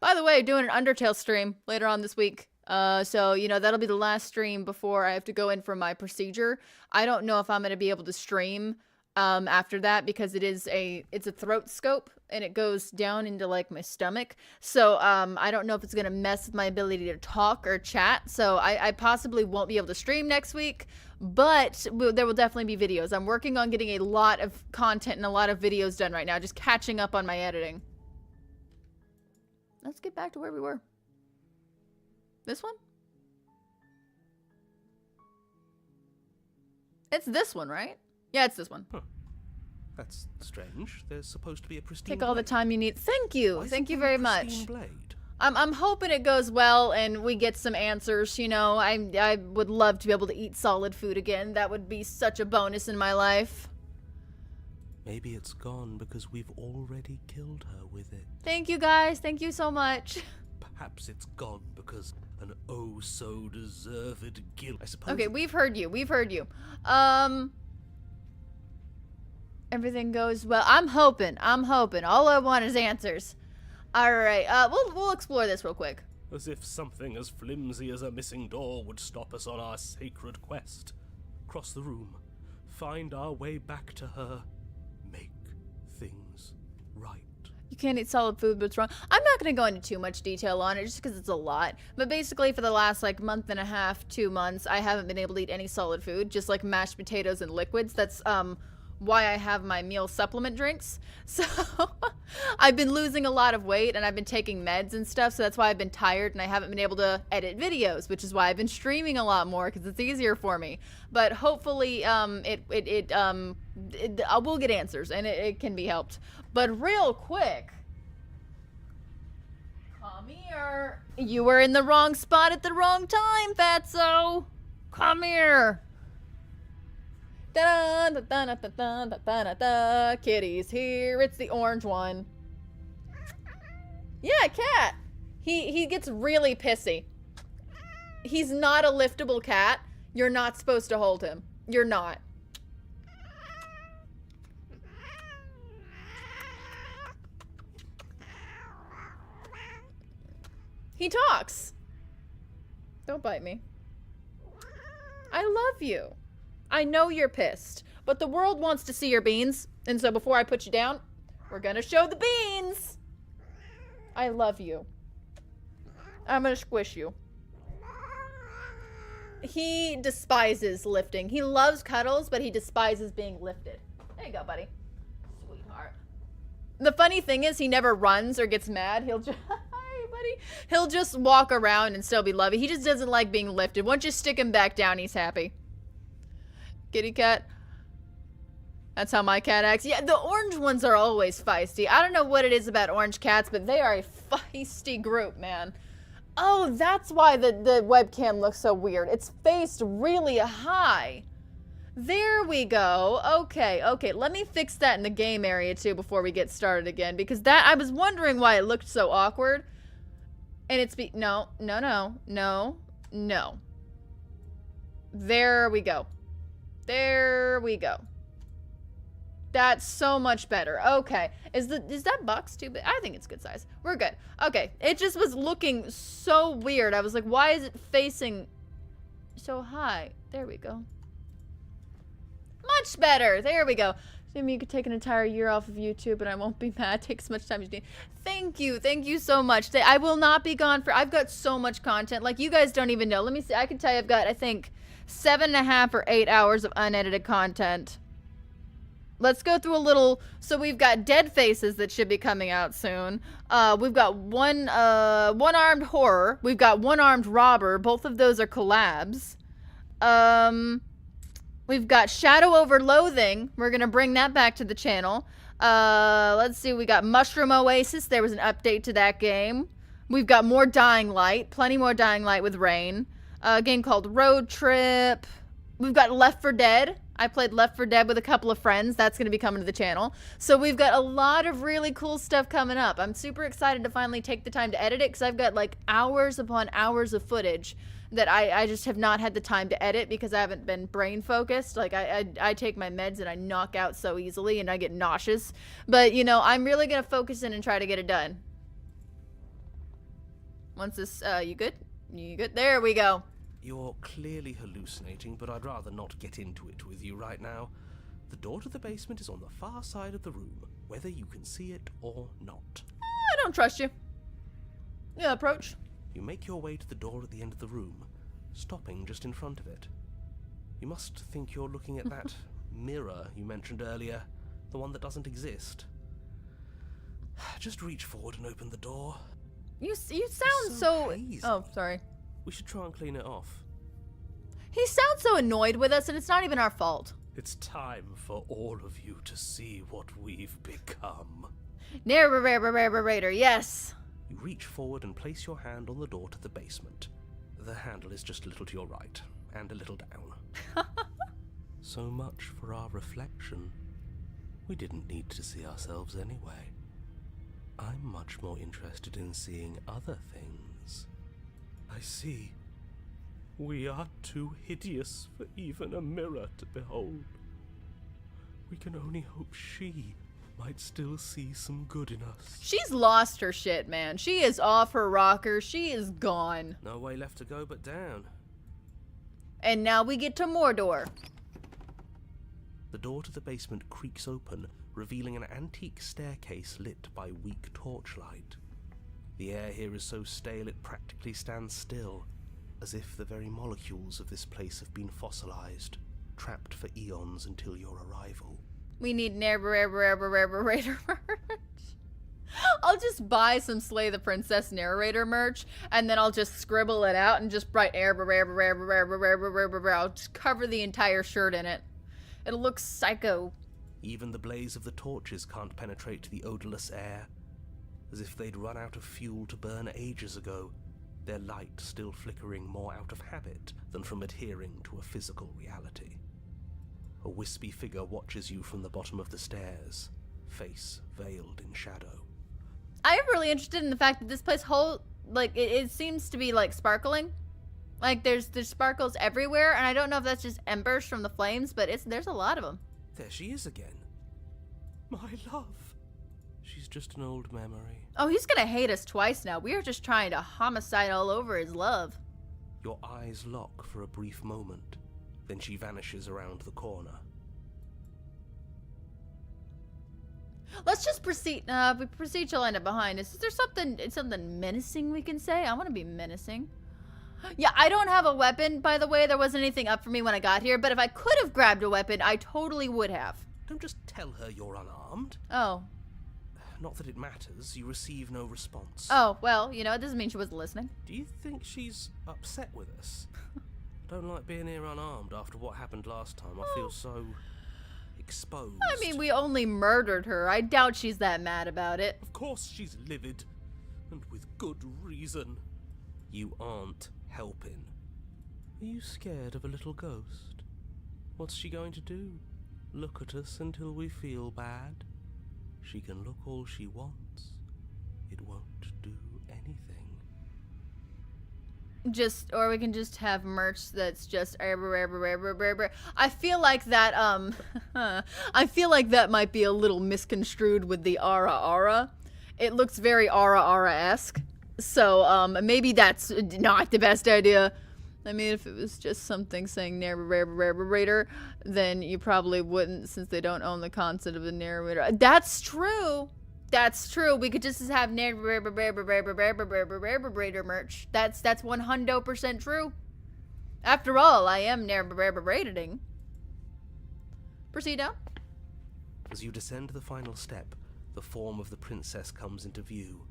By the way, doing an Undertale stream later on this week. So, you know, that'll be the last stream before I have to go in for my procedure. I don't know if I'm gonna be able to stream after that because it's a throat scope and it goes down into like my stomach. So I don't know if it's gonna mess with my ability to talk or chat. So I possibly won't be able to stream next week, but there will definitely be videos. I'm working on getting a lot of content and a lot of videos done right now, just catching up on my editing. Let's get back to where we were. This one? It's this one, right? Yeah, it's this one. Huh. That's strange. There's supposed to be a pristine Take all the time you need. Thank you. Why Thank you isn't there very a pristine much. blade? I'm hoping it goes well and we get some answers, you know. I would love to be able to eat solid food again. That would be such a bonus in my life. Maybe it's gone because we've already killed her with it. Thank you guys. Thank you so much. Perhaps it's gone because an oh-so-deserved guilt, I suppose. Okay, we've heard you. We've heard you. Everything goes well. I'm hoping. All I want is answers. All right. We'll explore this real quick. As if something as flimsy as a missing door would stop us on our sacred quest. Cross the room. Find our way back to her. Make things right. You can't eat solid food, but it's wrong. I'm not going to go into too much detail on it just because it's a lot. But basically for the last like month and a half, 2 months, I haven't been able to eat any solid food, just like mashed potatoes and liquids. That's why I have my meal supplement drinks. So I've been losing a lot of weight and I've been taking meds and stuff. So that's why I've been tired and I haven't been able to edit videos, which is why I've been streaming a lot more because it's easier for me. But hopefully we'll get answers and it can be helped. But real quick, come here. You were in the wrong spot at the wrong time, Fatso. Come here. Da da da da da da da da. Kitty's here. It's the orange one. Yeah, cat. He gets really pissy. He's not a liftable cat. You're not supposed to hold him. You're not. He talks. Don't bite me. I love you. I know you're pissed, but the world wants to see your beans. And so before I put you down, we're gonna show the beans. I love you. I'm gonna squish you. He despises lifting. He loves cuddles, but he despises being lifted. There you go, buddy. Sweetheart. The funny thing is he never runs or gets mad. He'll just... Hi, buddy. He'll just walk around and still be lovey. He just doesn't like being lifted. Once you stick him back down, he's happy. Kitty cat. That's how my cat acts. Yeah, the orange ones are always feisty. I don't know what it is about orange cats, but they are a feisty group, man. Oh, that's why the webcam looks so weird. It's faced really high. There we go. Okay. Let me fix that in the game area too before we get started again, because that I was wondering why it looked so awkward. And it's no. There we go. There we go. That's so much better. Okay. Is that box too big? I think it's good size. We're good. Okay. It just was looking so weird. I was like, why is it facing so high? There we go. Much better. There we go. Maybe you could take an entire year off of YouTube and I won't be mad. Take as much time as you need. Thank you. Thank you so much. I will not be gone for... I've got so much content. Like, you guys don't even know. Let me see. I can tell you I've got, I think, 7.5 or 8 hours of unedited content. Let's go through a little... So we've got Dead Faces that should be coming out soon. We've got One-Armed Horror. We've got One-Armed Robber. Both of those are collabs. We've got Shadow Over Loathing. We're going to bring that back to the channel. Let's see. We got Mushroom Oasis. There was an update to that game. We've got more Dying Light. Plenty more Dying Light with Rain. A game called Road Trip. We've got Left 4 Dead. I played Left 4 Dead with a couple of friends. That's going to be coming to the channel. So we've got a lot of really cool stuff coming up. I'm super excited to finally take the time to edit it because I've got like hours upon hours of footage that I just have not had the time to edit because I haven't been brain focused. Like I take my meds and I knock out so easily and I get nauseous. But you know, I'm really going to focus in and try to get it done. Once this, you good? You good? There we go. You're clearly hallucinating, but I'd rather not get into it with you right now. The door to the basement is on the far side of the room, whether you can see it or not. I don't trust you. Yeah, approach. You make your way to the door at the end of the room, stopping just in front of it. You must think you're looking at that mirror you mentioned earlier, the one that doesn't exist. Just reach forward and open the door. You sound so hazy. Oh, sorry. We should try and clean it off. He sounds so annoyed with us, and it's not even our fault. It's time for all of you to see what we've become. Narrator, yes. You reach forward and place your hand on the door to the basement. The handle is just a little to your right, and a little down. So much for our reflection. We didn't need to see ourselves anyway. I'm much more interested in seeing other things. I see. We are too hideous for even a mirror to behold. We can only hope she might still see some good in us. She's lost her shit, man. She is off her rocker. She is gone. No way left to go but down. And now we get to Mordor. The door to the basement creaks open, revealing an antique staircase lit by weak torchlight. The air here is so stale it practically stands still, as if the very molecules of this place have been fossilized, trapped for eons until your arrival. We need narrator merch. I'll just buy some Slay the Princess narrator merch, and then I'll just scribble it out and just write I'll just cover the entire shirt in it. It'll look psycho. Even the blaze of the torches can't penetrate the odorless air. As if they'd run out of fuel to burn ages ago, their light still flickering more out of habit than from adhering to a physical reality. A wispy figure watches you from the bottom of the stairs, face veiled in shadow. I am really interested in the fact that this place it seems to be like sparkling. Like there's sparkles everywhere, and I don't know if that's just embers from the flames, but there's a lot of them. There she is again. My love. She's just an old memory. Oh, he's gonna hate us twice now. We are just trying to homicide all over his love. Your eyes lock for a brief moment, then she vanishes around the corner. Let's just proceed. If we proceed, she'll end up behind us. Is there something menacing we can say? I want to be menacing. Yeah, I don't have a weapon, by the way. There wasn't anything up for me when I got here, but if I could have grabbed a weapon, I totally would have. Don't just tell her you're unarmed. Oh. Not that it matters. You receive no response. Oh, well, you know, it doesn't mean she wasn't listening. Do you think she's upset with us? Don't like being here unarmed after what happened last time. I feel so exposed. I mean, we only murdered her. I doubt she's that mad about it. Of course she's livid, and with good reason. You aren't helping. Are you scared of a little ghost? What's she going to do? Look at us until we feel bad? She can look all she wants. It won't do anything. or we can just have merch that's just I feel like that I feel like that might be a little misconstrued with the Ara. It looks very Ara-esque. So maybe that's not the best idea. I mean, if it was just something saying narrator, then you probably wouldn't, since they don't own the concept of the narrator. That's true. That's true. We could just have narrator merch. That's 100% true. After all, I am narrating. Proceed now. As you descend the final step, the form of the princess comes into view.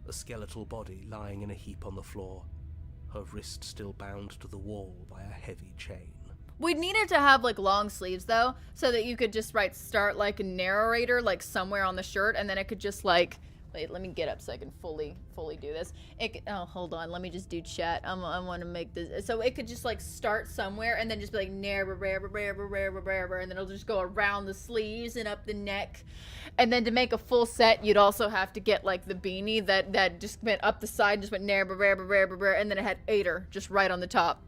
A skeletal body lying in a heap on the floor, her wrist still bound to the wall by a heavy chain. We'd need it to have like long sleeves though, so that you could just start like a narrator like somewhere on the shirt, and then it could just like, wait, let me get up so I can fully do this. Hold on, let me just do chat. I want to make this, so it could just like start somewhere and then just be like narrator, and then it'll just go around the sleeves and up the neck. And then to make a full set, you'd also have to get like the beanie that just went up the side, just went and then it had Ader just right on the top.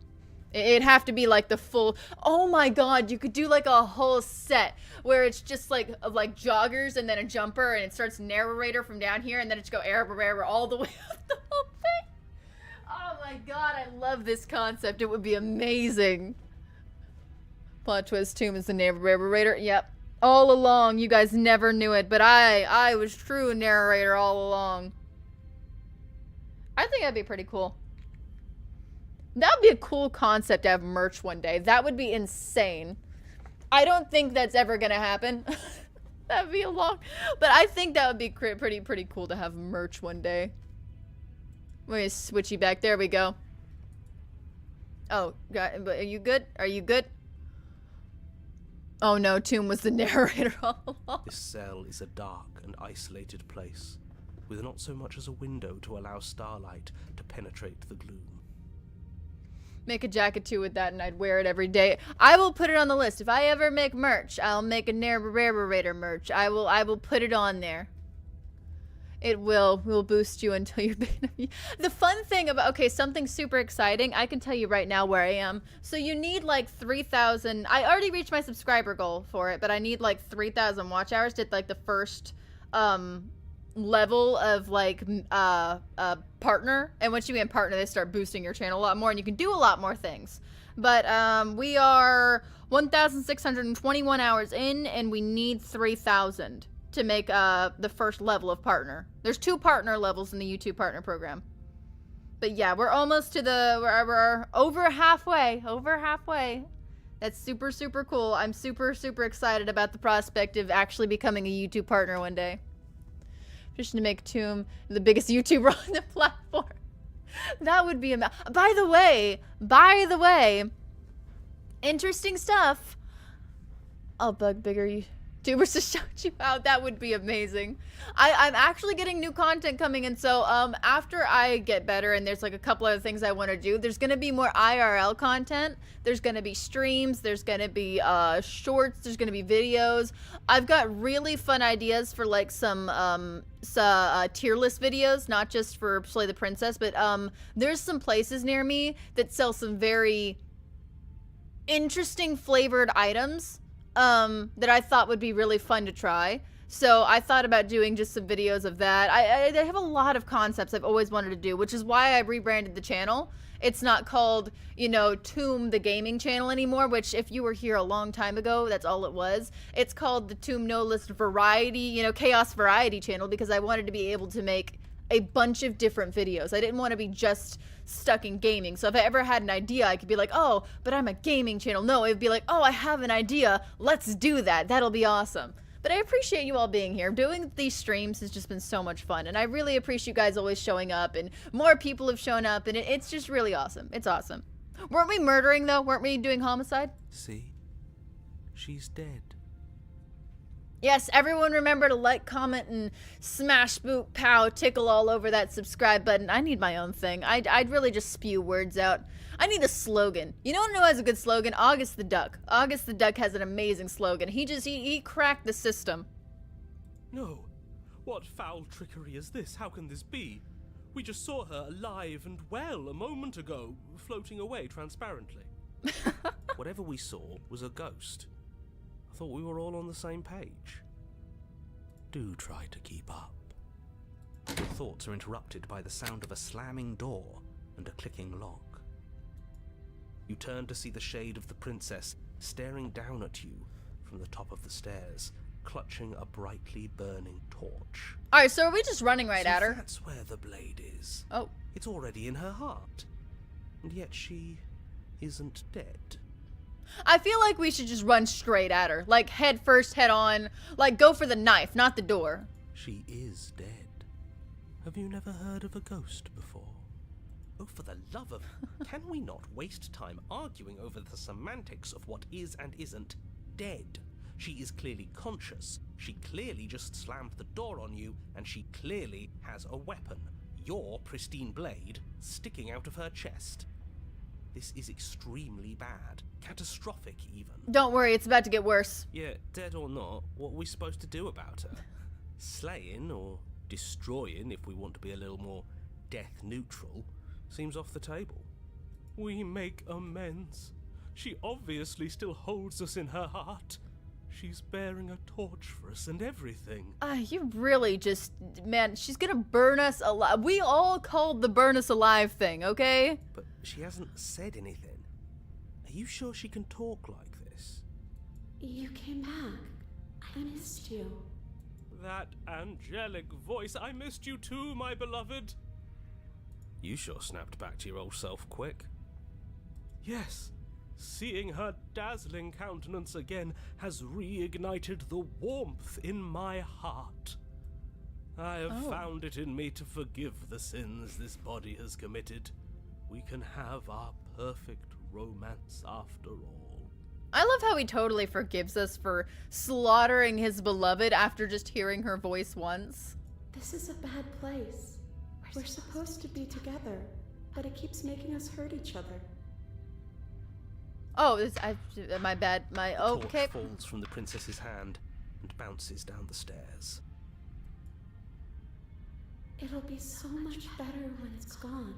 It'd have to be like the full, oh my god, you could do like a whole set where it's just like joggers and then a jumper, and it starts narrator from down here, and then it's go all the way up the whole thing. Oh my god, I love this concept. It would be amazing. Plot twist, Tomb is the narrator. Yep. All along, you guys never knew it, but I was true narrator all along. I think that'd be pretty cool. That would be a cool concept to have merch one day. That would be insane. I don't think that's ever gonna happen. That'd be a long, but I think that would be pretty cool to have merch one day. Let me switch you back. There we go. Oh, God, are you good? Are you good? Oh no, Tomb was the narrator all along. This cell is a dark and isolated place, with not so much as a window to allow starlight to penetrate the gloom. Make a jacket too with that, and I'd wear it every day. I will put it on the list. If I ever make merch, I'll make a narrator merch. I will put it on there. It will boost you until you're big. The fun thing about, okay, something super exciting, I can tell you right now where I am. So you need like 3,000, I already reached my subscriber goal for it, but I need like 3,000 watch hours to like the first level of like partner. And once you get a partner, they start boosting your channel a lot more, and you can do a lot more things. But we are 1,621 hours in, and we need 3,000 to make the first level of partner. There's 2 partner levels in the YouTube partner program. But yeah, we're almost to we're over halfway. That's super cool. I'm super excited about the prospect of actually becoming a YouTube partner one day. Just to make Tomb the biggest YouTuber on the platform. That would be amazing. By the way, interesting stuff. I'll bug bigger YouTubers to shout you out. That would be amazing. I'm actually getting new content coming in, so after I get better and there's like a couple other things I want to do, there's gonna be more IRL content. There's gonna be streams, there's gonna be shorts, there's gonna be videos. I've got really fun ideas for like some tier list videos, not just for Slay the Princess, but there's some places near me that sell some very interesting flavored items that I thought would be really fun to try. So I thought about doing just some videos of that. I have a lot of concepts I've always wanted to do, which is why I rebranded the channel. It's not called, you know, Tomb the Gaming Channel anymore, which if you were here a long time ago, that's all it was. It's called the Tomb No List Variety, you know, Chaos Variety Channel, because I wanted to be able to make a bunch of different videos. I didn't want to be just stuck in gaming. So if I ever had an idea, I could be like, oh, but I'm a gaming channel. No, it'd be like, oh, I have an idea. Let's do that. That'll be awesome. But I appreciate you all being here. Doing these streams has just been so much fun. And I really appreciate you guys always showing up, and more people have shown up, and it's just really awesome. It's awesome. Weren't we murdering though? Weren't we doing homicide? See? She's dead. Yes, everyone remember to like, comment, and smash, boot, pow, tickle all over that subscribe button. I need my own thing. I'd really just spew words out. I need a slogan. You know who has a good slogan? August the Duck. August the Duck has an amazing slogan. He cracked the system. No. What foul trickery is this? How can this be? We just saw her alive and well a moment ago, floating away transparently. Whatever we saw was a ghost. I thought we were all on the same page. Do try to keep up. Your thoughts are interrupted by the sound of a slamming door and a clicking lock. You turn to see the shade of the princess staring down at you from the top of the stairs, clutching a brightly burning torch. Alright, so are we just running right So at her? that's where the blade is. Oh. It's already in her heart. And yet she isn't dead. I feel like we should just run straight at her. Like, head first, head on. Like, go for the knife, not the door. She is dead. Have you never heard of a ghost before? Oh, for the love of... Can we not waste time arguing over the semantics of what is and isn't dead? She is clearly conscious. She clearly just slammed the door on you, and she clearly has a weapon. Your pristine blade sticking out of her chest. This is extremely bad. Catastrophic, even. Don't worry, it's about to get worse. Yeah, dead or not, what are we supposed to do about her? Slaying, or destroying, if we want to be a little more death neutral, seems off the table. We make amends. She obviously still holds us in her heart. She's bearing a torch for us and everything. You really just... Man, she's gonna burn us alive. We all called the burn us alive thing, okay? But she hasn't said anything. Are you sure she can talk like this? You came back. I missed you. That angelic voice. I missed you too, my beloved. You sure snapped back to your old self quick. Yes. Seeing her dazzling countenance again has reignited the warmth in my heart. I have found it in me to forgive the sins this body has committed. We can have our perfect romance after all. I love how he totally forgives us for slaughtering his beloved after just hearing her voice once. This is a bad place. We're supposed to be together, but it keeps making us hurt each other. Oh, my bad. Okay. Torch falls from the princess's hand and bounces down the stairs. It'll be so much better when it's gone.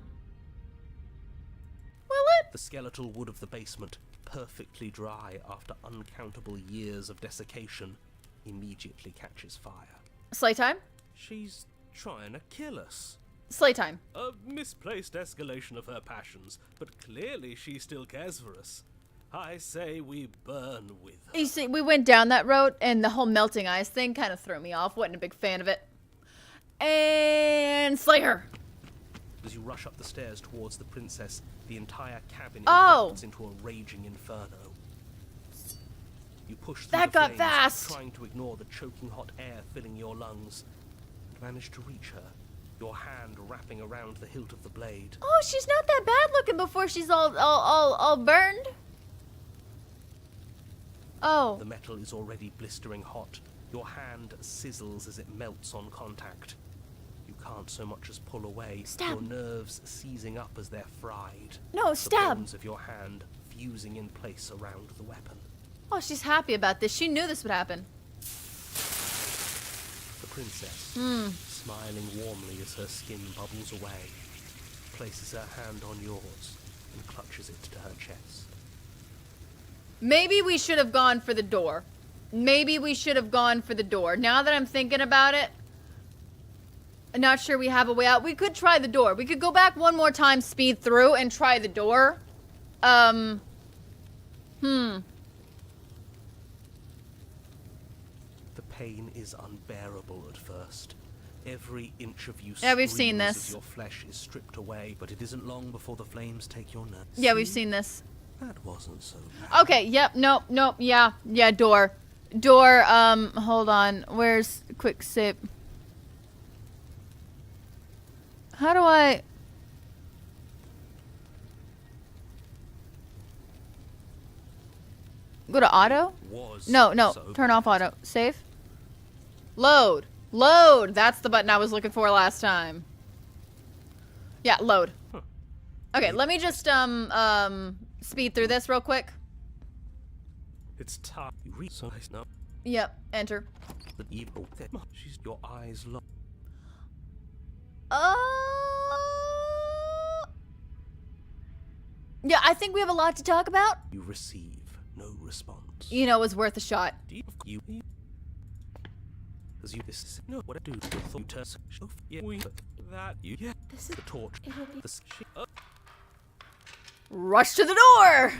Will it? The skeletal wood of the basement, perfectly dry after uncountable years of desiccation, immediately catches fire. Slay time? She's trying to kill us. Slay time. A misplaced escalation of her passions, but clearly she still cares for us. I say we burn with her. You see, we went down that road, and the whole melting ice thing kind of threw me off. Wasn't a big fan of it. And slay her. As you rush up the stairs towards the princess, the entire cabin Oh! erupts into a raging inferno. You push through That the got flames, fast. trying to ignore the choking hot air filling your lungs, and manage to reach her, your hand wrapping around the hilt of the blade. Oh, she's not that bad looking before she's all burned. Oh. The metal is already blistering hot. Your hand sizzles as it melts on contact. You can't so much as pull away, Stab. your nerves seizing up as they're fried. No, The stab. bones of your hand fusing in place around the weapon. Oh, she's happy about this. She knew this would happen. The princess, smiling warmly as her skin bubbles away, places her hand on yours and clutches it to her chest. Maybe we should have gone for the door. Maybe we should have gone for the door. Now that I'm thinking about it, I'm not sure we have a way out. We could try the door. We could go back one more time, speed through, and try the door. The pain is unbearable at first. Every inch of you Yeah, we've seen screams this. as your flesh is stripped away, but it isn't long before the flames take your nerves. Yeah, we've seen this. That wasn't so bad. Okay, yep, nope, yeah, door. Door, hold on. Where's quick save? How do I... Go to auto? No, So turn off auto. Save. Load. Load! That's the button I was looking for last time. Yeah, load. Okay, let me just, speed through this real quick. It's time. You read so nice now. Yep, enter. The evil. She's your eyes look. Yeah, I think we have a lot to talk about. You receive no response. You know, it was worth a shot. You as you this no what I do to thought turn yeah we that you yeah This is the torch it'll be the Rush to the door!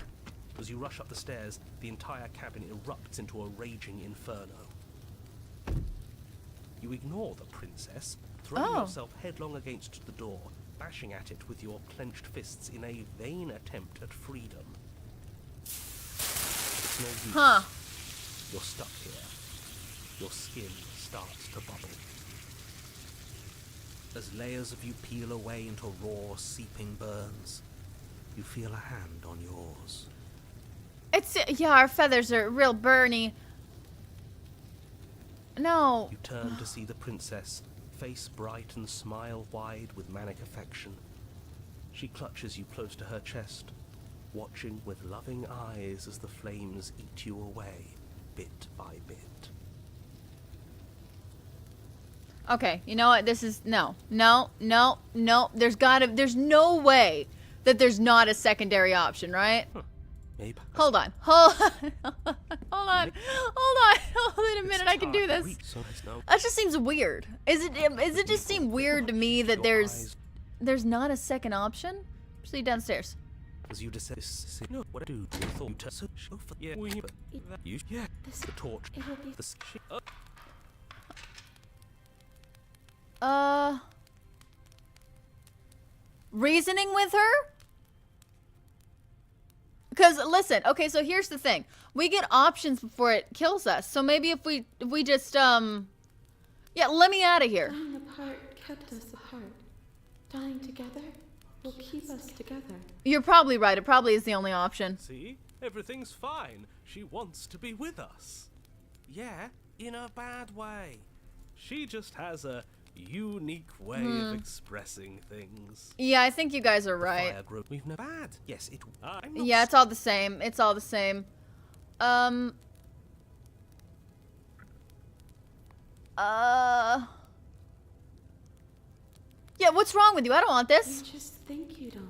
As you rush up the stairs, the entire cabin erupts into a raging inferno. You ignore the princess, throwing yourself headlong against the door, bashing at it with your clenched fists in a vain attempt at freedom. It's no use. Huh. You're stuck here. Your skin starts to bubble. As layers of you peel away into raw, seeping burns, you feel a hand on yours. It's, yeah, our feathers are real burny. No. You turn to see the princess, face bright and smile wide with manic affection. She clutches you close to her chest, watching with loving eyes as the flames eat you away, bit by bit. Okay, you know what? This is, no. There's no way that there's not a secondary option, right? Maybe. Hold on. Hold on. Wait a minute, I can do this. That just seems weird. Is it just seem weird to me that there's not a second option? See downstairs. As you descend, no, what I do to your thought, so yeah, you, yeah, this the torch, it'll be the Reasoning with her? Because listen, okay, so here's the thing. We get options before it kills us. So maybe if we just yeah, let me out of here. dying apart kept us apart. Dying together will keep us together. You're probably right. It probably is the only option. See? Everything's fine. She wants to be with us. yeah, in a bad way. She just has a unique way of expressing things. Yeah, I think you guys are right. Fire group, we've no bad. Yes, it. I'm not Yeah, it's all the same. It's all the same. Yeah, what's wrong with you? I don't want You this. just think you don't.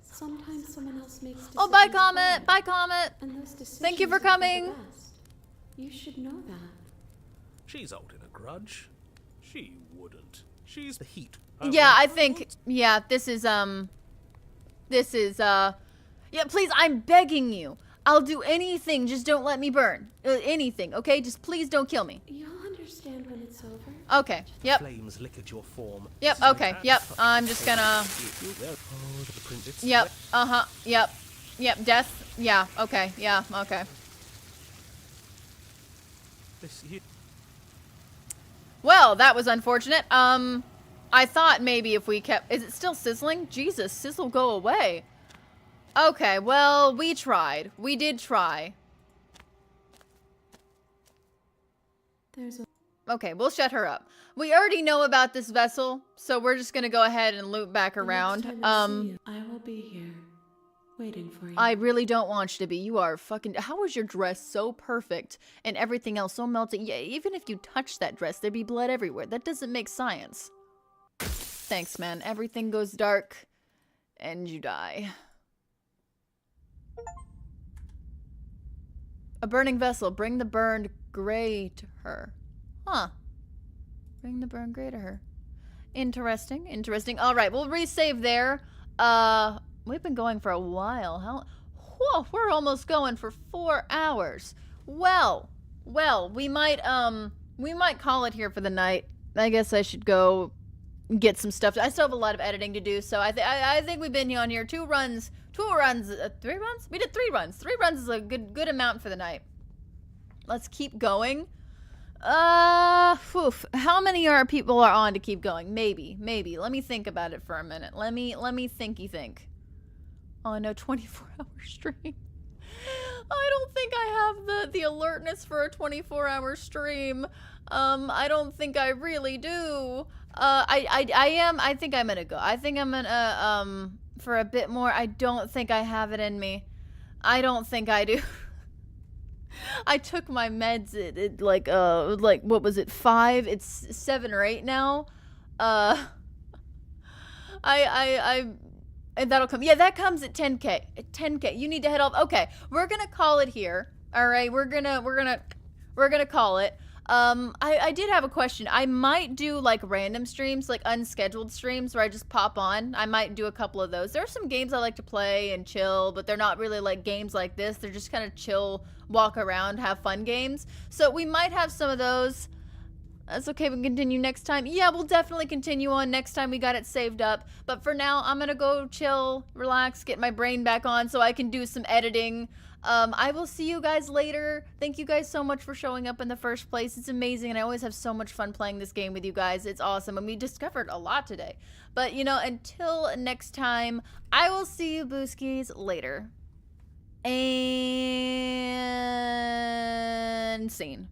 Sometimes someone else makes decisions. Oh, bye, for Comet. you, Bye, Comet. and those decisions Thank you for are the coming. best. You should know that. She's holding a grudge. She wouldn't. She's the heat. Yeah, I think, yeah, this is, yeah, please, I'm begging you. I'll do anything, just don't let me burn. Anything, okay? Just please don't kill me. You'll understand when it's over. Okay, yep, Flames lick at your form. yep, okay, yep. I'm just gonna, Oh, the prince. yep, uh-huh, yep, death, yeah, okay, yeah, okay. This, you, Well, that was unfortunate. I thought maybe if we kept... Is it still sizzling? Jesus, sizzle go away. Okay, well, we tried. We did try. There's a Okay, we'll shut her up. We already know about this vessel, so we're just gonna go ahead and loop back around. The next time I see you, I will be here, waiting for you. I really don't want you to be. You are fucking... How is your dress so perfect and everything else so melting? Yeah, even if you touch that dress, there'd be blood everywhere. That doesn't make science. Thanks, man. Everything goes dark and you die. A burning vessel. Bring the burned gray to her. Huh. Bring the burned gray to her. Interesting. Interesting. All right, we'll resave there. We've been going for a while. Whoa, we're almost going for 4 hours. Well, we might call it here for the night. I guess I should go get some stuff. I still have a lot of editing to do, so I think we've been on here 3 runs. We did 3 runs. 3 runs is a good amount for the night. Let's keep going. How many people are on to keep going? Maybe. Let me think about it for a minute. Let me think. Oh no, 24-hour stream. I don't think I have the alertness for a 24-hour stream. I don't think I really do. I think I'm gonna go. I think I'm gonna, for a bit more. I don't think I have it in me. I don't think I do. I took my meds at like, what was it, 5? It's 7 or 8 now. And that'll come. Yeah, that comes at 10K. At 10K. You need to head off. Okay, we're gonna call it here. All right, we're gonna call it. I did have a question. I might do like random streams, like unscheduled streams where I just pop on. I might do a couple of those. There are some games I like to play and chill, but they're not really like games like this. They're just kind of chill, walk around, have fun games. So we might have some of those. That's okay, we can continue next time. Yeah, we'll definitely continue on next time we got it saved up. But for now, I'm gonna go chill, relax, get my brain back on so I can do some editing. I will see you guys later. Thank you guys so much for showing up in the first place. It's amazing, and I always have so much fun playing this game with you guys. It's awesome, and we discovered a lot today. But, you know, until next time, I will see you Booskies later. And scene.